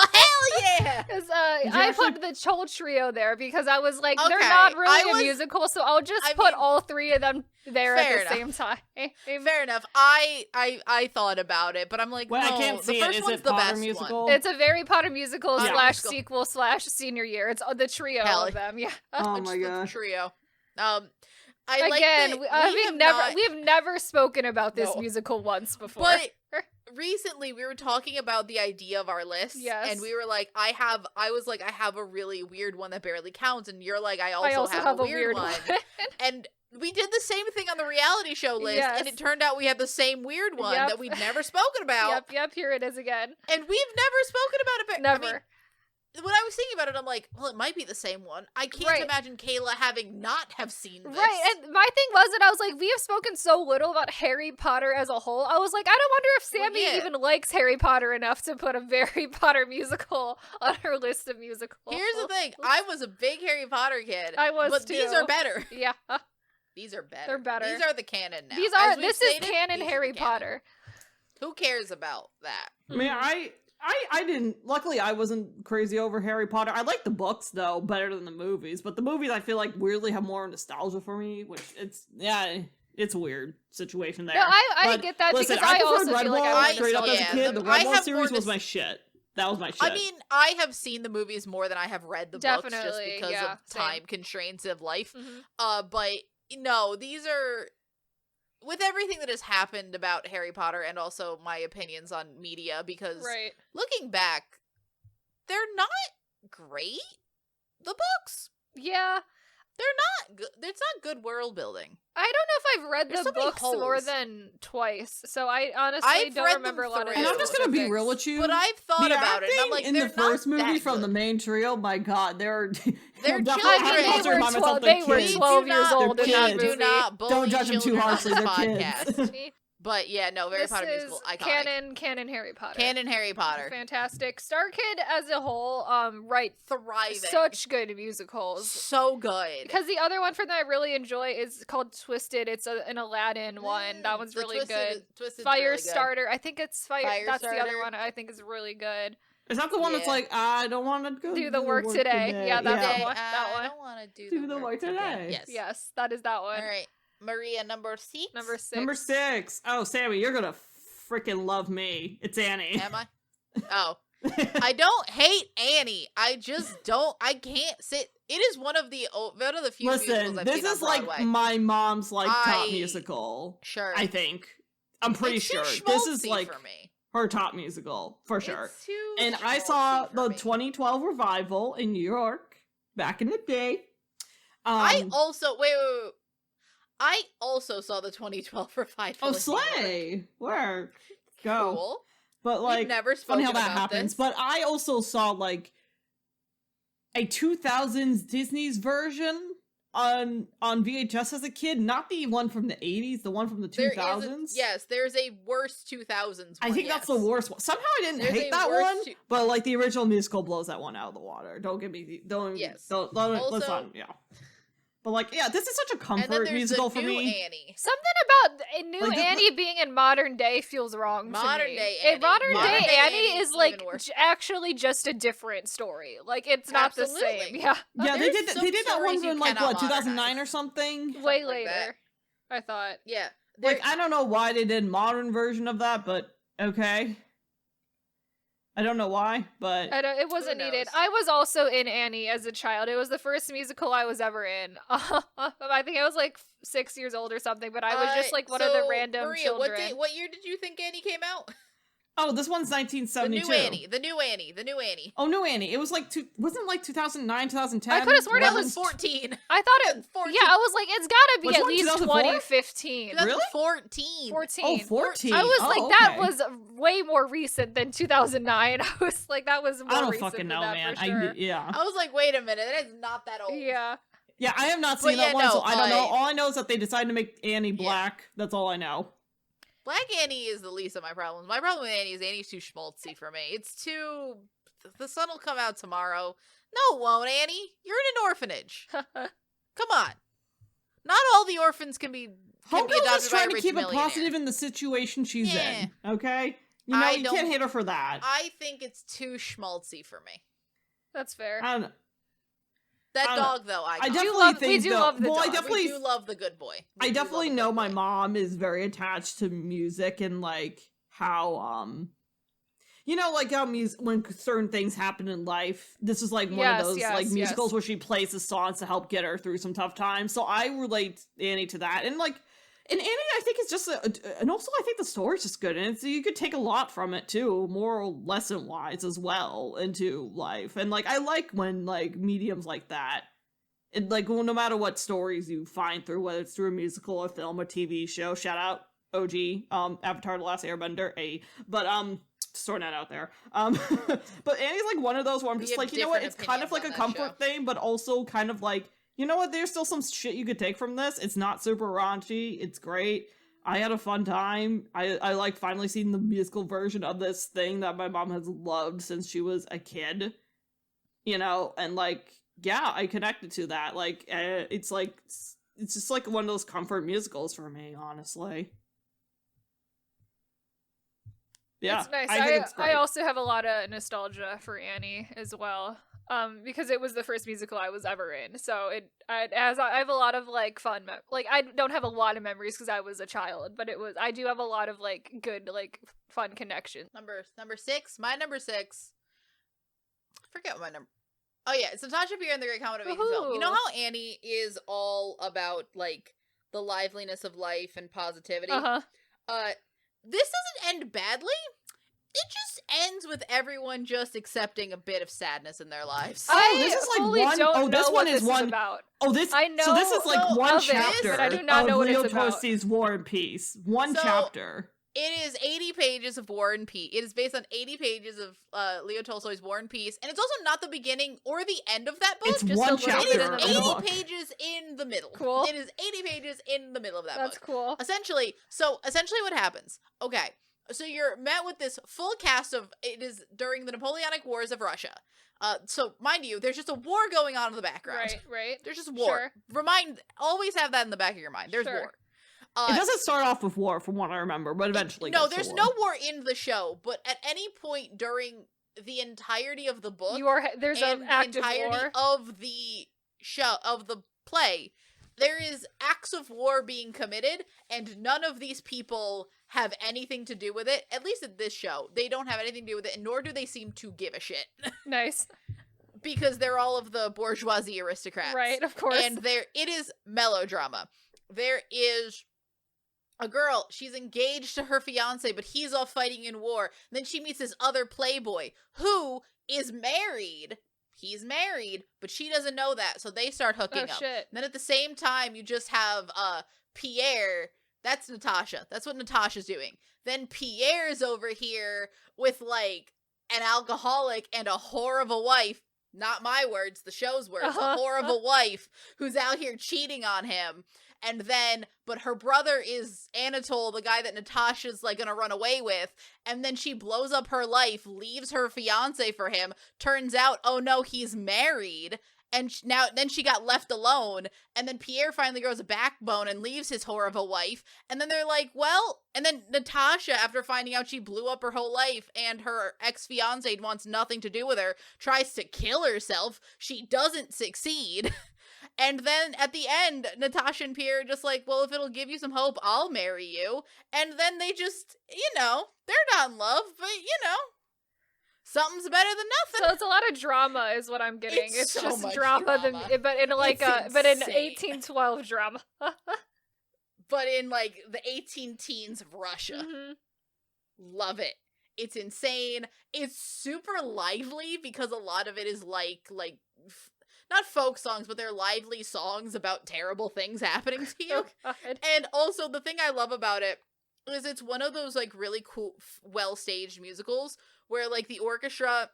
A: yeah!
B: Because
C: Did you
B: I
C: actually-
B: put the whole trio there because I was like, they're
A: Okay,
B: not really
A: I was-
B: a musical, so I'll just
A: I
B: put
A: mean,
B: all 3 of them there
A: fair
B: at the
A: enough.
B: same time.
A: Fair enough. I thought about it, but I'm like,
C: Well,
A: no,
C: I can't
A: the
C: see it.
A: first
C: Is
A: one's
C: it
A: the
C: Potter
A: best
C: musical?
A: one.
B: It's a very Potter musical
A: Potter
B: /
A: musical.
B: sequel / senior year. It's the trio
A: Hell
B: of them. Yeah.
C: Oh
A: Which
C: my
A: is the
C: gosh.
A: trio. I
B: Again,
A: like that
B: we've never spoken about this
A: No.
B: musical once before.
A: But recently we were talking about the idea of our list,
B: Yes.
A: and we were like, I was like, I have a really weird one that barely counts, and you're like, I
B: I
A: also have a weird one.
B: one.
A: And we did the same thing on the reality show list,
B: Yes.
A: and it turned out we had the same weird one
B: Yep.
A: that we'd never spoken about,
B: Yep, here it is again.
A: and we've never spoken about it. But
B: Never.
A: I mean, when I was thinking about it, I'm like, well, it might be the same one. I can't
B: Right.
A: imagine Kayla having not have seen this.
B: Right, and my thing was that I was like, we have spoken so little about Harry Potter as a whole. I was like, I don't wonder if
A: Well,
B: Sammy
A: yeah.
B: even likes Harry Potter enough to put a Harry Potter musical on her list of musicals.
A: Here's the thing: I was a big Harry Potter kid.
B: I was
A: but these
B: too.
A: are better.
B: Yeah,
A: These are better.
B: They're better.
A: These are the canon now.
B: this
A: we've
B: is
A: stated,
B: canon
A: these are
B: Harry
A: the canon.
B: Potter.
A: Who cares about that?
C: I mean, I didn't. Luckily, I wasn't crazy over Harry Potter. I like the books though better than the movies, but the movies I feel like weirdly have more nostalgia for me. Which it's a weird situation there.
B: No, I
C: But
B: get that
C: listen,
B: because I
C: preferred
B: also
C: Red
B: feel like
C: Ball
B: I want
C: straight up as a
A: nostalgia.
C: kid. The
A: I
C: Red Ball
A: have
C: series
A: more
C: was my shit. That was my shit.
A: I mean, I have seen the movies more than I have read the books just
B: Definitely,
A: because
B: yeah,
A: of
B: same.
A: time constraints of life.
B: Mhm.
A: But no, these are with everything that has happened about Harry Potter and also my opinions on media, because
B: Right.
A: looking back, they're not great. The books,
B: Yeah.
A: not good. It's not good world building.
B: I don't know if I've read
A: There's
B: the
A: so many
B: books more
A: holes.
B: than twice, so I honestly
A: I've
B: don't
A: read
B: remember a
A: them
B: lot of
A: through.
C: and I'm just gonna be
B: specifics.
C: real with you.
A: But I've thought
C: the
A: about it, and I'm
C: acting
A: like,
C: in
A: they're
C: the first
A: not
C: movie
A: that
C: from the
A: good.
C: main trio, my god, they're
A: They're
C: definitely-
A: children.
C: I'm supposed to remind myself
B: they
C: they're
B: were
C: kids.
B: 12
A: We
B: years
A: do not-
B: old in
C: They're
B: that
C: kids.
A: Do
B: movie.
A: not bully
C: Don't judge them too
A: children on
C: harshly,
A: this
C: they're
A: podcast.
C: kids.
A: But yeah, no, Harry
B: This
A: Potter
B: is
A: musical, iconic.
B: canon Harry Potter.
A: Canon Harry Potter.
B: Fantastic. Star Kid as a whole, right,
A: Thriving.
B: such good musicals.
A: So good.
B: Because the other one from that I really enjoy is called Twisted. It's an Aladdin one. That one's
A: The
B: really
A: Twisted-
B: good.
A: Twisted's
B: Fire
A: really good.
B: Starter. I think it's Fire. That's the other
A: Firestarter.
B: one I think is really good.
C: Is that the one that's
A: Yeah.
C: like, I don't want to go
B: Do the work today. Yeah, that's
A: Today,
B: the one. That
A: I
B: one.
A: don't want to
C: Do the work today.
A: Yes.
B: Yes, that is that one.
A: All right. Maria, number 6.
B: Number 6.
C: Number 6. Oh, Sammy, you're gonna freaking love me. It's Annie.
A: Am I? Oh. I don't hate Annie. I just don't. I can't sit. It is one of the few musicals
C: Listen,
A: I've
C: this
A: seen on
C: is like
A: Broadway.
C: my mom's like top
A: I-
C: musical.
A: Sure.
C: I think. I'm pretty
A: It's too
C: sure. This is
A: schmaltzy
C: like
A: for me.
C: her top musical, for sure.
A: It's too
C: And I saw
A: schmaltzy for
C: the
A: me.
C: 2012 revival in New York back in the day.
A: I also wait. I also saw the 2012 revival.
C: Oh,
A: in New York.
C: slay! Where? Go.
A: Cool.
C: But like,
A: We've never
C: funny
A: spoken
C: how that
A: about
C: happens.
A: this.
C: But I also saw like a 2000s Disney's version on VHS as a kid, not the one from the 80s, the one from the 2000s.
A: There's a worse 2000s one.
C: I think that's the worst one. Somehow I didn't
A: There's
C: hate
A: a
C: that
A: worse
C: one, but like the original musical blows that one out of the water. Don't get me.
A: Yes.
C: Don't.
A: Also-
C: Let's not. Yeah. But like, yeah, this is such a
A: And then
C: comfort
A: there's
C: musical
A: the
C: for
A: new
C: me.
A: Annie.
B: Something about a new
C: Like,
B: Annie being in modern day feels wrong
A: Modern
B: to me.
A: day
B: A
A: Annie.
B: modern
C: Modern
B: day
A: day
B: Annie
A: Annie
B: is
A: even
B: like
A: worse.
B: actually just a different story. Like it's not the same.
A: Absolutely.
B: Yeah,
C: Yeah, they
A: There's
C: did.
A: some
C: They did that
A: stories
C: one
A: you
C: in like
A: cannot
C: what 2009
A: modernize.
C: or something.
B: way
A: like
B: later.
A: that.
B: I thought.
A: Yeah.
C: Like I don't know why they did modern version of that, but okay. I don't know why, but
B: It wasn't
A: Who
B: needed.
A: knows?
B: I was also in Annie as a child. It was the first musical I was ever in. I think I was like 6 years old or something, but I was just like one of the
A: so,
B: random
A: Maria,
B: children.
A: What year did you think Annie came out?
C: oh, this one's
A: The
C: 1972.
A: new Annie. The new Annie. The new Annie.
C: Oh, new Annie. It was like wasn't it like 2009, 2010.
B: I could've sworn it
A: That
B: was
A: was 14.
B: I thought it.
A: 14.
B: Yeah, I was like, it's gotta be
C: Which
B: at
C: one,
B: least
C: 2004?
B: 2015.
C: Really?
A: 14.
B: 14.
C: Oh, 14.
B: I was
C: Oh,
B: like, that
C: okay.
B: was way more recent than 2009. I was like, that was more
C: I don't
B: recent
C: fucking
B: than
C: know,
B: that
C: man.
B: for sure.
C: Yeah.
A: I was like, wait a minute, that is not that old.
B: Yeah.
C: Yeah, I have not
A: But
C: seen that
A: yeah,
C: one, so
A: no,
C: I don't know.
A: I-
C: All I know is that they decided to make Annie black. That's all I know.
A: Black Annie is the least of my problems. My problem with Annie's too schmaltzy for me. It's too... The sun will come out tomorrow. No, it won't, Annie. You're in an orphanage. Come on. Not all the orphans can be
C: Homegirl's
A: adopted
C: just
A: by a
C: trying to
A: rich
C: keep it
A: millionaire.
C: positive in the situation she's
A: Yeah.
C: in. Okay? You know,
A: I
C: you can't
A: don't-
C: hate her for that.
A: I think it's too schmaltzy for me.
B: That's fair.
C: I don't-
A: That
C: I don't-
A: dog, though,
C: I
A: iconic.
C: definitely
B: we
C: think
B: do
C: though,
B: love the
C: well, I
B: dog.
C: definitely
A: We do love the good boy. We
C: I
A: do
C: definitely
A: love the
C: know
A: good
C: my
A: boy.
C: mom is very attached to music and like how you know like how when certain things happen in life, this is like one
B: Yes,
C: of those
B: yes,
C: like
B: yes.
C: musicals where she plays the songs to help get her through some tough times. So I relate Annie to that. And like and Annie I think is just and also I think the story's just good and so you could take a lot from it too, moral lesson wise as well into life. And like I like when like mediums like that and like well, no matter what stories you find through, whether it's through a musical, a film, a TV show, shout out OG, Avatar: The Last Airbender, but just throwing that out there. But Annie's like one of those where I'm
A: We
C: just
A: have
C: like, you know what?
A: different
C: It's kind of like a
A: opinions on that
C: comfort thing, but also kind of like, you know what? There's still some shit you could take from this. It's not super raunchy. It's great. I had a fun time. I like finally seeing the musical version of this thing that my mom has loved since she was a kid. You know, and like, yeah, I connected to that. Like, it's like, it's just like one of those comfort musicals for me, honestly. Yeah,
B: It's nice.
C: I think it's great.
B: I also have a lot of nostalgia for Annie as well. Because it was the first musical I was ever in, so I have a lot of like fun, like I don't have a lot of memories because I was a child, but I do have a lot of like good like fun connections.
A: Number 6. My number 6. I forget what my number. Oh yeah, it's Natasha Pierre and the Great Comet of 1812. You know how Annie is all about like the liveliness of life and positivity? This doesn't end badly. It just ends with everyone just accepting a bit of sadness in their lives.
C: This is like
B: fully
C: one-
B: don't
C: oh, this
B: know
C: one
B: what
C: is
B: this
C: one-
B: about.
C: Oh, this
B: I know
C: so this is like one
B: of it,
C: chapter
B: but I do not
C: of
B: know what
C: Leo
B: it's about.
C: Tolstoy's War and Peace. One
A: So,
C: chapter.
A: It is 80 pages of War and Peace. It is based on 80 pages of Leo Tolstoy's War and Peace, and it's also not the beginning or the end of that book.
C: It's
B: just
C: one
B: a little
C: chapter
B: bit
C: in
B: in
C: the
B: the middle.
C: book.
A: 80 pages in the middle.
B: Cool.
A: It is 80 pages in the middle of that
B: That's
A: book.
B: cool.
A: Essentially what happens, okay, so you're met with this full cast of, it is during the Napoleonic Wars of Russia. So mind you, there's just a war going on in the background.
B: Right.
A: There's just war.
B: Sure.
A: Always have that in the back of your mind. There's
B: Sure.
A: war.
C: It doesn't start off with war, from what I remember, but eventually.
A: No,
C: gets to
A: there's
C: war.
A: no war in the show, but at any point during the entirety of the book,
B: There's
A: and
B: an
A: the
B: active
A: entirety
B: war.
A: of the show, of the play, there is acts of war being committed, and none of these people have anything to do with it. At least at this show, they don't have anything to do with it, and nor do they seem to give a shit.
B: Nice.
A: Because they're all of the bourgeoisie aristocrats.
B: Right, of course.
A: And it is melodrama. There is a girl, she's engaged to her fiance, but he's off fighting in war. And then she meets this other playboy who is married. He's married, but she doesn't know that, so they start hooking up.
B: Shit.
A: And then at the same time, you just have Pierre. That's Natasha. That's what Natasha's doing. Then Pierre's over here with, like, an alcoholic and a whore of a wife. Not my words, the show's words. A whore of a wife who's out here cheating on him. And then, but her brother is Anatole, the guy that Natasha's, like, gonna run away with. And then she blows up her life, leaves her fiance for him. Turns out, oh no, he's married. And then she got left alone. And then Pierre finally grows a backbone and leaves his whore of a wife. And then they're like, well, and then Natasha, after finding out she blew up her whole life and her ex-fiance wants nothing to do with her, tries to kill herself. She doesn't succeed. And then at the end, Natasha and Pierre are just like, well, if it'll give you some hope, I'll marry you. And then they just, they're not in love, but, something's better than nothing.
B: So it's a lot of drama is what I'm getting. It's
A: so
B: just
A: much
B: drama, but in like but in
A: insane.
B: 1812 drama.
A: But in, like, the 18 teens of Russia.
B: Mm-hmm.
A: Love it. It's insane. It's super lively because a lot of it is like not folk songs, but they're lively songs about terrible things happening to you.
B: Oh, God.
A: And also, the thing I love about it is it's one of those, like, really cool, well-staged musicals where, like, the orchestra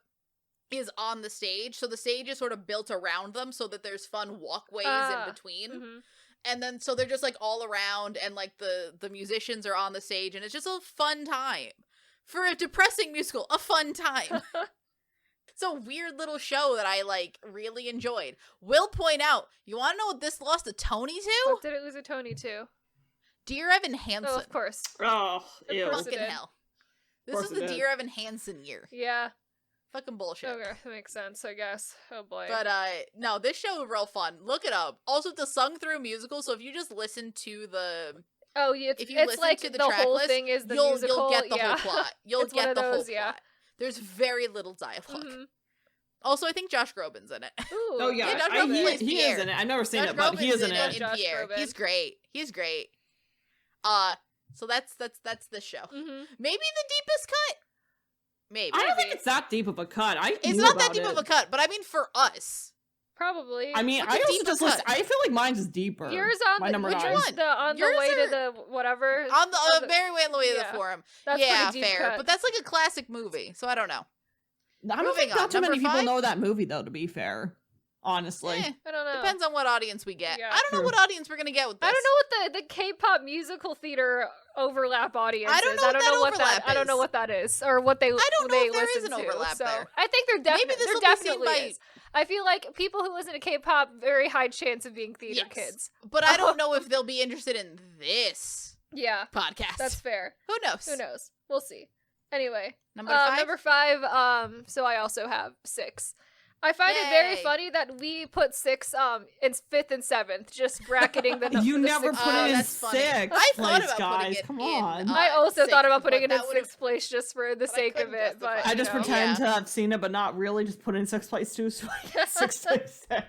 A: is on the stage, so the stage is sort of built around them so that there's fun walkways in between.
B: Mm-hmm.
A: And then, so they're just, like, all around, and, like, the musicians are on the stage, and it's just a fun time. For a depressing musical, a fun time. It's a weird little show that I, like, really enjoyed. Will point out, you want to know what this lost a Tony to?
B: What did it lose a Tony to?
A: Dear Evan Hansen.
B: Oh, of course.
C: Oh,
B: Of
C: ew.
B: course it
A: Fucking
B: did.
A: hell. This
C: course
A: is
C: it
A: the
C: did.
A: Dear Evan Hansen year.
B: Yeah.
A: Fucking bullshit.
B: Okay, that makes sense, I guess. Oh boy.
A: But, no, this show is real fun. Look it up. Also, it's a sung-through musical, so if you just listen to the...
B: Oh, yeah,
A: if you
B: it's
A: listen
B: like
A: to the
B: the
A: track
B: whole
A: list,
B: thing is the
A: you'll
B: musical.
A: get the
B: yeah.
A: whole plot. You'll
B: It's one
A: get
B: of
A: the whole
B: those, yeah.
A: plot. There's very little dialogue.
B: Mhm.
A: Also, I think Josh Groban's in it.
B: Ooh,
C: Oh yeah,
A: Yeah, Josh
C: I-
A: Groban
C: he,
A: plays
C: he
A: Pierre.
C: is in it. I've never seen
A: Josh
C: it, but he
A: Groban's
C: is in
B: Love
C: it.
B: Josh
A: Pierre.
B: Groban.
A: He's great. He's great. So that's the show.
B: Mm-hmm.
A: Maybe the deepest cut. Maybe.
C: I don't
B: Maybe.
C: think it's that deep of a cut.
A: It's
C: knew
A: not that
C: about
A: deep
C: it.
A: of a cut, but I mean for us.
B: Probably.
C: I mean,
A: What's
C: I
A: a
C: also
A: deeper
C: just
A: cut?
C: listen, I feel like mine's is deeper.
B: Yours on
C: My
B: the
C: number
B: which
C: nine.
B: one's on
A: Yours
B: the way
A: are-
B: to the whatever
A: On the
B: on
A: very way on the way to
B: yeah.
A: the forum.
B: That's
A: Yeah,
B: pretty deep
A: fair.
B: cut.
A: But that's like a classic movie, so I don't know.
C: I don't
A: Moving
C: think not
A: on.
C: too many
A: Number
C: people
A: 5?
C: know that movie though. To be fair, honestly.
B: I don't know.
A: Depends on what audience we get.
B: Yeah.
A: I don't know
C: True.
A: what audience we're gonna get with this.
B: I don't know what the K-pop musical theater overlap audience
A: I don't
B: is.
A: know
B: I don't
A: what
B: know
A: that
B: what that.
A: overlap
B: I don't know
A: is.
B: what that is or what they.
A: I don't know
B: they
A: if there is
B: listen
A: an
B: to,
A: overlap
B: so
A: there.
B: I think there
A: Maybe
B: definitely
A: this
B: there
A: will be seen
B: definitely
A: by-
B: is. I feel like people who listen to K-pop very high chance of being theater
A: Yes.
B: kids.
A: But I don't know if they'll be interested in this
B: Yeah,
A: podcast.
B: that's fair.
A: Who knows?
B: Who knows? We'll see. Anyway,
A: Number 5?
B: number 5. So I also have 6. I find it very
A: Yay.
B: funny that we put 6 in 5th and 7th, just bracketing the.
C: You
B: the
C: never
B: sixth
C: put
A: Oh,
C: it in
A: that's funny.
C: 6th
A: I thought
C: place,
A: about
C: guys.
A: putting it
C: Come
A: in,
C: on.
B: I also thought about
A: 6th,
B: putting it
A: but
B: in
A: that would've-
B: 6th place just for the
A: But I
B: sake of
A: couldn't
B: it, but
A: justify
C: I
A: it.
C: just
B: you know.
C: pretend
A: Yeah.
C: to have seen it, but not really. Just put it in 6th place too. So I get 6 place 6.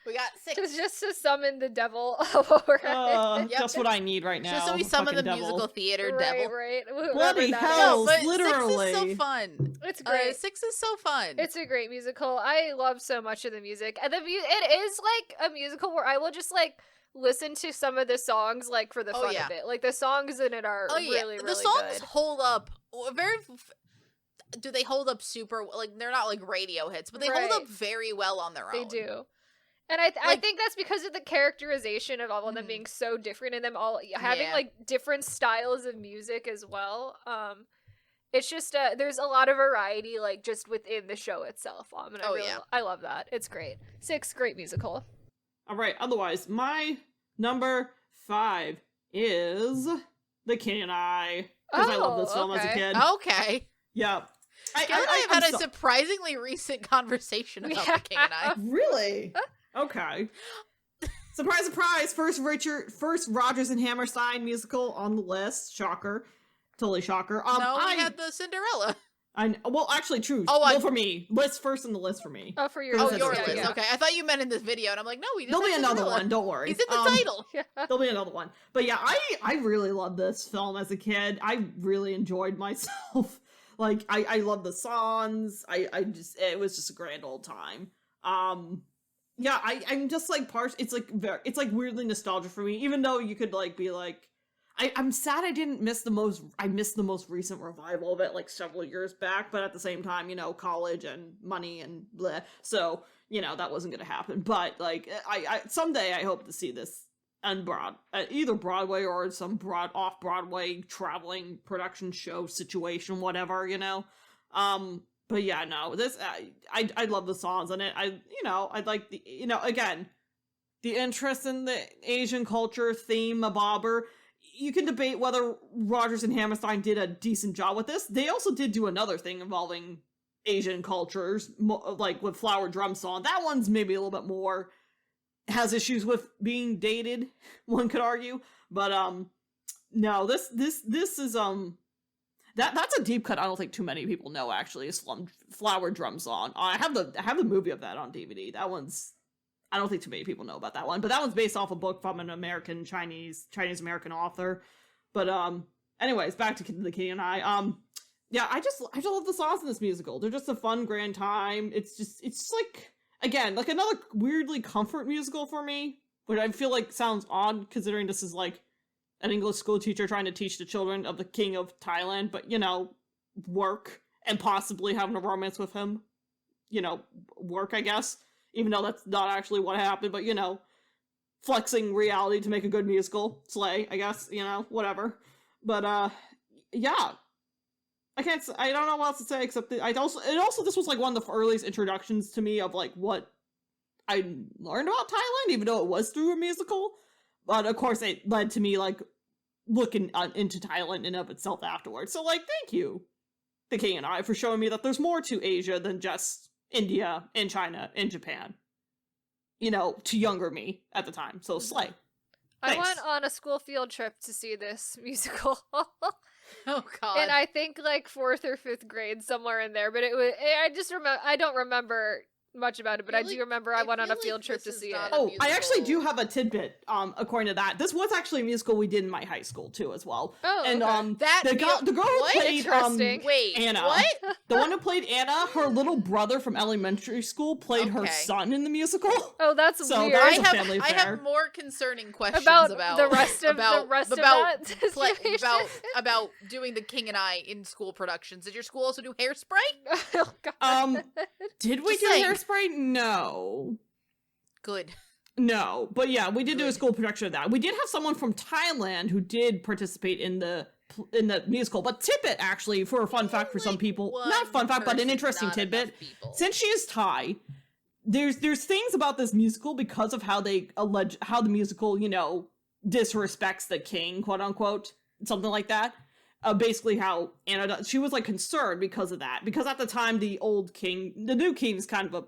A: We got 6.
B: just to summon the devil. Right.
A: Yep.
C: Just what I need right now.
A: Just so we summon the
C: fucking devil.
A: musical theater
B: right,
A: devil.
B: right.
C: Bloody
B: Whoever that
C: hell.
B: is.
A: No, but
C: literally.
A: 6 is so fun.
B: It's great.
A: 6 is so fun.
B: It's a great musical. I love so much of the music. And it is like a musical where I will just like listen to some of the songs like for the
A: Oh,
B: fun
A: yeah.
B: of it. Like the songs in it are really, really
A: the songs
B: good.
A: hold up do they hold up super, like, they're not like radio hits, but they hold
B: Right.
A: up very well on their
B: They
A: own.
B: do. And I
A: Like-
B: think that's because of the characterization of all of them
A: Mhm.
B: being so different and them all having
A: Yeah.
B: like different styles of music as well. It's just there's a lot of variety like just within the show itself. And
A: Oh, yeah.
B: I love that. It's great. 6, great musical.
C: All right. Otherwise, my number 5 is The King and I. Because I love this film as a
B: okay.
C: kid.
A: Okay.
C: Yep.
A: Gail and I have
C: I'm
A: had a
C: so-
A: surprisingly recent conversation about The King and I.
C: Really? Okay. Surprise, surprise! First Rodgers and Hammerstein musical on the list. Shocker. Totally shocker.
A: No, we had the Cinderella.
C: Well, actually, true.
A: Oh,
C: well, for me, list first in the list for me.
B: Oh, for your
C: Oh,
B: list.
A: your
C: yeah,
A: list.
C: yeah.
A: Okay, I thought you meant in this video, and I'm like, no, we didn't.
C: There'll be
A: have
C: another
A: Cinderella.
C: one. Don't worry.
A: He's in the title.
B: Yeah.
C: There'll be another one. But yeah, I really loved this film as a kid. I really enjoyed myself. Like, I love the songs. It was just a grand old time. Yeah, I'm just like it's like weirdly nostalgic for me, even though you could like be like, I'm sad I missed the most recent revival of it like several years back, but at the same time, college and money and bleh, so, that wasn't gonna happen. But like, I someday I hope to see this on either Broadway or some off-Broadway traveling production show situation, whatever, But yeah, no, this, I love the songs in it. I like the, again, the interest in the Asian culture theme of Bobber. You can debate whether Rodgers and Hammerstein did a decent job with this. They also did do another thing involving Asian cultures, like with Flower Drum Song. That one's maybe a little bit more, has issues with being dated, one could argue. But, no, this is, That's a deep cut I don't think too many people know, actually, is Flower Drum Song. I have the movie of that on DVD. That one's, I don't think too many people know about that one, but that one's based off a book from an Chinese-American author. But, anyways, back to The King and I. Yeah, I just love the songs in this musical. They're just a fun, grand time. It's just like, again, like another weirdly comfort musical for me, which I feel like sounds odd considering this is like an English school teacher trying to teach the children of the king of Thailand, but, work and possibly having a romance with him. Work, I guess. Even though that's not actually what happened, but, flexing reality to make a good musical. Slay, I guess, whatever. But, yeah. I don't know what else to say except that this was like one of the earliest introductions to me of like what I learned about Thailand, even though it was through a musical. But of course it led to me like looking into Thailand in of itself afterwards. So like, thank you, The King and I, for showing me that there's more to Asia than just India and China and Japan. To younger me at the time. So slay.
B: I
C: Thanks.
B: went on a school field trip to see this musical.
A: Oh god.
B: And I think like 4th or 5th grade, somewhere in there. But it was, I don't remember much about it, but I do remember I went on a field trip to see it.
C: Oh, I actually do have a tidbit, according to that. This was actually a musical we did in my high school, too, as well.
B: Oh,
C: and,
B: okay.
C: the girl who played,
B: Interesting.
C: Anna.
A: What?
C: The one who played Anna, her little brother from elementary school played her son in the musical.
B: Oh, that's
C: So
B: weird.
C: that was a family
A: I
C: affair.
A: have more concerning questions
B: about
A: about
B: the rest of that situation.
A: about doing The King and I in school productions. Did your school also do Hairspray?
B: Oh, God.
C: Did we
A: Just
C: do
A: saying.
C: Hairspray? No.
A: Good.
C: No, but yeah, we did do a school production of that. We did have someone from Thailand who did participate in the musical, but tidbit actually for a fun fact for some people, not fun fact, but an interesting tidbit. Since she is Thai, there's things about this musical because of how the musical, disrespects the king, quote unquote, something like that. Basically how Anna, she was like concerned because of that, because at the time the new king's kind of a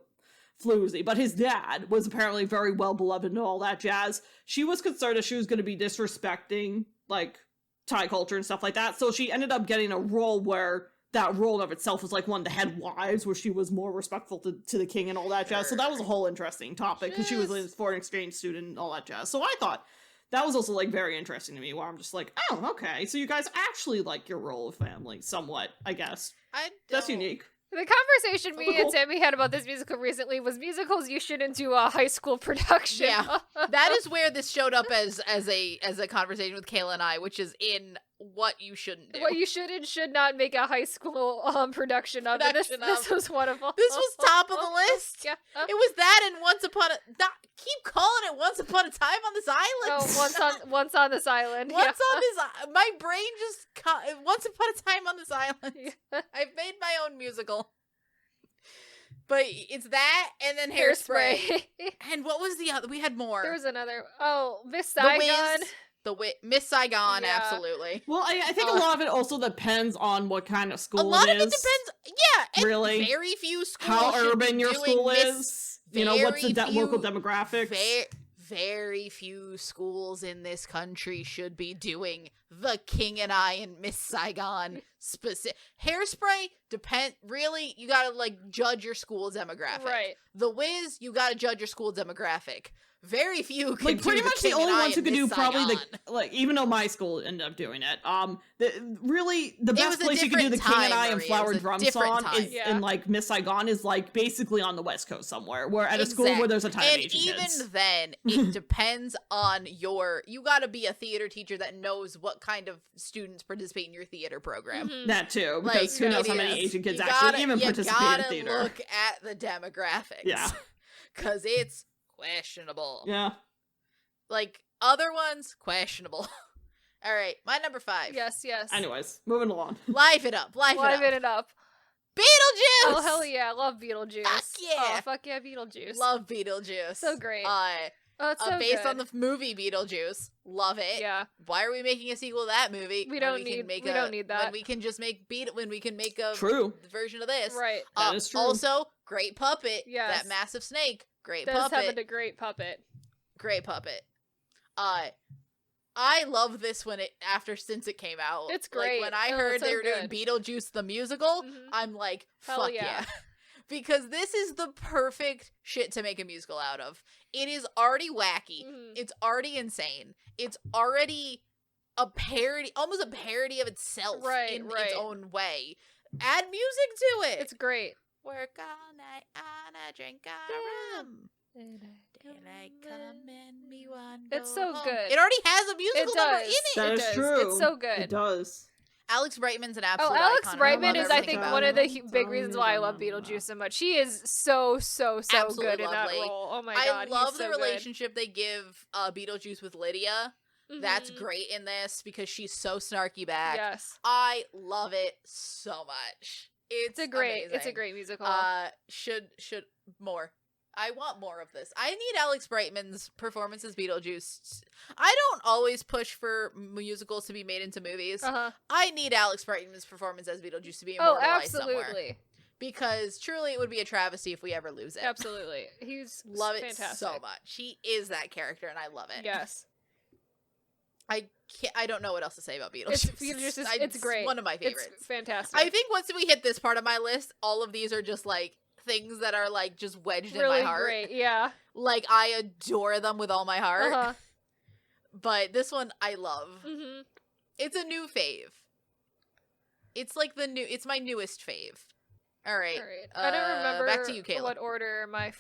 C: floozy, but his dad was apparently very well beloved and all that jazz. She was concerned that she was going to be disrespecting like Thai culture and stuff like that, so she ended up getting a role where that role of itself was like one of the head wives, where she was more respectful to the king and all that jazz. So that was a whole interesting topic because she was a foreign exchange student and all that jazz. So I thought that was also like very interesting to me, where I'm just like, oh, okay, so you guys actually like your role of family somewhat, I guess. That's unique.
B: The conversation me and Sammy had about this musical recently was musicals you shouldn't do a high school production.
A: Yeah, that is where this showed up as a conversation with Kayla and I, which is in what you shouldn't do.
B: What you should and should not make a high school production of. And this was one of them.
A: This was top of the list.
B: Yeah.
A: It was that and keep calling it Once Upon a Time on this island.
B: Oh, once on this island.
A: On this my brain just Once Upon a Time on this island. I've made my own musical. But it's that and then Hairspray. And what was the other? We had more.
B: There was another. Oh, Miss Saigon.
A: Miss Saigon,
B: Yeah.
A: absolutely.
C: Well, I think a lot of it also depends on what kind of school
A: A lot
C: it
A: of it
C: is.
A: depends. Yeah, and
C: Really?
A: very few schools
C: How
A: should
C: urban
A: be
C: your
A: doing
C: school
A: Miss-
C: is. What's the
A: very
C: local
A: few-
C: demographics.
A: very few schools in this country should be doing The King and I and Miss Saigon specific. Hairspray, really, you gotta, like, judge your school demographic.
B: Right.
A: The Wiz, you gotta judge your school demographic. Very few can
C: Like,
A: do
C: pretty
A: The
C: much the
A: King
C: only
A: and I
C: ones who
A: and
C: could do
A: Miss
C: probably
A: Saigon.
C: like, even though my school ended up doing it, really the best
A: was a
C: place you could do the
A: different
C: King and I
A: time,
C: and
A: Maria. It
C: Flower
A: was a
C: Drum
A: different
C: song
A: time.
C: is
B: Yeah.
C: in, like, Miss Saigon is, like, basically on the West Coast somewhere, where at a school where there's a ton of
A: And
C: Asian
A: even
C: kids.
A: then, it depends on you gotta be a theater teacher that knows what kind of students participate in your theater program.
B: Mhm.
C: That too,
A: Like,
C: because who knows how
A: it
C: many
A: is.
C: Asian kids
A: You
C: actually even
A: you
C: participate in
A: gotta
C: theater.
A: look at the demographics.
C: Yeah.
A: Because it's questionable.
C: Yeah.
A: Like, other ones, questionable. All right, my number 5.
B: Yes, yes.
C: Anyways, moving along.
A: Live it up. Live
B: Living
A: it up.
B: it up.
A: Beetlejuice!
B: Oh, hell yeah. Love Beetlejuice.
A: Fuck yeah.
B: Oh, fuck yeah, Beetlejuice.
A: Love Beetlejuice.
B: So great.
A: Oh,
B: it's so
A: based
B: good.
A: on the movie Beetlejuice. Love it.
B: Yeah.
A: Why are we making a sequel to that movie?
B: We
A: when
B: don't
A: can
B: need-
A: make
B: we don't need that.
A: When we can just make when we can make a
C: True.
A: version of this.
B: Right.
C: That is true.
A: Also, great puppet.
B: Yes.
A: That massive snake. Great
B: Does
A: puppet.
B: have a great puppet.
A: Great puppet. I love this since it came out.
B: It's
A: Like,
B: great.
A: when I
B: Oh,
A: heard
B: it's so
A: they were
B: good.
A: doing Beetlejuice the musical,
B: Mhm.
A: I'm like,
B: Hell
A: fuck
B: yeah.
A: yeah. Because this is the perfect shit to make a musical out of. It is already wacky.
B: Mhm.
A: It's already insane. It's already a parody, almost a parody of itself
B: Right,
A: in
B: right.
A: its own way. Add music to it.
B: It's great.
A: Work all night on a drink of
B: Yeah.
A: rum. Daylight come and me one
B: It's
A: go
B: so
A: home.
B: good.
A: It already has a musical
B: It
A: number
B: does.
A: in it.
C: That
B: It
C: is
B: does.
C: true.
B: It's so good.
C: It does.
A: Alex Brightman's an
B: Oh,
A: absolute
B: Alex
A: icon.
B: Brightman
A: I
B: is,
A: love
B: I think,
A: everything
B: one
A: about
B: of the
A: him.
B: big reasons why I love Beetlejuice so much. He is so
A: Absolutely
B: good in that
A: lovely.
B: role. Oh my
A: I
B: god,
A: love
B: he's
A: the
B: so good.
A: relationship they give Beetlejuice with Lydia. That's
B: Mhm.
A: great in this because she's so snarky back.
B: Yes,
A: I love it so much. It's
B: it's a great
A: amazing.
B: musical.
A: Should more. I want more of this. I need Alex Brightman's performance as Beetlejuice. I don't always push for musicals to be made into movies.
B: Uh-huh.
A: I need Alex Brightman's performance as Beetlejuice to be
B: Oh,
A: immortalized somewhere.
B: absolutely,
A: Because truly it would be a travesty if we ever lose it.
B: absolutely. He's
A: Love it
B: fantastic.
A: so much. He is that character and I love it.
B: Yes,
A: I don't know what else to say about Beetlejuice.
B: it's great.
A: One of my favorites.
B: It's fantastic.
A: I think once we hit this part of my list, all of these are just like things that are like just wedged
B: really
A: in my heart.
B: great. Yeah.
A: Like I adore them with all my heart.
B: Uh-huh.
A: But this one I love.
B: Mhm.
A: It's a new fave. It's like it's my newest fave. All right.
B: All right. I don't remember
A: back to you, Kayla.
B: what order my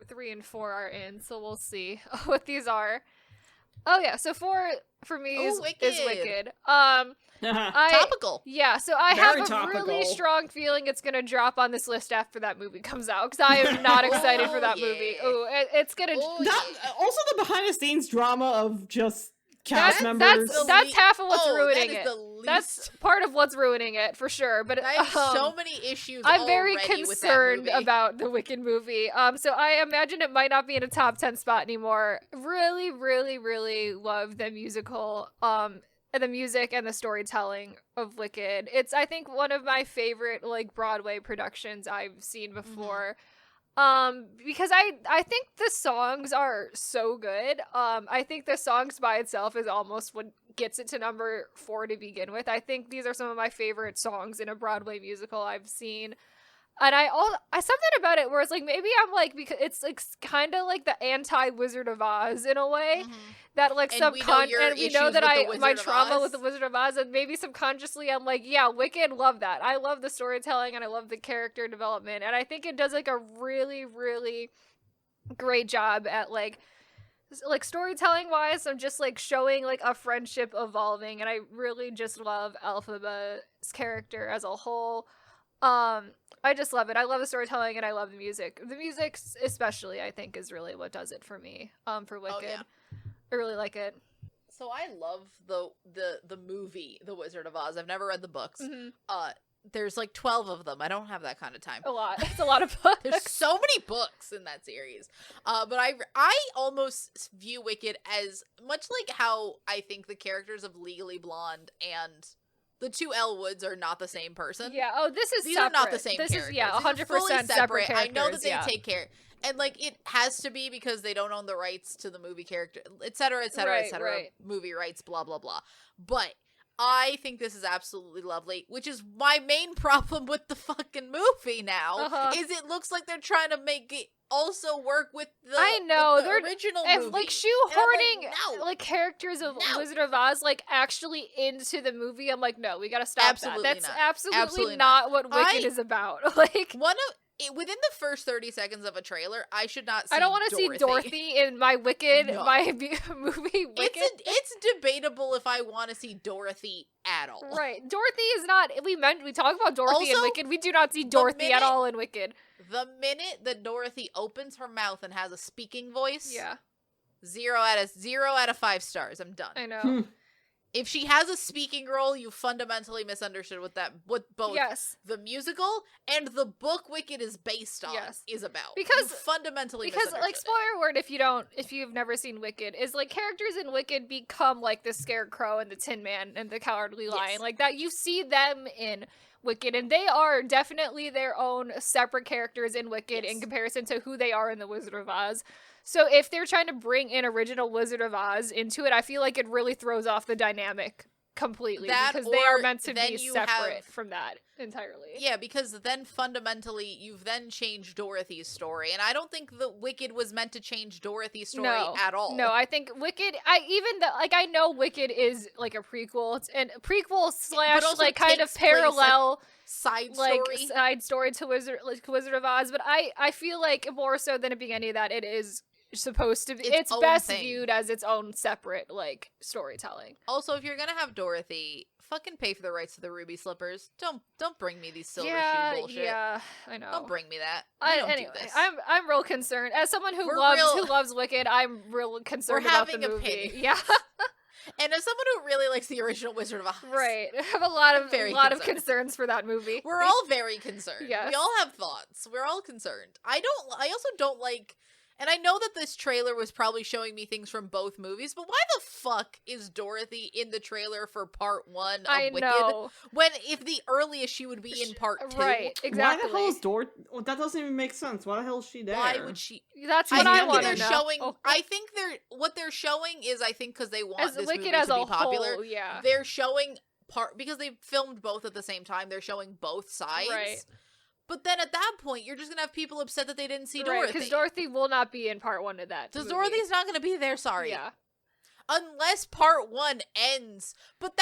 B: 3 and 4 are in, so we'll see what these are. Oh yeah, so 4 for me is Wicked.
A: Topical.
B: Yeah, so I
C: Very
B: have a really
C: topical.
B: strong feeling it's gonna drop on this list after that movie comes out because I am not excited for that movie.
A: yeah.
B: Oh, it's gonna.
A: Oh,
C: Also, the behind-the-scenes drama of just cast members.
B: That's half of what's
A: that
B: ruining
A: is
B: it.
A: the least.
B: That's part of what's ruining it for sure. But
A: I have so many issues.
B: I'm very
A: already with that
B: concerned
A: movie.
B: about the Wicked movie. So I imagine it might not be in a top 10 spot anymore. Really, really, really love the musical, and the music and the storytelling of Wicked. It's, I think, one of my favorite like Broadway productions I've seen before. Because I think the songs are so good. I think the songs by itself is almost what gets it to number 4 to begin with. I think these are some of my favorite songs in a Broadway musical I've seen. And I something about it where it's like maybe I'm like, because it's like kind of like the anti Wizard of Oz in a way that like
A: And we know your
B: and we know
A: issues
B: that
A: with the
B: my
A: Wizard of
B: trauma
A: Oz.
B: with the Wizard of Oz, and maybe subconsciously I'm like, yeah, Wicked, love that. I love the storytelling and I love the character development, and I think it does like a really, really great job at like storytelling wise. I'm just like showing like a friendship evolving, and I really just love Elphaba's character as a whole. I just love it. I love the storytelling and I love the music. The music especially, I think, is really what does it for me. For Wicked.
A: Oh, yeah.
B: I really like it.
A: So I love the movie The Wizard of Oz. I've never read the books.
B: Mhm.
A: There's like 12 of them. I don't have that kind of time.
B: A lot. It's a lot of books.
A: There's so many books in that series. But I almost view Wicked as much like how I think the characters of Legally Blonde and the two Elwoods are not the same person.
B: Yeah. Oh, this is
A: These
B: separate.
A: are not the same
B: This
A: characters.
B: is, yeah,
A: These are
B: 100%
A: fully
B: separate characters.
A: I know that they
B: yeah.
A: take care. And, like, it has to be because they don't own the rights to the movie character, etc., etc., etc.,
B: Right.
A: movie rights, blah, blah, blah. But I think this is absolutely lovely, which is my main problem with the fucking movie now, is it looks like they're trying to make it also work with the,
B: I know,
A: with the
B: they're
A: original movie.
B: like shoehorning
A: like, no.
B: like characters of
A: No.
B: Wizard of Oz like actually into the movie. I'm like, no, we gotta stop
A: Absolutely
B: that. That's
A: not.
B: absolutely not what Wicked is about. Like,
A: within the first 30 seconds of a trailer, I should not see
B: I don't want to see Dorothy in my Wicked, my movie Wicked.
A: It's debatable if I want to see Dorothy at all.
B: Right. Dorothy is not, we talk about Dorothy in
A: Also,
B: Wicked, we do not see Dorothy at all in Wicked.
A: The minute that Dorothy opens her mouth and has a speaking voice,
B: yeah,
A: 0 out of 5 stars. I'm done.
B: I know.
A: If she has a speaking role, you fundamentally misunderstood what both the musical and the book Wicked is based on is about.
B: Because like, spoiler word, if you've never seen Wicked, is like characters in Wicked become like the Scarecrow and the Tin Man and the Cowardly Lion, like that. You see them in Wicked, and they are definitely their own separate characters in Wicked in comparison to who they are in the Wizard of Oz. So if they're trying to bring in original Wizard of Oz into it, I feel like it really throws off the dynamic completely, because they are meant to be separate from that entirely.
A: Yeah, because then fundamentally you've then changed Dorothy's story, and I don't think the Wicked was meant to change Dorothy's story at all.
B: No, I think Wicked, I know Wicked is like a prequel, and prequel slash like kind of parallel
A: side
B: story to Wizard of Oz, but I feel like more so than it being any of that, it is supposed to be, it's best viewed as its own separate like storytelling.
A: Also, if you're gonna have Dorothy, fucking pay for the rights to the ruby slippers. Don't bring me these silver shoe bullshit.
B: Yeah, I know.
A: Don't bring me that.
B: Anyway, I'm real concerned as someone who loves Wicked. I'm real concerned about the movie.
A: Opinion.
B: Yeah.
A: And as someone who really likes the original Wizard of Oz,
B: right, I have a lot of concerns for that movie.
A: We're all very concerned.
B: Yes.
A: We all have thoughts. We're all concerned. I also don't like. And I know that this trailer was probably showing me things from both movies, but why the fuck is Dorothy in the trailer for part 1 of Wicked?
B: Know.
A: When if the earliest she would be in part 2?
B: Right, exactly.
C: Why the hell is Dorothy? Well, that doesn't even make sense. Why the hell is she there?
A: Why would she?
B: That's what I want to know.
A: Showing, I think what they're showing is, I think because they want
B: as
A: this
B: Wicked
A: movie
B: as
A: to be
B: a
A: popular.
B: Whole, yeah.
A: They're showing because they filmed both at the same time. They're showing both sides.
B: Right.
A: But then at that point, you're just going to have people upset that they didn't see
B: Dorothy.
A: Dorothy.
B: Because Dorothy will not be in part 1 of that movie.
A: Dorothy's not going to be there, sorry.
B: Yeah.
A: Unless part 1 ends. But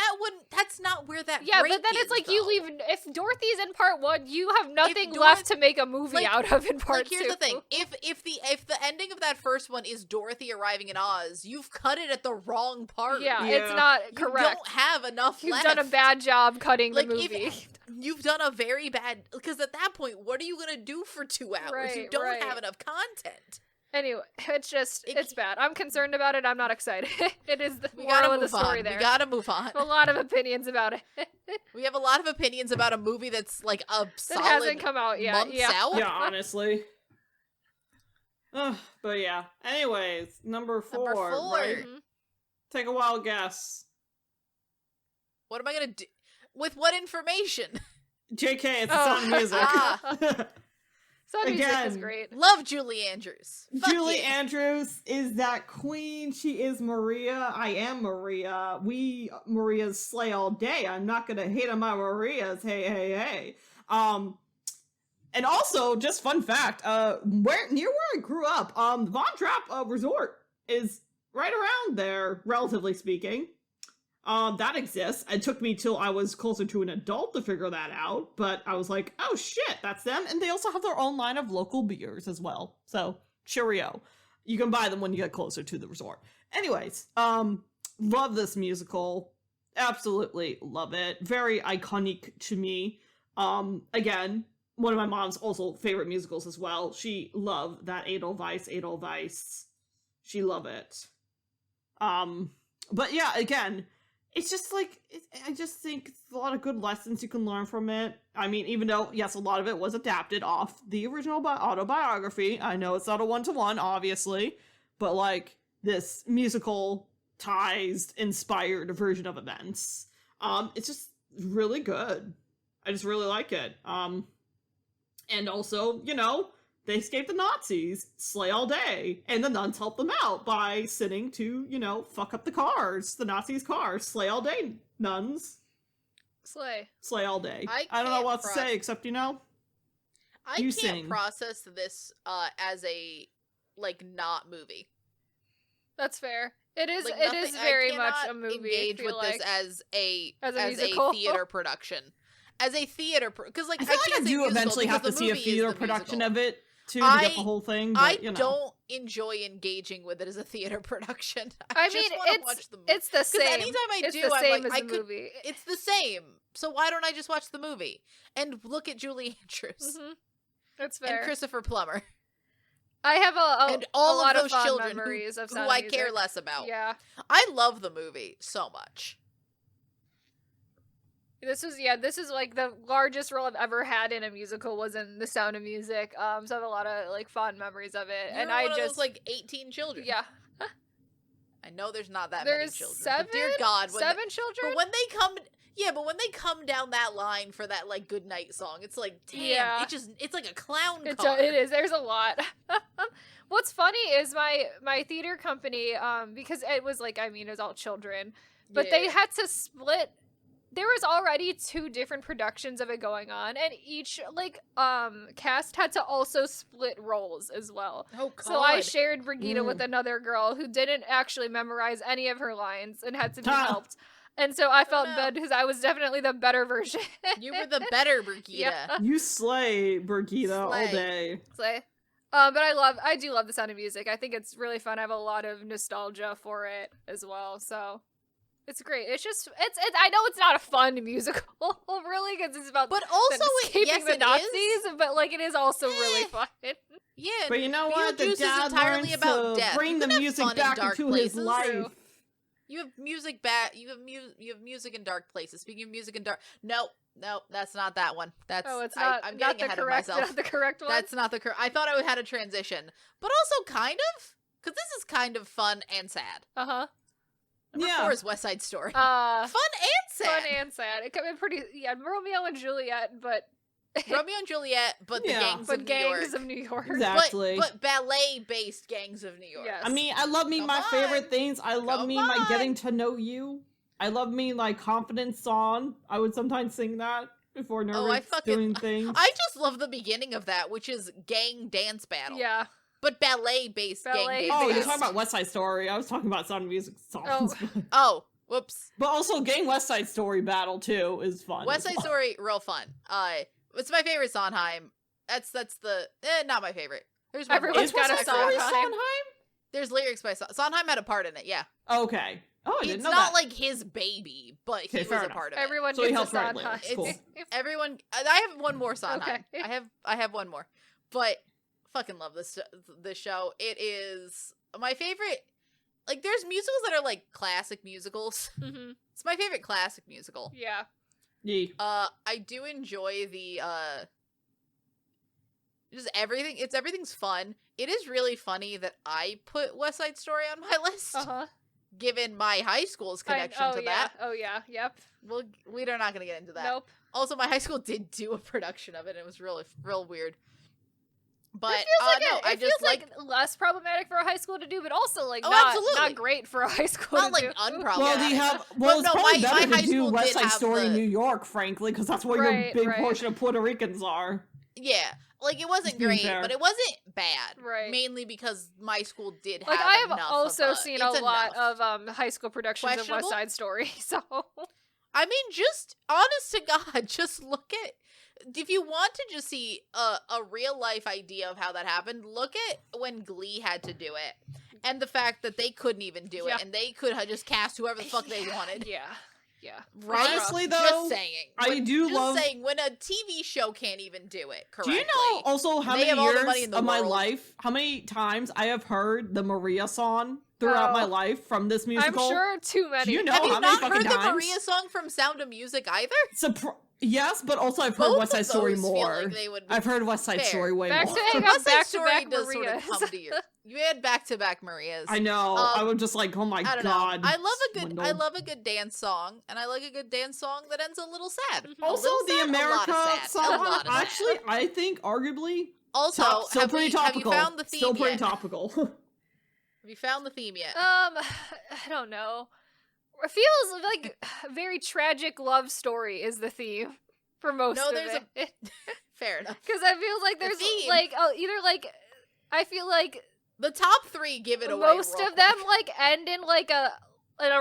A: that's not where that
B: Yeah,
A: break
B: but then it's like
A: though.
B: you leave, if Dorothy's in part 1, you have nothing left to make a movie out of in part 2.
A: Here's the thing. If the ending of that first one is Dorothy arriving in Oz, you've cut it at the wrong part.
B: Yeah, it's not correct.
A: You don't have enough
B: You've
A: left.
B: done a bad job cutting the movie.
A: You've done a very bad, because at that point, what are you going to do for 2 hours?
B: Right,
A: you don't have enough content.
B: Anyway, it's bad. I'm concerned about it. I'm not excited. It is the
A: we
B: moral
A: gotta
B: of the
A: move
B: story
A: on.
B: there.
A: We gotta move on.
B: A lot of opinions about it.
A: We have a lot of opinions about a movie that's like a solid
B: that hasn't come out yet.
A: months out.
C: Yeah, honestly. But yeah. Anyways, number 4. Right?
B: Mm-hmm.
C: Take a wild guess.
A: What am I gonna do? With what information?
C: JK, it's the Sound of Music.
B: Sound of Music is great.
A: Love Julie Andrews.
C: Julie Andrews is that queen. She is Maria. I am Maria. We Marias slay all day. I'm not gonna hate on my Marias. Hey, hey, hey. And also, just fun fact, near where I grew up, the Von Trapp Resort is right around there, relatively speaking. That exists. It took me till I was closer to an adult to figure that out, but I was like, oh shit, that's them. And they also have their own line of local beers as well. So, cheerio. You can buy them when you get closer to the resort. Anyways, love this musical. Absolutely love it. Very iconic to me. Again, one of my mom's also favorite musicals as well. She loved that Edelweiss. She loved it. But yeah, again, it's just like, I just think it's a lot of good lessons you can learn from it. I mean, even though, yes, a lot of it was adapted off the original autobiography. I know it's not a one-to-one, obviously, but like this musical-tized, inspired version of events. It's just really good. I just really like it. And also, They escape the Nazis, slay all day, and the nuns help them out by sitting to, fuck up the cars, the Nazis' cars. Slay all day, nuns. Slay all day. I don't know what to say, except,
A: I
C: you
A: can't
C: sing.
A: process this as a, not movie.
B: That's fair. It is.
A: Like,
B: it is very much a movie.
A: Engage with this as a
B: musical
A: theater production, as a theater because
C: I feel like I do eventually have to see a theater production of it too to get the whole thing. But,
A: I don't enjoy engaging with it as a theater production. I mean, just want to watch the movie.
B: It's the same.
A: Anytime
B: I'm like,
A: I could.
B: Movie.
A: It's the same. So why don't I just watch the movie and look at Julie Andrews?
B: Mm-hmm. That's fair.
A: And Christopher Plummer.
B: I have
A: and all
B: a lot
A: of those
B: fond
A: children
B: memories of
A: who
B: Sound
A: I
B: of Music.
A: care less about.
B: Yeah.
A: I love the movie so much.
B: This is like the largest role I've ever had in a musical was in The Sound of Music. So I have a lot of fond memories of it.
A: You're one of those 18 children.
B: Yeah.
A: I know there's not that
B: there's
A: many children.
B: Seven?
A: But dear God,
B: seven children?
A: But when they come down that line for that good night song, it's like, damn,
B: yeah.
A: it's like a clown car.
B: It is. There's a lot. What's funny is my theater company, because it was it was all children, but they had to split. There was already 2 different productions of it going on, and each cast had to also split roles as well.
A: Oh God.
B: So I shared Brigida with another girl who didn't actually memorize any of her lines and had to be helped. And so I felt bad because I was definitely the better version.
A: You were the better Brigida.
B: Yeah.
C: You slay, Brigida, all day.
B: Slay. But I do love The Sound of Music. I think it's really fun. I have a lot of nostalgia for it as well. So it's great. It's I know it's not a fun musical, really, because it's about escaping the Nazis, but it is also really fun.
A: Yeah,
C: but you know what? The dad
A: entirely
C: learns
A: about
C: to
A: death.
C: bring the music back into his life.
B: True.
A: You have music you have music in dark places. Speaking of music in dark, no, that's not that one. That's
B: it's not.
A: I'm getting ahead of myself.
B: Not the correct one.
A: That's not the correct. I thought I had a transition, but also kind of, because this is kind of fun and sad. Number 4 is West Side Story. Fun and sad.
B: Fun and sad. It could be pretty. Yeah, Romeo and Juliet, but
A: Romeo and Juliet, but the gangs
B: of New York.
C: Exactly.
A: But ballet-based gangs of New York.
B: Yes.
C: I mean, I love my favorite things. I love my Getting to Know You. I love Confidence Song. I would sometimes sing that before nervous doing things.
A: I just love the beginning of that, which is gang dance battle.
B: Yeah.
A: But ballet-based gang dance.
C: Oh, you're talking about West Side Story. I was talking about Sound of Music songs.
A: Oh, whoops.
C: But also gang West Side Story battle, too, is fun.
A: West Side Story, real fun. It's my favorite Sondheim. That's the not my favorite. There's
B: Everyone's got a Sondheim.
A: There's lyrics by Sondheim had a part in it. Yeah.
C: Okay. Oh, I didn't know that.
A: It's not like his baby, but he was a part of it.
B: Everyone
C: so
B: gets a Sondheim.
C: Cool.
A: Everyone. I have one more Sondheim.
B: Okay.
A: I have one more, but fucking love this show. It is my favorite. There's musicals that are classic musicals.
B: Mm-hmm.
A: It's my favorite classic musical.
B: Yeah.
C: Yeah.
A: I do enjoy the just everything. Everything's fun. It is really funny that I put West Side Story on my list, given my high school's connection to that.
B: Oh yeah, yep.
A: Well, we're not gonna get into that.
B: Nope.
A: Also, my high school did do a production of it. And it was real weird. But
B: it feels like less problematic for a high school to do, but also not great for a high school
A: not
B: to do.
A: Unproblematic.
C: Well, do you have? Well, it's probably better
A: my
C: to do West Side Story
A: the...
C: New York, frankly, because that's where your big portion of Puerto Ricans are.
A: Yeah, it wasn't great, but it wasn't bad.
B: Right.
A: Mainly because my school did have.
B: I have
A: enough
B: also seen a lot of high school productions of West Side Story. So,
A: I mean, just honest to God, just look at. If you want to just see a real life idea of how that happened, look at when Glee had to do it, and the fact that they couldn't even do it, and they could have just cast whoever the fuck they wanted.
B: Yeah.
A: Right?
C: Honestly, though,
A: just saying. When a TV show can't even do it correctly.
C: Do you know also how many years of my
A: world.
C: life, how many times I have heard the Maria song throughout my life from this musical?
B: I'm sure too many.
C: Do you know
A: have you
C: how many
A: not heard
C: times?
A: the Maria song from Sound of Music either?
C: Yes, but also I've heard West Side Story more. I've heard West Side Story way more.
A: West Side Story does sort of come to your. You had back-to-back Marias.
C: I know. I was just like, oh my God.
A: I love a good dance song, and I like a good dance song that ends a little sad.
C: Also, the America song. Actually, I think arguably
A: Also,
C: Still
A: have
C: pretty topical.
A: you found the theme
C: Still pretty
A: yet?
C: topical.
A: Have you found the theme yet?
B: I don't know. It feels like a very tragic love story is the theme for most of it.
A: Fair enough.
B: Because I feel like there's
A: theme.
B: like either like I feel like
A: The top 3 give it away.
B: most
A: real
B: of them
A: quick.
B: like end in like a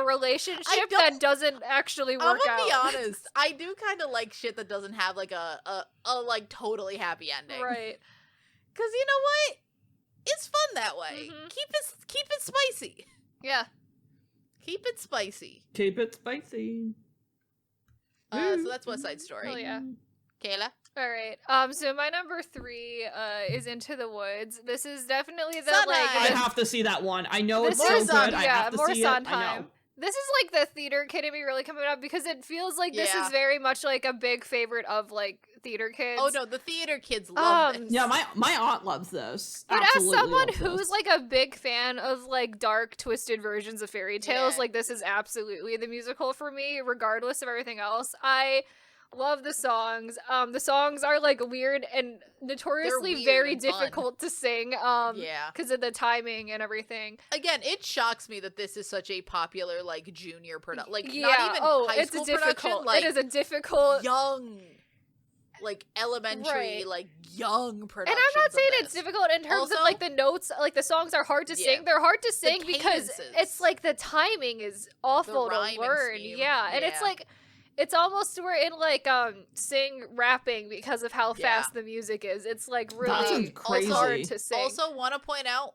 B: relationship that doesn't actually work
A: I'm gonna
B: out.
A: be honest. I do kind of like shit that doesn't have like a like totally happy ending.
B: Right.
A: Because you know what? It's fun that way.
B: Mhm.
A: Keep it spicy.
B: Yeah.
A: Keep it spicy.
C: Keep it spicy.
A: So that's West Side Story.
B: Oh yeah.
A: Kayla?
B: All right. So my number 3 is Into the Woods. This is definitely the
A: Sunrise.
B: like
C: I
B: the-
C: have to see that one. I know it's
B: This
C: so
A: is-
C: good. I
B: yeah,
C: have to
B: more
C: see it. I know.
B: Sondheim. This is like the theater kid in me really coming up because it feels like this
A: Yeah.
B: is very much like a big favorite of like theater kids.
A: Oh no, the theater kids love this.
C: Yeah, my aunt loves this.
B: But
C: Absolutely
B: as someone
C: loves
B: who's
C: this.
B: like a big fan of like dark, twisted versions of fairy tales,
A: Yeah.
B: like this is absolutely the musical for me, regardless of everything else. I love the songs. The songs are like weird and notoriously
A: weird
B: very
A: and fun.
B: difficult to sing.
A: Yeah.
B: Because of the timing and everything.
A: Again, it shocks me that this is such a popular like junior production. Like
B: Yeah.
A: not even high
B: it's
A: school
B: a difficult.
A: production. Like
B: it is a difficult.
A: young, like elementary,
B: Right.
A: like young production.
B: And I'm not saying it's difficult in terms
A: Also-
B: of like the notes, like the songs are hard to
A: Yeah.
B: sing. They're hard to sing because
A: cadences.
B: it's like the timing is awful to
A: rhyming
B: learn.
A: scheme.
B: Yeah, and it's
A: Yeah.
B: like it's almost we're in like sing rapping because of how
A: Yeah.
B: fast the music is. It's like
C: That
B: really
C: sounds crazy.
B: hard to sing.
A: Also, want to point out,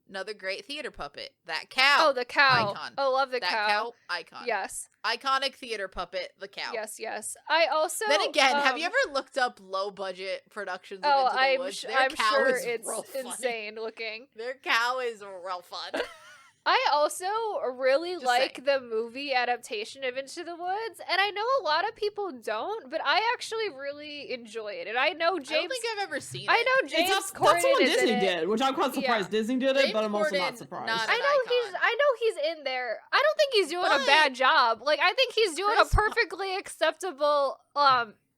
A: another great theater puppet. That cow.
B: oh, the cow.
A: Icon.
B: Oh, love the
A: that cow. Icon.
B: Yes,
A: Iconic theater puppet. The cow.
B: yes. I also
A: Then again, have you ever looked up low budget productions of
B: Oh,
A: Into the
B: I'm
A: Woods? Their
B: I'm
A: cow
B: sure
A: is
B: it's
A: real funny.
B: insane looking.
A: Their cow is real fun.
B: I also really
A: Just
B: like
A: saying.
B: the movie adaptation of Into the Woods, and I know a lot of people don't, but I actually really enjoy it. And I know
A: I don't
B: James.
A: think I've ever seen it.
B: I know James
C: that's
B: Corden
C: the one
B: is
C: Disney
B: in it.
C: did, which I'm quite surprised Disney did it,
A: James
C: but I'm also
A: Corden,
C: not surprised.
A: not
B: I
A: an
B: know
A: icon.
B: he's in there. I don't think he's doing a
A: But-
B: bad job. Like I think he's doing
A: Chris
B: a perfectly acceptable.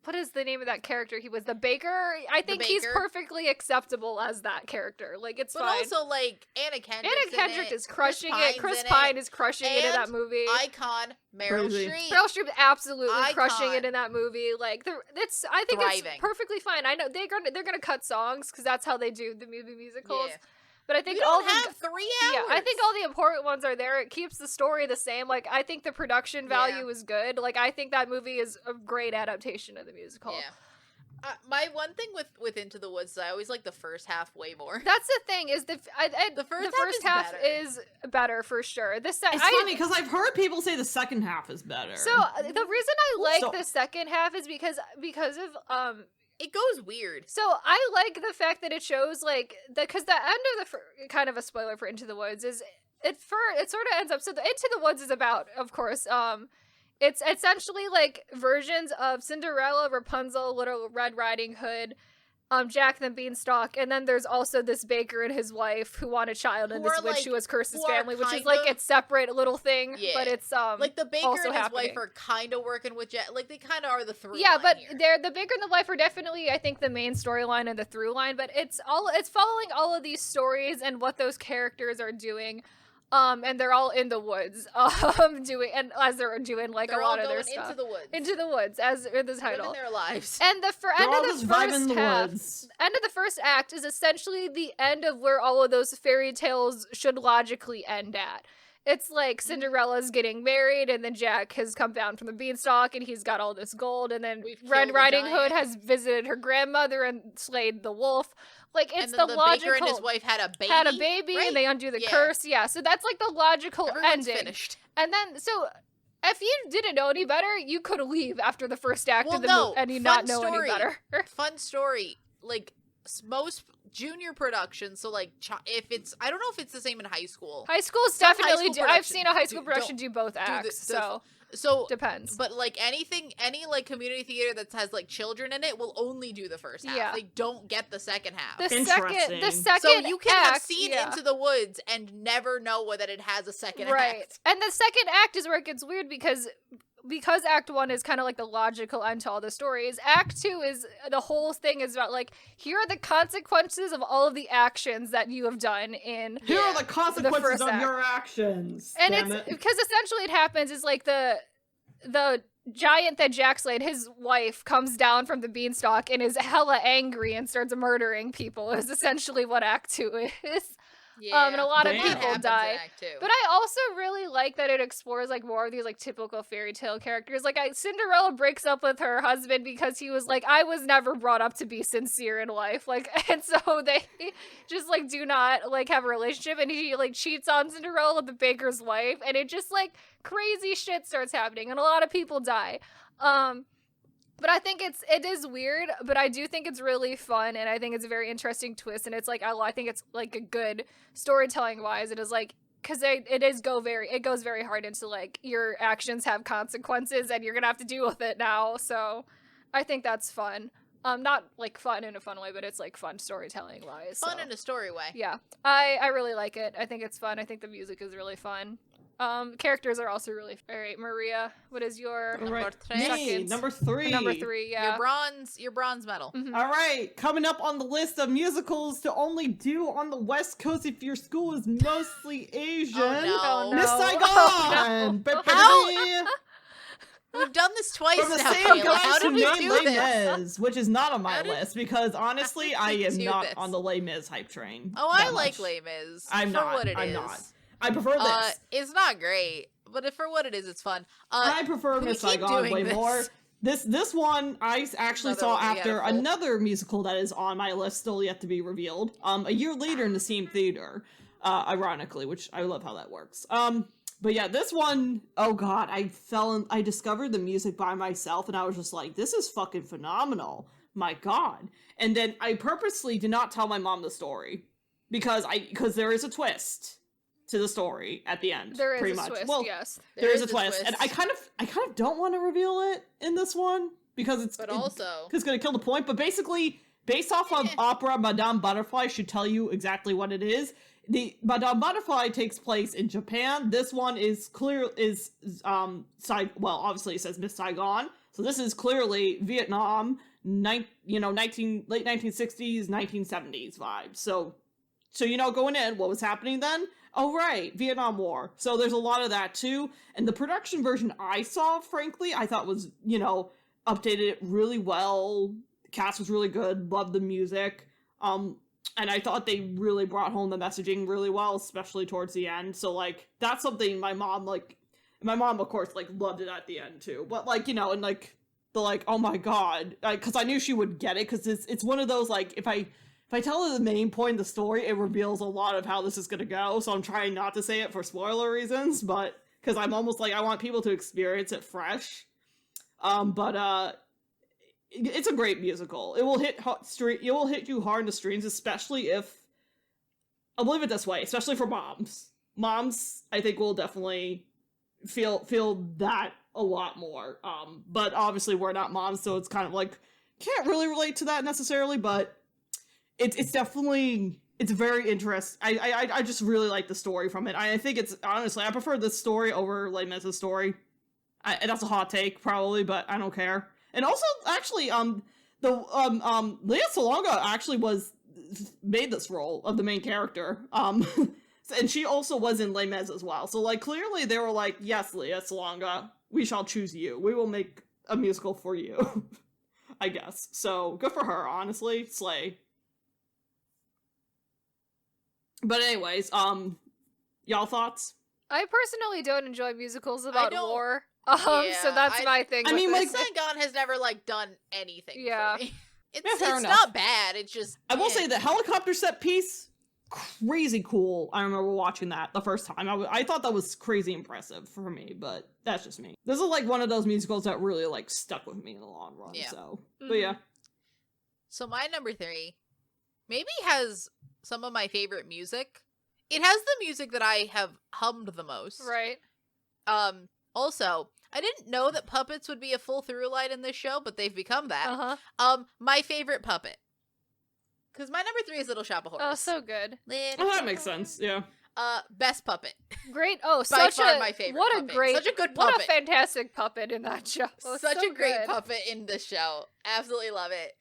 B: What is the name of that character? He was the baker. I think he's
A: baker.
B: perfectly acceptable as that character. Like it's
A: But
B: fine.
A: also, like, Anna Kendrick.
B: Anna Kendrick is crushing it. Chris
A: in
B: Pine is crushing it in
A: And
B: that movie.
A: Icon Meryl
C: Crazy.
A: Streep.
B: Meryl Streep absolutely
A: Icon.
B: crushing it in that movie. Like, I think it's
A: Thriving.
B: perfectly fine. I know they're gonna cut songs because that's how they do the movie musicals.
A: Yeah.
B: But I think
A: We
B: all
A: don't
B: the
A: have 3 hours.
B: yeah, I think all the important ones are there. It keeps the story the same. Like, I think the production value is good. Like, I think that movie is a great adaptation of the musical.
A: Yeah. My one thing with Into the Woods is I always like the first half way more.
B: That's the thing is the
A: The first
B: half
A: half
B: is better for sure.
C: It's funny because I've heard people say the second half is better.
B: So the reason I like
C: So-
B: the second half is because of
A: It goes weird.
B: So I like the fact that it shows like because the end of the kind of a spoiler for Into the Woods is it sort of ends up so the Into the Woods is about of course it's essentially like versions of Cinderella, Rapunzel, Little Red Riding Hood, Jack the Beanstalk, and then there's also this baker and his wife who want a child and
A: Who
B: this
A: are,
B: witch
A: like-
B: who has cursed his
A: who are
B: family, which is
A: kind
B: like
A: of-
B: its separate little thing,
A: Yeah.
B: but it's
A: Like the baker
B: also
A: and his
B: happening.
A: wife are kind of working with Jack. Like they kind of are the through.
B: yeah,
A: line
B: but
A: here.
B: the baker and the wife are definitely I think the main storyline and the through line, but it's following all of these stories and what those characters are doing. And they're all in the woods, as they're doing like
A: They're
B: a lot
A: all
B: of their
A: going
B: stuff.
A: into the woods,
B: Into the woods, as in the
A: living
B: title.
A: their lives.
B: And the
C: They're
B: end
C: all
B: of
C: just
B: the
C: vibing in
B: first
C: the
B: half,
C: woods.
B: end of the first act is essentially the end of where all of those fairy tales should logically end at. It's like Cinderella's getting married, and then Jack has come down from the beanstalk, and he's got all this gold, and then
A: We've
B: Red
A: killed the
B: Riding Hood
A: giant.
B: has visited her grandmother and slayed the wolf. Like it's
A: and then
B: the
A: the
B: logical
A: baker and his wife had a baby.
B: and they undo the
A: Yeah.
B: curse. Yeah, so that's like the logical
A: Everyone's
B: ending.
A: finished.
B: And then, so if you didn't know any better, you could leave after the first act
A: Well,
B: of the
A: no,
B: movie and you
A: fun
B: not know
A: story.
B: any better.
A: Fun story. Like most junior productions, so like if it's, I don't know if it's the same in high school.
B: High schools
A: Some high
B: definitely
A: school
B: do. I've seen a high school
A: production
B: production do both acts, so
A: So
B: depends.
A: But like any like community theater that has like children in it will only do the first half.
B: Yeah.
A: They don't get the second half.
B: The
C: Interesting.
B: second
A: So you can
B: act,
A: have seen
B: yeah.
A: Into the Woods and never know that it has a second
B: right.
A: act.
B: And the second act is where it gets weird because because Act 1 is kind of like the logical end to all the stories, Act 2 is, the whole thing is about, like, here are the consequences of all of the actions that you have done in
C: Here are the consequences of
B: act.
C: your actions.
B: And
C: damn
B: it's, because essentially it happens is, like, the giant that Jack slayed, his wife comes down from the beanstalk and is hella angry and starts murdering people, is essentially what Act 2 is.
A: Yeah.
B: And a lot of
C: Damn.
B: people
A: happens in
B: die.
A: Act 2.
B: But I also really like that it explores, like, more of these, like, typical fairy tale characters. Like, Cinderella breaks up with her husband because he was like, I was never brought up to be sincere in life. Like, and so they just, like, do not, like, have a relationship. And he, like, cheats on Cinderella, the baker's wife. And it just, like, crazy shit starts happening. And a lot of people die. But I think it is weird, but I do think it's really fun, and I think it's a very interesting twist, and it's like, I think it's like a good storytelling wise. It is like, because it goes very hard into, like, your actions have consequences and you're gonna have to deal with it now. So I think that's fun. Not like fun in a fun way, but it's like fun storytelling wise.
A: Fun in a story way.
B: Yeah, I really like it. I think it's fun. I think the music is really fun. Characters are also really. All right, Maria, what is your
A: Number three.
C: Me, number 3.
B: number 3? Yeah.
A: Your bronze medal.
B: Mhm.
C: All right, coming up on the list of musicals to only do on the West Coast if your school is mostly Asian.
A: Oh, no.
C: Miss
B: Oh,
C: Saigon!
A: How? We've done this twice
C: From the
A: now,
C: same
A: Kayla.
C: guys
A: How
C: who
A: did we
C: made
A: do
C: Les
A: this?
C: Mis, which is not on my
A: How did-
C: list because honestly, I
A: we
C: am
A: do
C: not
A: this?
C: on the Les Mis hype train.
A: Oh, I
C: that
A: like
C: much.
A: Les Mis.
C: I'm
A: for
C: not.
A: what it
C: I'm
A: is.
C: not. I prefer this.
A: It's not great, but for what it is, it's fun.
C: I prefer
A: we
C: Miss
A: keep
C: Saigon
A: doing
C: way
A: this.
C: more. This one I actually
A: Another
C: saw
A: one we had
C: after
A: to pull.
C: another musical that is on my list, still yet to be revealed. A year later in the same theater, ironically, which I love how that works. But yeah, this one, oh god, I discovered the music by myself, and I was just like, this is fucking phenomenal. My god. And then I purposely did not tell my mom the story because there is a twist to the story at the end.
B: There is
C: pretty
B: a
C: much.
B: twist,
C: Well,
B: yes.
C: there is a twist, and I kind of don't want to reveal it in this one because it's gonna kill the point. But basically, based off of opera, Madame Butterfly should tell you exactly what it is. The Madame Butterfly takes place in Japan. This one is obviously it says Miss Saigon, so this is clearly Vietnam, late 1960s, 1970s vibes. So going in, what was happening then? Oh, right, Vietnam War. So there's a lot of that, too. And the production version I saw, frankly, I thought was, updated it really well. The cast was really good. Loved the music. And I thought they really brought home the messaging really well, especially towards the end. So, like, that's something my mom, of course, loved it at the end, too. But, oh my god. Because I knew she would get it, because it's one of those, if I tell her the main point of the story, it reveals a lot of how this is gonna go, so I'm trying not to say it for spoiler reasons, but because I'm almost I want people to experience it fresh. It's a great musical. It will hit you hard in the strings, especially if, I'll believe it this way, especially for moms. Moms, I think, will definitely feel that a lot more. But obviously we're not moms, so it's kind of can't really relate to that necessarily, but it's definitely, it's very interesting. I just really like the story from it. I think it's, honestly, I prefer this story over Les Mis' story. And that's a hot take, probably, but I don't care. And also, actually, Lea Salonga actually made this role of the main character. And she also was in Les Mis as well. So, clearly they were like, yes, Lea Salonga, we shall choose you. We will make a musical for you. I guess. So, good for her, honestly. Slay. But anyways, y'all thoughts?
B: I personally don't enjoy musicals about war.
A: Yeah,
B: so that's my thing.
C: I mean,
A: Saigon has never done anything.
B: Yeah.
A: For me.
C: Fair
A: It's
C: enough.
A: not bad. It's just
C: I will say the helicopter set piece, crazy cool. I remember watching that the first time. I thought that was crazy impressive for me, but that's just me. This is one of those musicals that really stuck with me in the long run.
A: Yeah.
C: So, but yeah.
A: So my number 3 maybe has some of my favorite music. It has the music that I have hummed the most.
B: Right.
A: Also, I didn't know that puppets would be a full through line in this show, but they've become that.
B: Uh-huh.
A: My favorite puppet. Because my number 3 is Little Shop of Horrors.
B: Oh, so good.
C: Oh, that makes sense. Yeah.
A: Best puppet.
B: Great. Oh,
A: By
B: such
A: far
B: a
A: my favorite
B: what
A: puppet.
B: a great,
A: Such a good
B: what a
A: puppet.
B: fantastic puppet in that show.
A: Such
B: So
A: a great
B: good.
A: puppet in the show. Absolutely love it.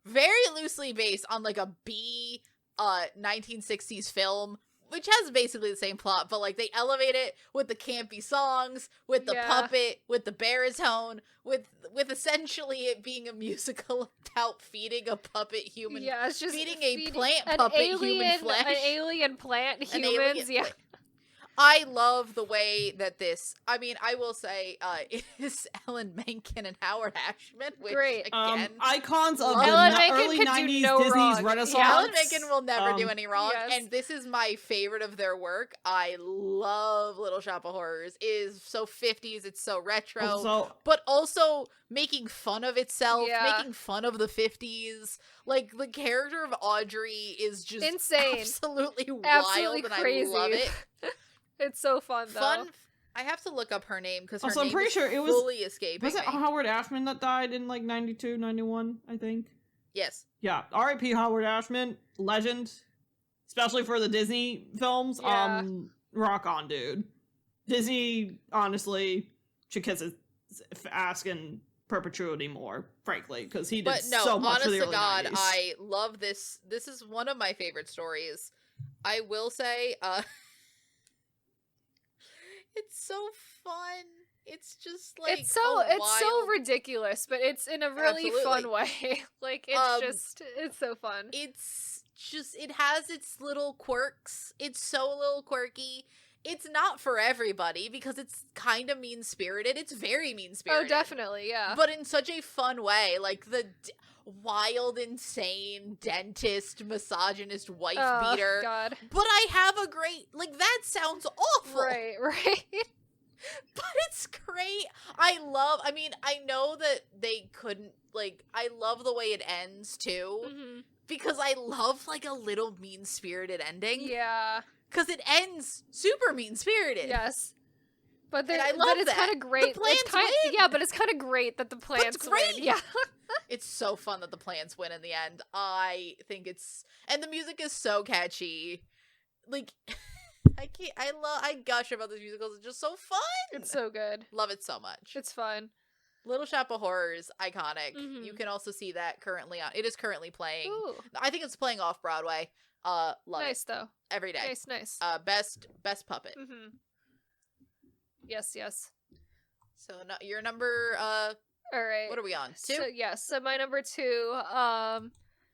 A: Very loosely based on like a B 1960s film, which has basically the same plot, but like they elevate it with the campy songs, with the puppet, with the baritone, with essentially it being a musical about feeding a puppet human.
B: Yeah, it's just
A: feeding a
B: feeding
A: plant
B: an
A: puppet
B: alien,
A: human flesh.
B: an alien plant
A: An
B: humans.
A: alien
B: Yeah.
A: I love the way that this, I mean, I will say, it is Ellen Menken and Howard Ashman, which,
B: Great.
A: again,
C: Icons of
B: Ellen
C: the
B: Menken
C: early
B: could do
C: 90s
B: no
C: Disney's
B: wrong.
C: Renaissance.
B: Yeah.
A: Ellen Menken will never do any wrong,
B: yes.
A: and this is my favorite of their work. I love Little Shop of Horrors. It is so 50s, it's so retro, but also making fun of itself, making fun of the 50s. Like, the character of Audrey is just
B: insane.
A: Absolutely wild,
B: Absolutely
A: and
B: crazy.
A: I love it.
B: It's so fun, though.
A: I have to look up her name because her
C: Also,
A: name
C: I'm pretty
A: is
C: sure it was
A: fully escaping
C: Was it
A: me.
C: Howard Ashman that died in like 92, 91, I think?
A: Yes.
C: Yeah. R.I.P. Howard Ashman, legend, especially for the Disney films.
B: Yeah.
C: Rock on, dude. Disney, honestly, should kiss his ass in perpetuity more, frankly, because he did so much for the early 90s.
A: I love this. This is one of my favorite stories. I will say, it's so fun. It's just like
B: it's so ridiculous, but it's in a really fun way. Like it's so fun.
A: It's just it has its little quirks. It's so little quirky. It's not for everybody because it's kind of mean-spirited. It's very mean-spirited.
B: Oh, definitely, yeah.
A: But in such a fun way, like the wild, insane dentist, misogynist wife beater.
B: God.
A: But I have a great, like, that sounds awful.
B: Right.
A: But it's great. I know that they couldn't, like, I love the way it ends, too.
B: Mm-hmm.
A: Because I love, like, a little mean-spirited ending.
B: Yeah.
A: Because it ends super mean-spirited.
B: Yes. But
A: it's
B: kind of great.
A: The plants win.
B: Yeah, but it's kind of great that the plants win. Yeah.
A: It's so fun that the plants win in the end. I think and the music is so catchy. Like, I gush about these musicals. It's just so fun.
B: It's so good.
A: Love it so much.
B: It's fun.
A: Little Shop of Horrors, iconic.
B: Mm-hmm.
A: You can also see that currently on. It is currently playing.
B: Ooh.
A: I think it's playing off Broadway. Love
B: nice
A: it.
B: though.
A: Every day.
B: Nice.
A: Best puppet.
B: Mm-hmm. Yes.
A: So your number.
B: All right.
A: What are we on? 2?
B: So my number 2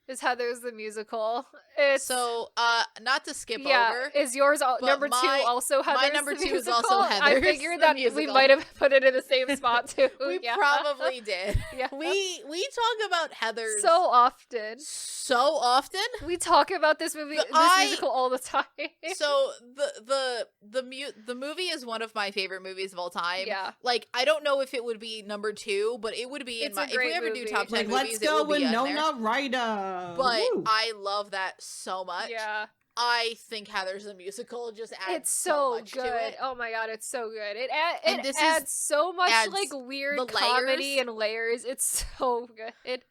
B: is Heathers the Musical. It's
A: not to skip over.
B: Is yours number 2 also Heathers?
A: My number
B: the
A: 2
B: musical?
A: is also Heathers.
B: I figured that we might have put it in the same spot too.
A: We probably did.
B: Yeah.
A: We talk about Heathers
B: so often.
A: So often.
B: We talk about this musical all the time.
A: So the movie is one of my favorite movies of all time.
B: Yeah.
A: Like, I don't know if it would be number 2, but it would be if we ever do top 10 movies,
C: let's go
A: it would be
C: Winona Ryder.
A: But
C: Woo.
A: I love that so much.
B: Yeah.
A: I think Heathers the Musical just adds
B: it's so
A: much
B: good.
A: to it.
B: Oh my god, it's so good. It adds so much like weird comedy and layers. It's so good.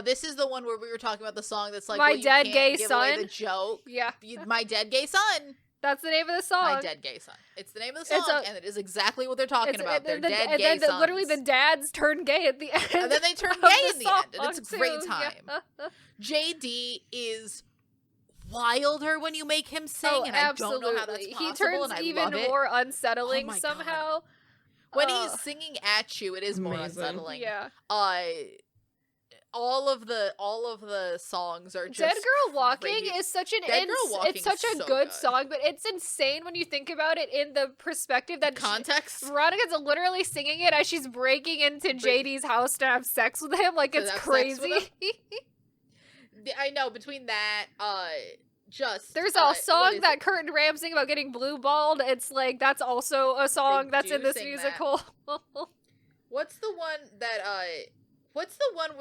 A: This is the one where we were talking about the song that's like,
B: My Dead
A: you
B: Gay
A: can't give
B: Son.
A: away the joke.
B: Yeah.
A: My Dead Gay Son.
B: That's the name of the song.
A: My Dead Gay Son. It's the name of the song, and it is exactly what they're talking about. They're dead gay
B: and then
A: sons.
B: literally the dads turn gay at the end.
A: And then they turn gay in the end, and it's a great
B: too.
A: time.
B: Yeah.
A: JD is wilder when you make him sing, and
B: absolutely.
A: I don't know how that's possible.
B: He turns
A: and I
B: even
A: love it.
B: more unsettling
A: Oh my
B: somehow.
A: God. When he's singing at you, it is more unsettling.
B: Yeah.
A: All of the songs are just
B: Dead Girl Walking
A: crazy.
B: is such an
A: It's
B: such a good song, but it's insane when you think about it in the perspective that
A: context.
B: Veronica's literally singing it as she's breaking into JD's house to have sex with him. Like, it's crazy.
A: I know, between that,
B: there's a song that Kurt and Ram sing about getting blue balled. It's like, that's also a song that's in this musical.
A: What's the one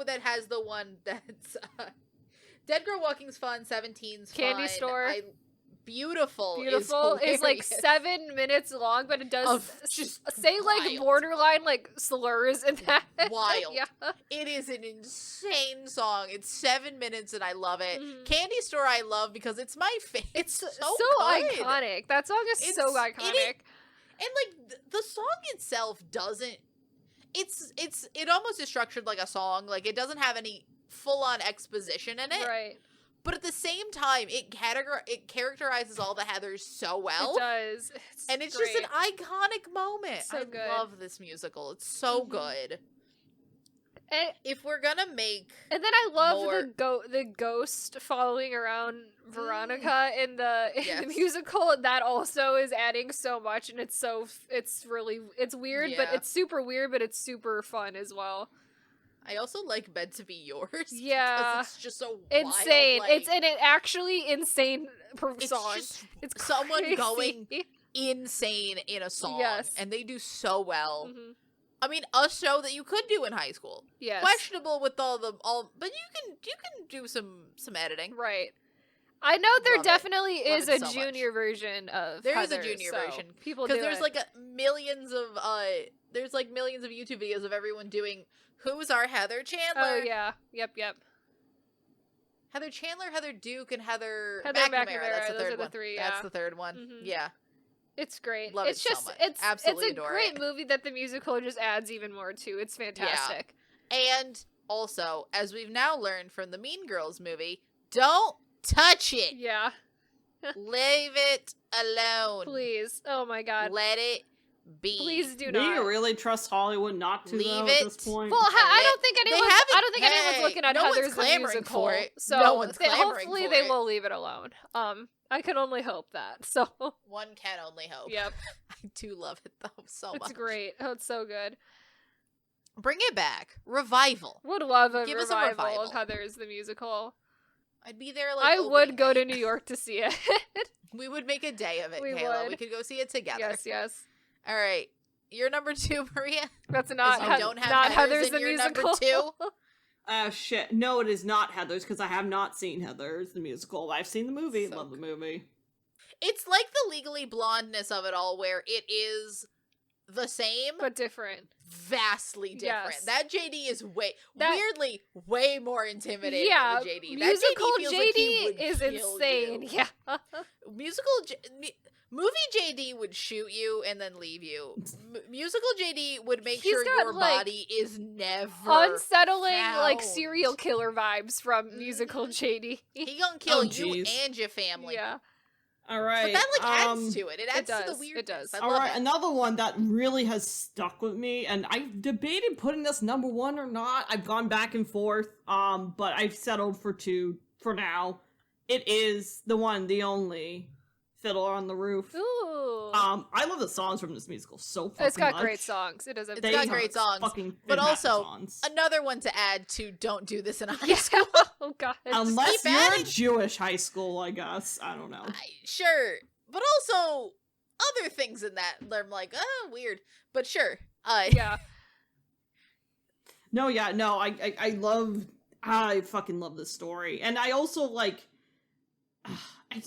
A: that has the one that's Dead Girl Walking's fun, 17's
B: Candy
A: fun.
B: Store.
A: Beautiful
B: is like
A: hilarious.
B: 7 minutes long, but it does
A: Just
B: say like
A: wild.
B: borderline like slurs in that.
A: Wild.
B: Yeah.
A: It is an insane song. It's 7 minutes and I love it.
B: Mhm.
A: Candy Store I love because it's my favorite.
B: It's
A: so
B: so
A: good.
B: iconic. That song is so
A: It's-
B: iconic.
A: And like the song itself doesn't it almost is structured like a song. Like it doesn't have any full-on exposition in it.
B: Right.
A: But at the same time, it characterizes all the Heathers so well.
B: It does.
A: And it's
B: great.
A: just an iconic moment.
B: So
A: I
B: good.
A: love this musical. It's so
B: Mhm.
A: good.
B: And,
A: If we're gonna make
B: and then I love
A: more-
B: the ghost following around Veronica in the
A: Yes.
B: musical. That also is adding so much, and it's weird, but
A: Yeah.
B: it's super weird, but it's super fun as well.
A: I also like Meant to Be Yours.
B: Yeah.
A: Because it's just so
B: Insane.
A: Wild,
B: It's an actually insane
A: it's
B: song.
A: just
B: It's
A: someone
B: crazy.
A: going insane in a song.
B: Yes.
A: And they do so well.
B: Mhm.
A: I mean, a show that you could do in high school.
B: Yes.
A: Questionable with all but you can do some editing.
B: Right. I know there
A: Love it.
B: definitely
A: Love
B: is
A: it
B: a
A: so much.
B: junior version of
A: There is a
B: Heathers,
A: junior
B: so
A: version.
B: People do
A: Because there's
B: it.
A: like millions of YouTube videos of everyone doing Who's Our Heather Chandler.
B: Oh yeah. Yep.
A: Heather Chandler, Heather Duke, and Heather
B: Heather
A: McNamara.
B: McNamara,
A: That's the
B: those
A: third
B: are the
A: one.
B: three,
A: That's
B: yeah.
A: the third one.
B: Mhm.
A: Yeah.
B: It's great.
A: Love
B: it's
A: it so
B: just
A: much.
B: it's
A: Absolutely
B: it's a
A: adore
B: great
A: it.
B: movie that the musical just adds even more to. It's fantastic.
A: And also, as we've now learned from the Mean Girls movie, don't touch it.
B: Yeah.
A: Leave it alone.
B: Please. Oh my god.
A: Let it be.
B: Please do
C: Do
B: not.
C: you really trust Hollywood not to
A: Leave
C: though,
A: it.
C: at this point?
B: Well, I don't think
A: They
B: anyone's.
A: haven't-
B: I don't think anyone's
A: hey,
B: looking at
A: no one's
B: Heather's the
A: clamoring
B: musical.
A: for it.
B: So
A: No one's clamoring
B: hopefully
A: for
B: they
A: it.
B: will leave it alone. I can only hope that. So
A: One can only hope.
B: yep,
A: I do love it though so
B: it's
A: much.
B: great. Oh, it's so good.
A: Bring it back. Revival.
B: Would love a
A: Give us a
B: revival of
A: revival.
B: Heather's the musical.
A: I'd be there like
B: I would
A: opening
B: go to
A: night.
B: New York to see it.
A: We would make a day of it,
B: We
A: Kayla.
B: would.
A: We could go see it together.
B: yes.
A: All right. You're number 2, Maria.
B: That's not
A: you don't have
B: not
A: Heathers
B: Heather's
A: in
B: the
A: your number
B: musical.
A: 2?
C: Shit. No, it is not Heathers because I have not seen Heathers the musical. I've seen the movie.
A: So
C: Love the movie.
A: It's like the Legally Blondness of it all, where it is the same,
B: But different.
A: vastly different.
B: Yes.
A: That JD is
B: That-
A: weirdly way more intimidating
B: Yeah,
A: than the JD.
B: musical
A: That JD, feels like he
B: JD
A: would
B: is
A: kill
B: insane.
A: you.
B: Yeah.
A: Movie JD would shoot you and then leave you. Musical JD would make
B: He's
A: sure
B: got,
A: your
B: like,
A: body is never
B: Unsettling, like
A: found.
B: serial killer vibes from musical
A: Mhm.
B: JD.
A: He gonna kill
C: Oh,
A: you
C: jeez.
A: and your family.
B: Yeah.
C: All right.
A: But that like adds to it. It adds to
B: does,
A: the
B: it
A: weirdness.
B: does.
A: I
C: All
A: love
C: right,
A: it.
C: another one that really has stuck with me, and I've debated putting this number 1 or not. I've gone back and forth, but I've settled for 2 for now. It is the one, the only, Fiddler on the Roof.
B: Ooh.
C: I love the songs from this musical so fucking
B: It's got
C: much.
B: great songs. It does.
A: It's
C: They
A: got
C: are
A: great songs,
C: fucking
A: but
C: fantastic
A: also
C: songs.
A: Another one to add to Don't Do This in a High
B: Yeah.
A: School.
B: Oh god.
C: Unless
A: keep
C: you're
A: adding-
C: a Jewish high school, I guess. I don't know.
A: Sure. But also other things in that I'm like, oh, weird. But sure.
B: Yeah.
C: No, yeah, no, I fucking love this story. And I also, like, I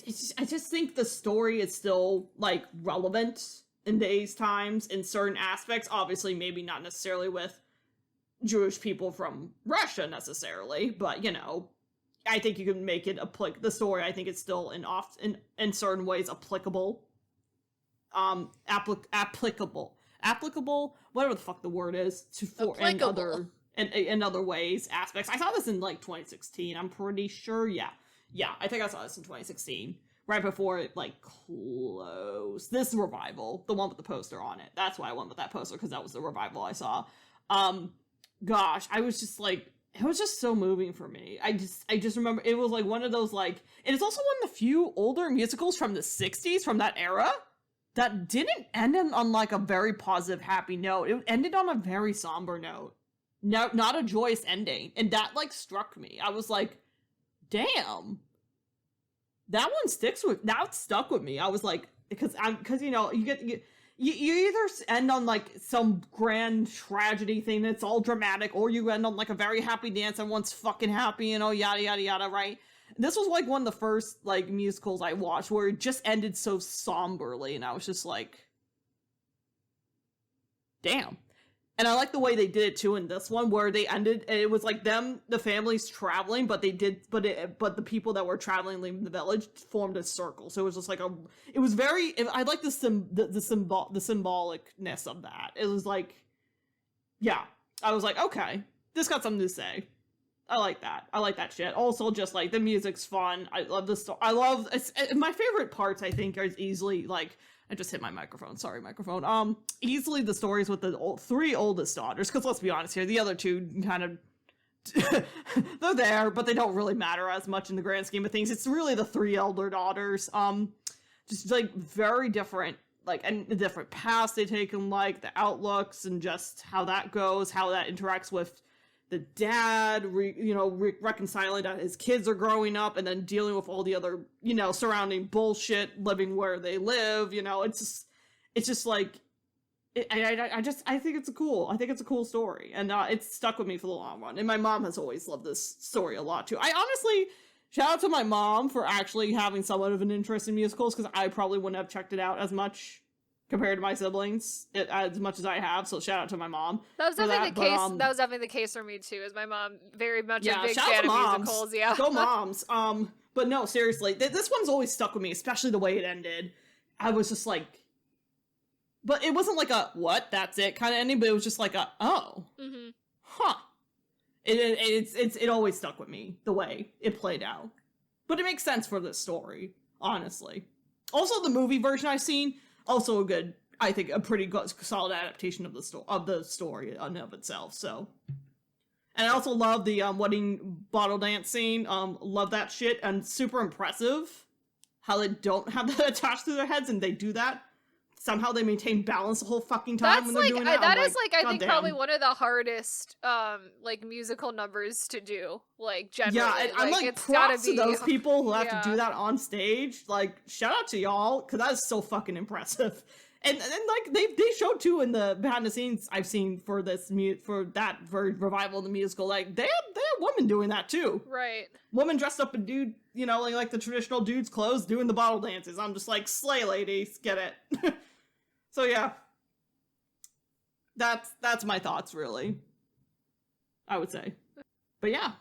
C: just think the story is still, like, relevant in today's times in certain aspects. Obviously, maybe not necessarily with Jewish people from Russia, necessarily, but, you know, I think you can make it, the story, I think it's still in certain ways applicable. Applicable, whatever the fuck the word is,
A: Applicable.
C: in other ways, aspects. I saw this in like 2016. I'm pretty sure. Yeah, I think I saw this in 2016, right before it like closed. This revival, the one with the poster on it. That's why I went with that poster because that was the revival I saw. Gosh, I was just like, it was just so moving for me. I just remember it was like one of those like, and it's also one of the few older musicals from the 60s from that era that didn't end on like a very positive, happy note. It ended on a very somber note. No, not a joyous ending. And that like struck me. I was like, damn. That stuck with me. I was like, because you know, you either end on like some grand tragedy thing that's all dramatic, or you end on like a very happy dance, everyone's fucking happy, you know, yada yada yada, right? This was like one of the first like musicals I watched where it just ended so somberly, and I was just like, damn. And I like the way they did it too in this one, where they ended, and it was like them, the families traveling, but but the people that were traveling leaving the village formed a circle. So it was just like it was very, I like the symbolicness of that. It was like, yeah, I was like, okay, this got something to say. I like that. I like that shit. Also, just like the music's fun. I love the story. My favorite parts, I think, are easily like, I just hit my microphone. Sorry, microphone. Easily the stories with the three oldest daughters, because let's be honest here, the other two kind of they're there, but they don't really matter as much in the grand scheme of things. It's really the three elder daughters. Just like very different, like, and the different paths they take in, like the outlooks and just how that goes, how that interacts with the dad, reconciling that his kids are growing up and then dealing with all the other, surrounding bullshit, living where they live, it's just like, I think it's a cool story, and it's stuck with me for the long run. And my mom has always loved this story a lot too. I honestly, shout out to my mom for actually having somewhat of an interest in musicals, because I probably wouldn't have checked it out as much compared to my siblings, as much as I have. So shout out to my mom.
B: That was definitely the case. That was definitely the case for me too. Is my mom very much a big fan of musicals? Yeah,
C: go moms. But no, seriously, this one's always stuck with me, especially the way it ended. I was just like, but it wasn't like a what? That's it kind of ending. But it was just like a huh. It always stuck with me the way it played out. But it makes sense for this story, honestly. Also, the movie version I've seen. Also a good, I think, a pretty good, solid adaptation of the story in and of itself. So, and I also love the wedding bottle dance scene. Love that shit, and super impressive how they don't have that attached to their heads, and they do that. Somehow they maintain balance the whole fucking time when they're doing that.
B: That is I think probably one of the hardest musical numbers to do. Like generally,
C: yeah, I'm like props to those people who have to do that on stage. Like shout out to y'all, because that is so fucking impressive. And like they showed too in the behind the scenes I've seen for this revival of the musical. Like they had women doing that too.
B: Right.
C: Women dressed up in dude, like the traditional dude's clothes doing the bottle dances. I'm just like, slay ladies, get it. So yeah, that's my thoughts really, I would say. But yeah.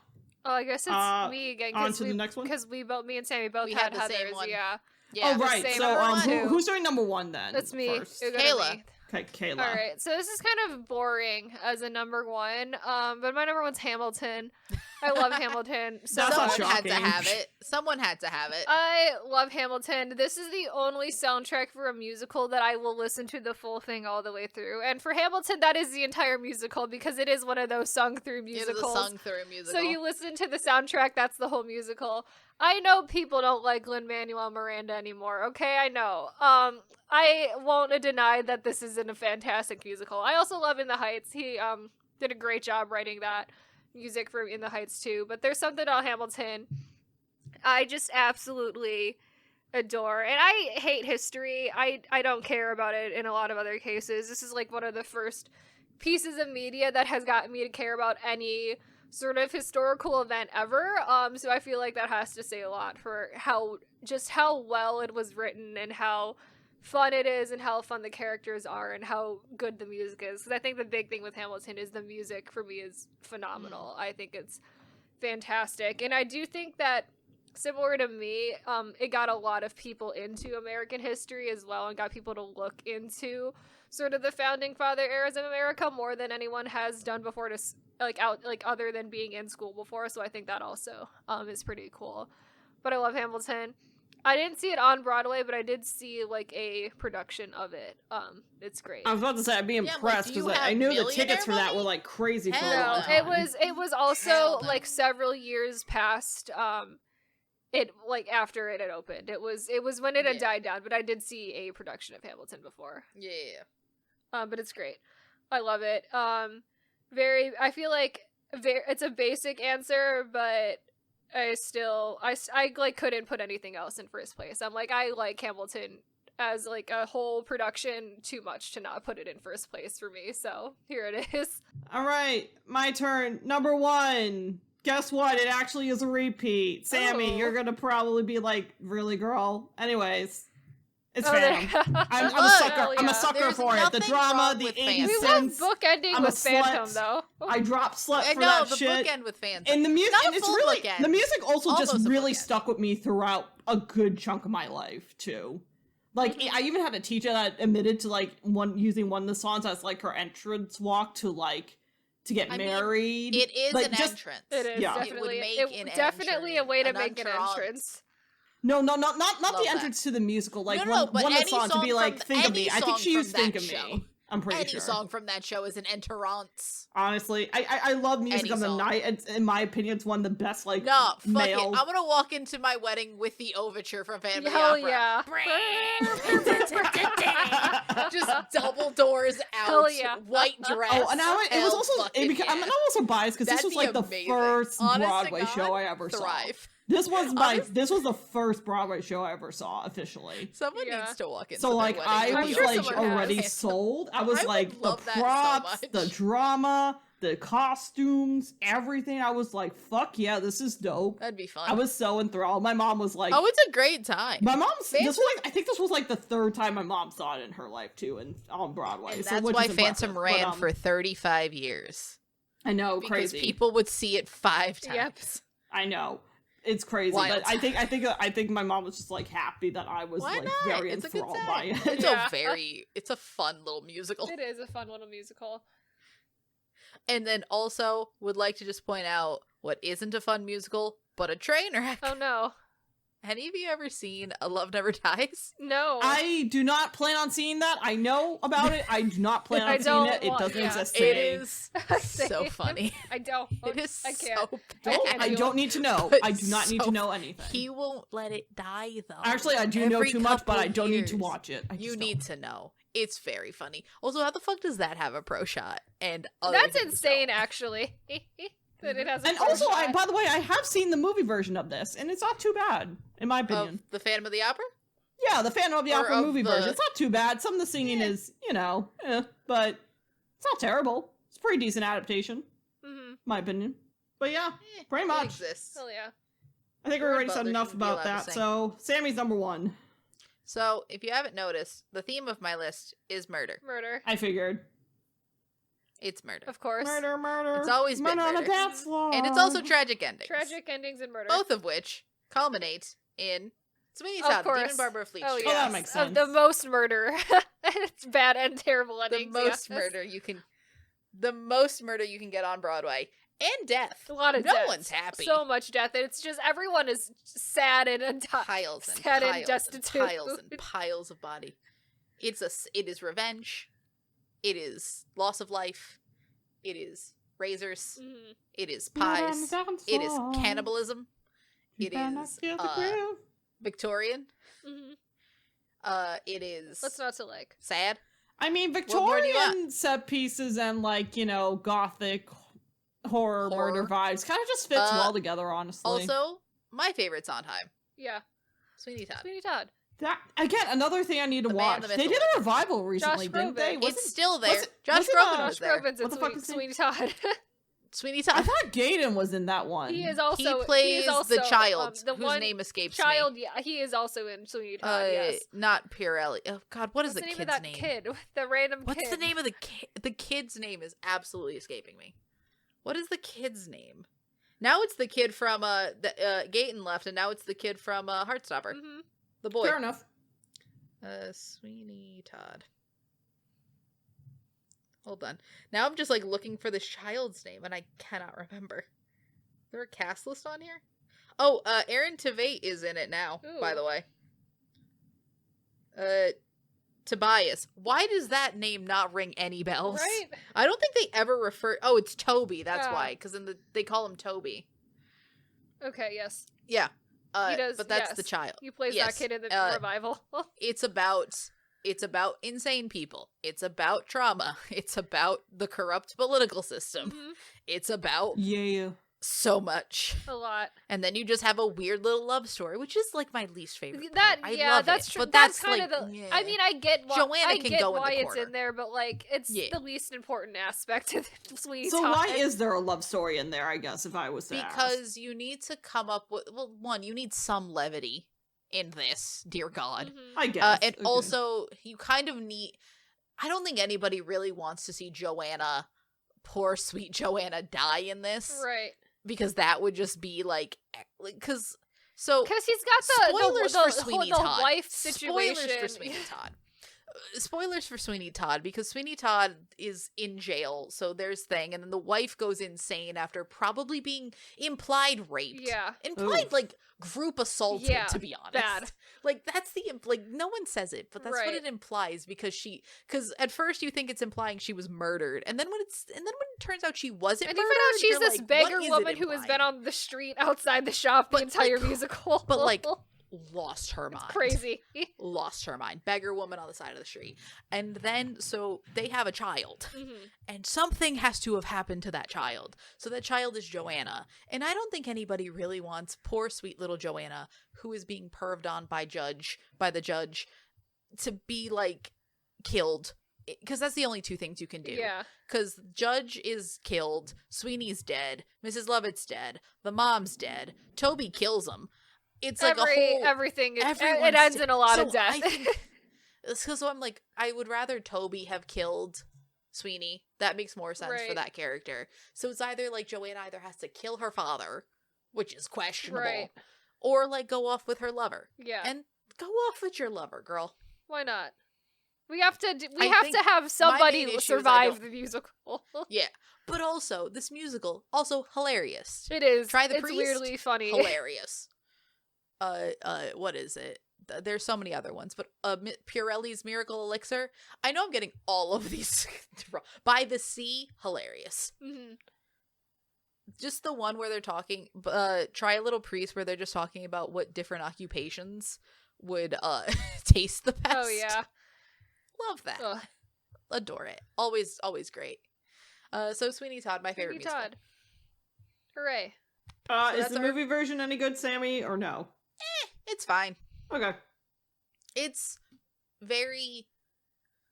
B: Oh, I guess it's me again.
C: On to the next one,
B: because me and Sammy both had
A: the
B: Heathers.
A: same one.
B: Yeah.
C: Oh right. So who's doing number one then?
B: That's me.
C: First?
B: Kayla.
C: Okay, Kayla.
B: All right. So this is kind of boring as a number one. But my number one's Hamilton. I love Hamilton. So
C: That's
A: someone had to have it. Someone had to have it.
B: I love Hamilton. This is the only soundtrack for a musical that I will listen to the full thing all the way through. And for Hamilton, that is the entire musical, because it is one of those sung-through musicals.
A: It is a sung-through musical.
B: So you listen to the soundtrack, that's the whole musical. I know people don't like Lin-Manuel Miranda anymore, okay? I know. I won't deny that this is a fantastic musical. I also love In the Heights. He did a great job writing that music for In the Heights too. But there's something about Hamilton I just absolutely adore. And I hate history. I don't care about it in a lot of other cases. This is like one of the first pieces of media that has gotten me to care about any sort of historical event ever. So I feel like that has to say a lot for how well it was written and how fun it is and how fun the characters are and how good the music is. Because I think the big thing with Hamilton is the music for me is phenomenal. I think it's fantastic. And I do think that, similar to me, it got a lot of people into American history as well and got people to look into sort of the founding father eras of America more than anyone has done before, to other than being in school before. So I think that also is pretty cool. But I love Hamilton. I didn't see it on Broadway, but I did see like a production of it. It's great.
C: I was about to say I'd be impressed because I knew the tickets for that were like crazy for a long time.
B: It was also like several years past it, like after it had opened. It was when it had died down, but I did see a production of Hamilton before.
A: Yeah.
B: But it's great. I love it. I feel like it's a basic answer, but I like couldn't put anything else in first place. I'm like, I like Hamilton as like a whole production too much to not put it in first place for me. So here it is.
C: All right, my turn. Number one, guess what? It actually is a repeat. Sammy,
B: Oh.
C: you're gonna probably be like, really, girl? Anyways, it's
B: Oh, there-
C: Phantom. I'm a
A: Look,
C: sucker.
B: hell
C: I'm a
B: yeah.
C: sucker
A: There's
C: for it. The
A: nothing
C: drama,
A: wrong
C: the
A: with
C: 80s
A: Phantom.
B: We love
C: synths.
B: bookending
C: I'm a
B: with Phantom,
C: slut.
B: though.
C: I drop slut
A: I
C: for
A: know,
C: that
A: the
C: shit.
A: bookend with Phantom.
C: And the music,
A: Not a
C: and it's
A: full
C: really
A: bookend.
C: the music also
A: Almost
C: just
A: a
C: really
A: bookend.
C: stuck with me throughout a good chunk of my life too. Like
B: Mhm.
C: I even had a teacher that admitted to like using one of the songs as like her entrance walk to get
A: I mean,
C: married.
A: It is
C: Like,
A: an
C: just-
A: entrance.
B: It is
C: Yeah.
B: definitely,
A: It would make an
B: definitely a way to
A: entrance,
B: make an
A: entrance.
B: entrance.
C: No, not
A: Love
C: the
A: that.
C: entrance to the musical. Like
A: No,
C: one
A: but
C: of the
A: any
C: songs to
A: song
C: be like,
A: from-
C: think of
A: any
C: me. I think
A: song
C: she used
A: from
C: think
A: that
C: of
A: show.
C: me. I'm pretty
A: Any
C: sure.
A: song from that show is an entrance.
C: Honestly, I love music
A: Any
C: on the
A: song.
C: night. It's, in my opinion, it's one of the best like
A: No, fuck
C: male.
A: it. I'm gonna walk into my wedding with the overture from Phantom of the
B: Hell
A: Opera.
B: yeah.
A: Just double doors out.
B: Hell yeah.
A: White dress.
C: Oh, and now it was
A: hell
C: also
A: fucking
C: I'm
A: yeah.
C: also biased because this
A: That'd
C: was
A: be
C: like the
A: amazing.
C: first
A: Honest to
C: Broadway
A: God,
C: show I ever saw.
A: thrive.
C: This was
A: Honest-
C: this was the first Broadway show I ever saw officially.
A: Someone
B: Yeah.
A: needs to walk into
C: So
A: their
C: like
A: wedding
C: I
A: with
B: I'm
C: was
A: the
B: sure
C: like
A: overture
B: someone
A: from
C: already
A: Phantom.
C: sold. I was
A: would
C: like the
A: love that so
C: props, the
A: much.
C: drama, the costumes, everything. I was like, fuck yeah, this is dope.
A: That'd be fun.
C: I was so enthralled. My mom was like,
A: Oh, it's a great time.
C: my mom's. This was
A: Phantom-
C: like I think this was like the third time my mom saw it in her life too, and on Broadway.
A: And
C: so
A: that's
C: which
A: why
C: is impressive.
A: Phantom
C: But,
A: ran for 35 years.
C: I know,
A: Because
C: crazy.
A: people would see it 5 times.
B: Yep.
C: I know. It's crazy,
A: Wild.
C: but I think my mom was just like happy that I was
A: Why
C: like
A: not?
C: very
A: It's a good
C: enthralled
A: time.
C: by it.
A: It's
B: Yeah.
A: it's a fun little musical.
B: It is a fun little musical.
A: And then also would like to just point out what isn't a fun musical, but a train wreck.
B: Oh no.
A: Any of you ever seen A Love Never Dies?
B: No.
C: I do not plan on seeing that. I know about it. I do not plan
B: I
C: on seeing
B: don't
C: it. It
B: want-
C: doesn't
B: yeah.
C: exist to
A: It
C: me.
A: is so
B: Same.
A: funny.
B: I don't.
A: It is
B: I can't.
A: so
C: Don't,
A: bad.
C: I
B: do
C: don't
B: it.
C: need to know.
A: But
C: I do not need
A: so
C: to know anything.
A: He won't let it die though.
C: Actually, I do know
A: Every
C: too much, but
A: couple
C: I don't need to
A: years.
C: watch it. I
A: You
C: just
A: need to know. It's very funny. Also, how the fuck does that have a pro shot? And other
B: That's
A: things
B: insane,
A: don't?
B: actually. That it has a
C: And
B: pro
C: also,
B: shot.
C: by the way, I have seen the movie version of this, and it's not too bad, in my opinion.
A: Of the Phantom of the Opera?
C: Yeah, the Phantom of the
A: Or
C: Opera
A: of
C: movie
A: the-
C: version. It's not too bad. Some of the singing
A: Yeah.
C: is, but it's not terrible. It's a pretty decent adaptation,
B: Mhm.
C: my opinion. But yeah, pretty
A: It
C: much.
A: exists.
B: Hell yeah.
C: I think we
A: Gerard
C: already said
A: Butler
C: enough
A: shouldn't be
C: about
A: allowed to
C: that.
A: sing.
C: So Sammy's number one.
A: So, if you haven't noticed, the theme of my list is murder.
B: Murder.
C: I figured.
A: It's murder.
B: Of course.
C: Murder, murder.
A: It's always been
C: on a
A: murder.
C: dance floor.
A: And it's also tragic endings.
B: Tragic endings and murder.
A: Both of which culminate in Sweeney
B: Of
A: Todd,
B: course.
A: Demon Barber of Fleet
B: Oh
A: Street.
B: yeah.
C: that makes
B: Of
C: sense.
B: the most murder. It's bad and terrible
A: The
B: endings.
A: most
B: yes.
A: murder you can get on Broadway. And death.
B: A lot of
A: No
B: death.
A: one's happy.
B: So much death. It's just everyone is sad and
A: Piles and
B: sad and
A: piles and
B: destitute.
A: piles and piles of body. It is revenge. It is loss of life. It is razors.
B: Mhm.
A: It is
C: Murder on
A: pies.
C: the dance
A: It is
C: floor.
A: cannibalism.
C: You
A: It
C: better not
A: is
C: feel the groove.
A: Victorian.
B: Mhm.
A: It is
B: What's not to like?
A: sad.
C: I mean,
A: What more do you
C: Victorian set pieces and gothic horror murder vibes kind of just fits well together, honestly.
A: Also, my favorite Sondheim,
B: Yeah.
A: Sweeney Todd.
B: Sweeney Todd.
C: that again, another thing I need to
A: The Man,
C: watch.
A: the
C: They
A: Myth,
C: did a revival recently, didn't they?
B: Groban.
A: It's still there.
C: was it-
A: Josh
C: was it,
A: Groban
C: uh,
A: was
B: Josh
A: there.
B: Groban's in
C: What the fuck is
B: Sweeney Todd.
A: Sweeney
C: I
A: Todd.
C: thought Gaten was in that one.
B: He is also
A: He plays
B: also,
A: the child
B: the
A: whose
B: one
A: name escapes
B: child. Yeah, he is also in Sweeney
A: me.
B: Todd. Yes.
A: Not Pirelli. Oh God, what is
B: What's
A: the
B: name
A: kid's
B: of that
A: name?
B: kid? The random
A: What's
B: kid.
A: the name of the kid? The kid's name is absolutely escaping me. What is the kid's name? Now it's the kid from Gaten left, and now it's the kid from Heartstopper.
B: Mhm.
A: The boy.
C: Fair enough.
A: Sweeney Todd. Hold on. Now I'm just looking for this child's name, and I cannot remember. Is there a cast list on here? Oh, Aaron Tveit is in it now. By
B: Ooh.
A: the way. Tobias. Why does that name not ring any bells?
B: Right?
A: I don't think they ever refer. Oh, it's Toby. That's
B: Yeah.
A: why. Because they call him Toby.
B: Okay. Yes.
A: Yeah.
B: He does.
A: But that's
B: yes.
A: the child.
B: He plays
A: Yes,
B: that kid in the revival.
A: It's about insane people. It's about trauma. It's about the corrupt political system.
B: Mhm.
A: It's about
C: Yeah.
A: so much.
B: A lot.
A: And then you just have a weird little love story, which is like my least favorite.
B: That
A: part.
B: yeah,
A: I love
B: that's
A: it,
B: true.
A: but
B: That's
A: kind
B: of the.
A: yeah.
B: I mean, I get why.
A: Joanna
B: I
A: can
B: get
A: go in
B: why
A: the
B: it's
A: corner.
B: in there, but like, it's
A: Yeah.
B: the least important aspect of Sweetie
C: So
B: Todd.
C: why is there a love story in there, I guess, if I was to ask?
A: Because you need to come up with, well, one, you need some levity in this, dear God.
B: Mhm.
C: I guess.
A: And
C: okay.
A: also, you kind of need, I don't think anybody really wants to see Joanna, poor sweet Joanna, die in this.
B: Right.
A: Because that would just be like, because, so,
B: Because he's got
A: spoilers for
B: the
A: Sweeney
B: the
A: Todd.
B: wife situation.
A: Spoilers for Sweeney Todd. Spoilers for Sweeney Todd, because Sweeney Todd is in jail, so there's thing, and then the wife goes insane after probably being implied raped.
B: Yeah.
A: Implied,
C: Oof.
A: like, group assaulted,
B: Yeah,
A: to be honest.
B: bad.
A: Like, that's the, like, no one says it, but that's what
B: Right.
A: it implies, because at first you think it's implying she was murdered, and then when it turns out she wasn't
B: And you
A: murdered,
B: find out she's
A: you're
B: this
A: like,
B: beggar
A: what is it
B: woman who has been
A: implying?
B: on the street outside the shop the
A: But,
B: entire
A: like,
B: musical.
A: but, like, lost her mind.
B: crazy.
A: Lost her mind. Beggar woman on the side of the street. And then, so they have a child.
B: Mhm.
A: And something has to have happened to that child. So that child is Joanna. And I don't think anybody really wants poor sweet little Joanna, who is being perved on by the judge, to be, like, killed. Because that's the only two things you can do.
B: Yeah.
A: Because Judge is killed, Sweeney's dead, Mrs. Lovett's dead, the mom's dead, Toby kills him. It's like a whole...
B: everything. It
A: everyone's
B: ends
A: dead.
B: in a lot
A: So
B: of death.
A: I think, so I'm like, I would rather Toby have killed Sweeney. That makes more sense for
B: Right.
A: that character. So it's either like Joanna either has to kill her father, which is questionable,
B: Right.
A: or like go off with her lover.
B: Yeah.
A: And go off with your lover, girl.
B: Why not? We have to. We
A: I
B: have
A: think
B: to have somebody
A: main issue is I
B: survive
A: don't-
B: the musical.
A: Yeah. But also, this musical, also hilarious.
B: It is.
A: Try the
B: It's
A: Priest?
B: weirdly funny.
A: Hilarious. What is it? There's so many other ones, but Purelli's Miracle Elixir. I know I'm getting all of these wrong. By the Sea, hilarious.
B: Mhm.
A: Just the one where they're talking, Try a Little Priest, where they're just talking about what different occupations would taste the best.
B: Oh yeah.
A: Love that.
B: Ugh.
A: Adore it. Always great. So Sweeney Todd, my favorite
B: Sweeney
A: musical.
B: Todd. Hooray.
A: So
C: Is
A: that's
C: the
A: our-
C: movie version any good, Sammy, or no?
A: It's fine.
C: Okay.
A: It's very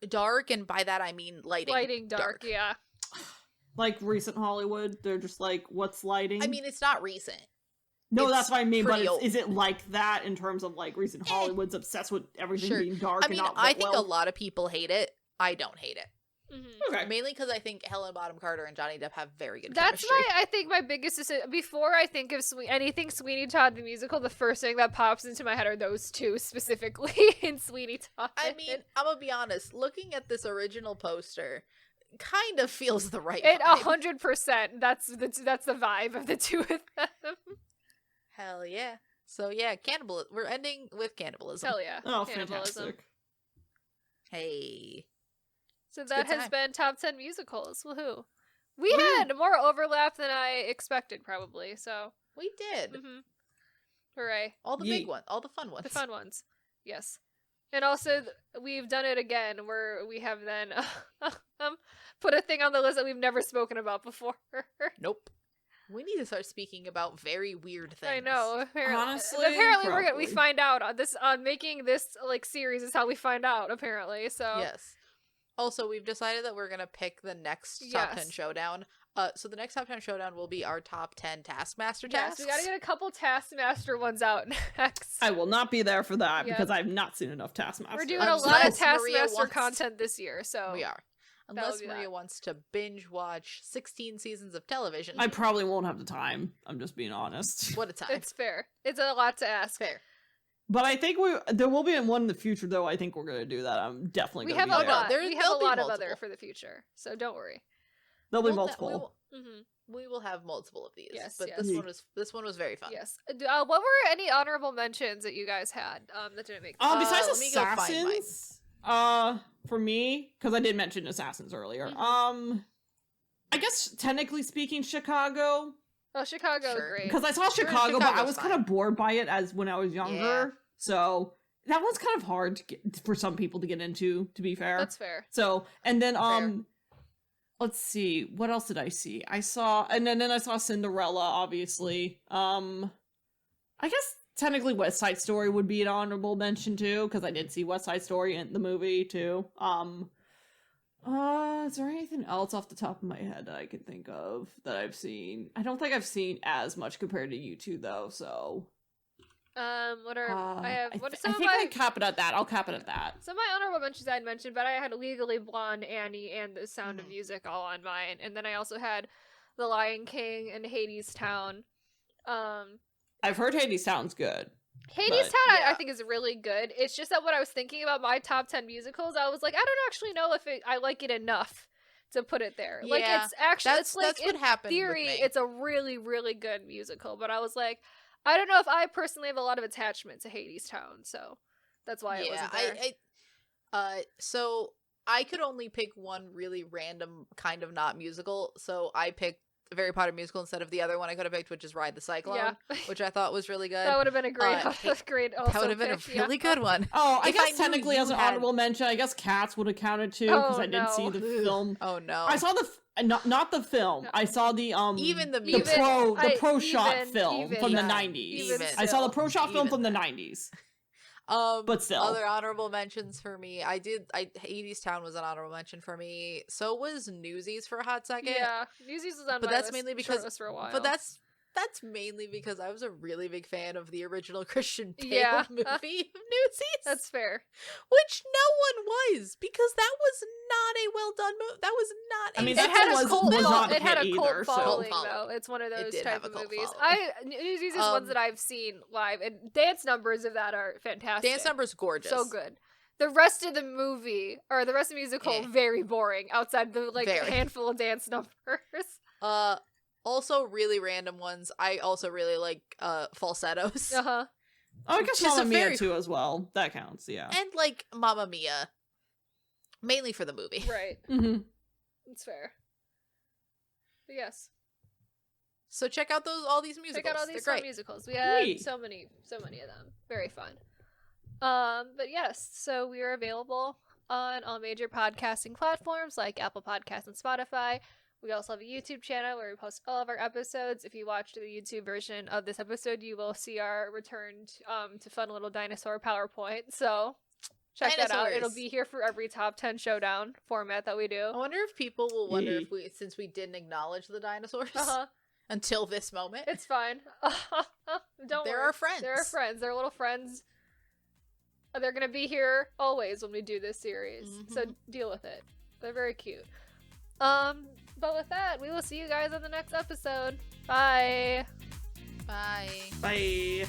A: dark, and by that I mean
B: Lighting dark. Yeah.
C: Like recent Hollywood, they're just like, what's lighting?
A: I mean, it's not recent.
C: no,
A: it's
C: that's what I mean, but
A: pretty old.
C: is it like that in terms of like recent Hollywood's obsessed with everything
A: Sure.
C: being dark
A: I
C: and
A: mean,
C: not
A: I think
C: well?
A: a lot of people hate it. I don't hate it.
B: Mhm.
C: Okay.
A: Mainly because I think Helen Bonham Carter and Johnny Depp have very good
B: That's
A: chemistry.
B: I think my biggest before I think of anything Sweeney Todd the musical, the first thing that pops into my head are those two specifically in Sweeney Todd.
A: I mean, I'm gonna be honest. Looking at this original poster, kind of feels the right
B: it
A: vibe.
B: 100%. That's the vibe of the two of them.
A: Hell yeah. So yeah, cannibalism. We're ending with cannibalism.
B: Hell yeah.
C: Oh,
B: Cannibalism.
C: fantastic.
A: Hey.
B: So
A: It's a
B: that
A: good
B: has
A: time.
B: been top 10 musicals. Woohoo! We
C: Woo.
B: had more overlap than I expected, probably. So,
A: We did.
B: hooray!
A: All the
C: Yeet.
A: big ones. All the fun ones.
B: The fun ones, yes. And also, we've done it again, where we have then put a thing on the list that we've never spoken about before.
A: Nope. We need to start speaking about very weird things.
B: I know.
C: Honestly,
B: Apparently, we
C: probably.
B: find out on making this like series is how we find out. Apparently, so
A: Yes. Also, we've decided that we're gonna pick the next top 10
B: Yes.
A: showdown. So the next top 10 showdown will be our top 10 Taskmaster
B: yes,
A: tasks.
B: we gotta get a couple Taskmaster ones out next.
C: I will not be there for that
B: Yep.
C: because I've not seen enough Taskmaster.
B: We're doing
A: I'm
B: a lot of
A: surprised Maria
B: Taskmaster
A: wants-
B: content this year, so
A: We are.
B: will
A: Unless
B: be
A: Maria
B: that.
A: wants to binge watch 16 seasons of television.
C: I probably won't have the time. I'm just being honest.
A: What a time.
B: it's fair. It's a lot to ask.
A: fair.
C: But I think there will be one in the future, though. I think we're gonna do that. I'm definitely
B: We
C: gonna
B: have
C: be
B: a
C: there.
B: lot.
A: There-
B: We have a
A: there'll be
B: lot of
A: multiple.
B: other for the future, so don't worry.
C: There'll be
A: We'll-
C: multiple.
A: We will have multiple of these.
B: Yes,
A: but
B: yes.
A: this one was very fun.
B: Yes. What were any honorable mentions that you guys had that didn't make?
C: Besides
A: let me go find mine.
C: Assassins, for me, because I did mention Assassins earlier.
B: Mhm.
C: I guess technically speaking, Chicago,
B: Oh, Chicago,
A: Sure.
B: great.
C: because I saw Chicago, but I
A: Chicago's
C: was
A: fine.
C: kind of bored by it as when I was younger.
A: Yeah.
C: So that one's kind of hard for some people to get into. To be fair,
B: That's fair.
C: So, and then
A: Fair.
C: let's see, what else did I see? I saw, and then I saw Cinderella, obviously. I guess technically West Side Story would be an honorable mention too, because I did see West Side Story in the movie too. Is there anything else off the top of my head that I can think of that I've seen? I don't think I've seen as much compared to you two though, so.
B: What are I have? What
C: I
B: some of
C: think
B: my
C: I cap it at that. I'll cap it at that.
B: some of my honorable mentions I had mentioned, but I had Legally Blonde, Annie, and The Sound of Music all on mine, and then I also had The Lion King and Hades Town.
C: I've heard Hades sounds good.
B: Hades
C: But,
B: Town,
A: yeah.
B: I think is really good. It's just that when I was thinking about my top 10 musicals, I was like, I don't actually know if I like it enough to put it there. Like,
A: Yeah,
B: it's actually,
A: That's
B: it's like,
A: that's what
B: in
A: happened
B: theory,
A: with me.
B: it's a really, really good musical. But I was like, I don't know if I personally have a lot of attachment to Hades Town, so that's why it wasn't there.
A: So I could only pick one really random kind of not musical, so I picked a Harry Potter musical instead of the other one I could have picked, which is Ride the Cyclone,
B: Yeah.
A: which I thought was really good.
B: That would have been a great, great. Also
A: That would have been
B: pick,
A: a really good one.
C: Oh, I
A: If
C: guess
A: I knew
C: technically
A: you
C: as an
A: had-
C: honorable mention, I guess Cats would have counted too, because
B: Oh,
C: I did see the
B: no.
C: film.
A: Oh no!
C: I saw the not the film.
B: No.
C: I saw the
A: Even the
C: the
A: music.
C: pro shot film
B: even
C: from the
B: that.
C: 90s.
B: Even
C: I saw the
B: still.
C: pro shot film
A: Even
C: from the
A: that.
C: 90s.
A: But
C: still.
A: other honorable mentions for me. Hades Town was an honorable mention for me. So was Newsies for a hot second.
B: Yeah, Newsies was on
A: But
B: my
A: that's
B: list,
A: mainly
B: short
A: because-
B: list for a while.
A: But that's mainly because I was a really big fan of the original Christian Bale
B: Yeah.
A: movie of Newsies.
B: that's fair.
A: Which no one was, because that was not a well done movie. That was not.
C: I mean,
B: It
C: that
B: had
C: film
B: a cult.
C: was not a
B: It had a
C: hit
B: cult
C: either, so-
B: following,
A: Cult
B: though.
A: following.
B: It's one of
A: It
B: those
A: did
B: type
A: have a
B: of
A: cult
B: movies.
A: following.
B: Newsies is ones that I've seen live, and dance numbers of that are fantastic.
A: Dance number's gorgeous.
B: so good. The rest of the movie or the rest of the musical
A: Eh.
B: very boring outside the
A: Very.
B: handful of dance numbers.
A: Also really random ones. I also really like falsettos.
B: Uh-huh.
C: Oh, I guess
A: Which is a
C: Mamma Mia
A: very-
C: too as well. That counts, yeah.
A: And like Mamma Mia. Mainly for the movie.
B: Right.
C: Mm-hmm.
B: That's fair. But yes.
A: So check out all these musicals.
B: Check out all these
A: They're
B: fun
A: great.
B: musicals. We had
C: Sweet.
B: so many of them. Very fun. But yes, so we are available on all major podcasting platforms like Apple Podcasts and Spotify. We also have a YouTube channel where we post all of our episodes. If you watched the YouTube version of this episode, you will see our return to fun little dinosaur PowerPoint. So check that out.
A: Dinosaurs.
B: It'll be here for every top 10 showdown format that we do.
A: I wonder if people will wonder
C: Yee.
A: if since we didn't acknowledge the dinosaurs
B: Uh-huh.
A: until this moment.
B: It's fine. Don't
A: They're
B: worry.
A: our friends.
B: They're our friends. They're little friends. They're gonna be here always when we do this series. So deal with it. They're very cute. But with that, we will see you guys on the next episode. Bye.
A: Bye.
C: Bye.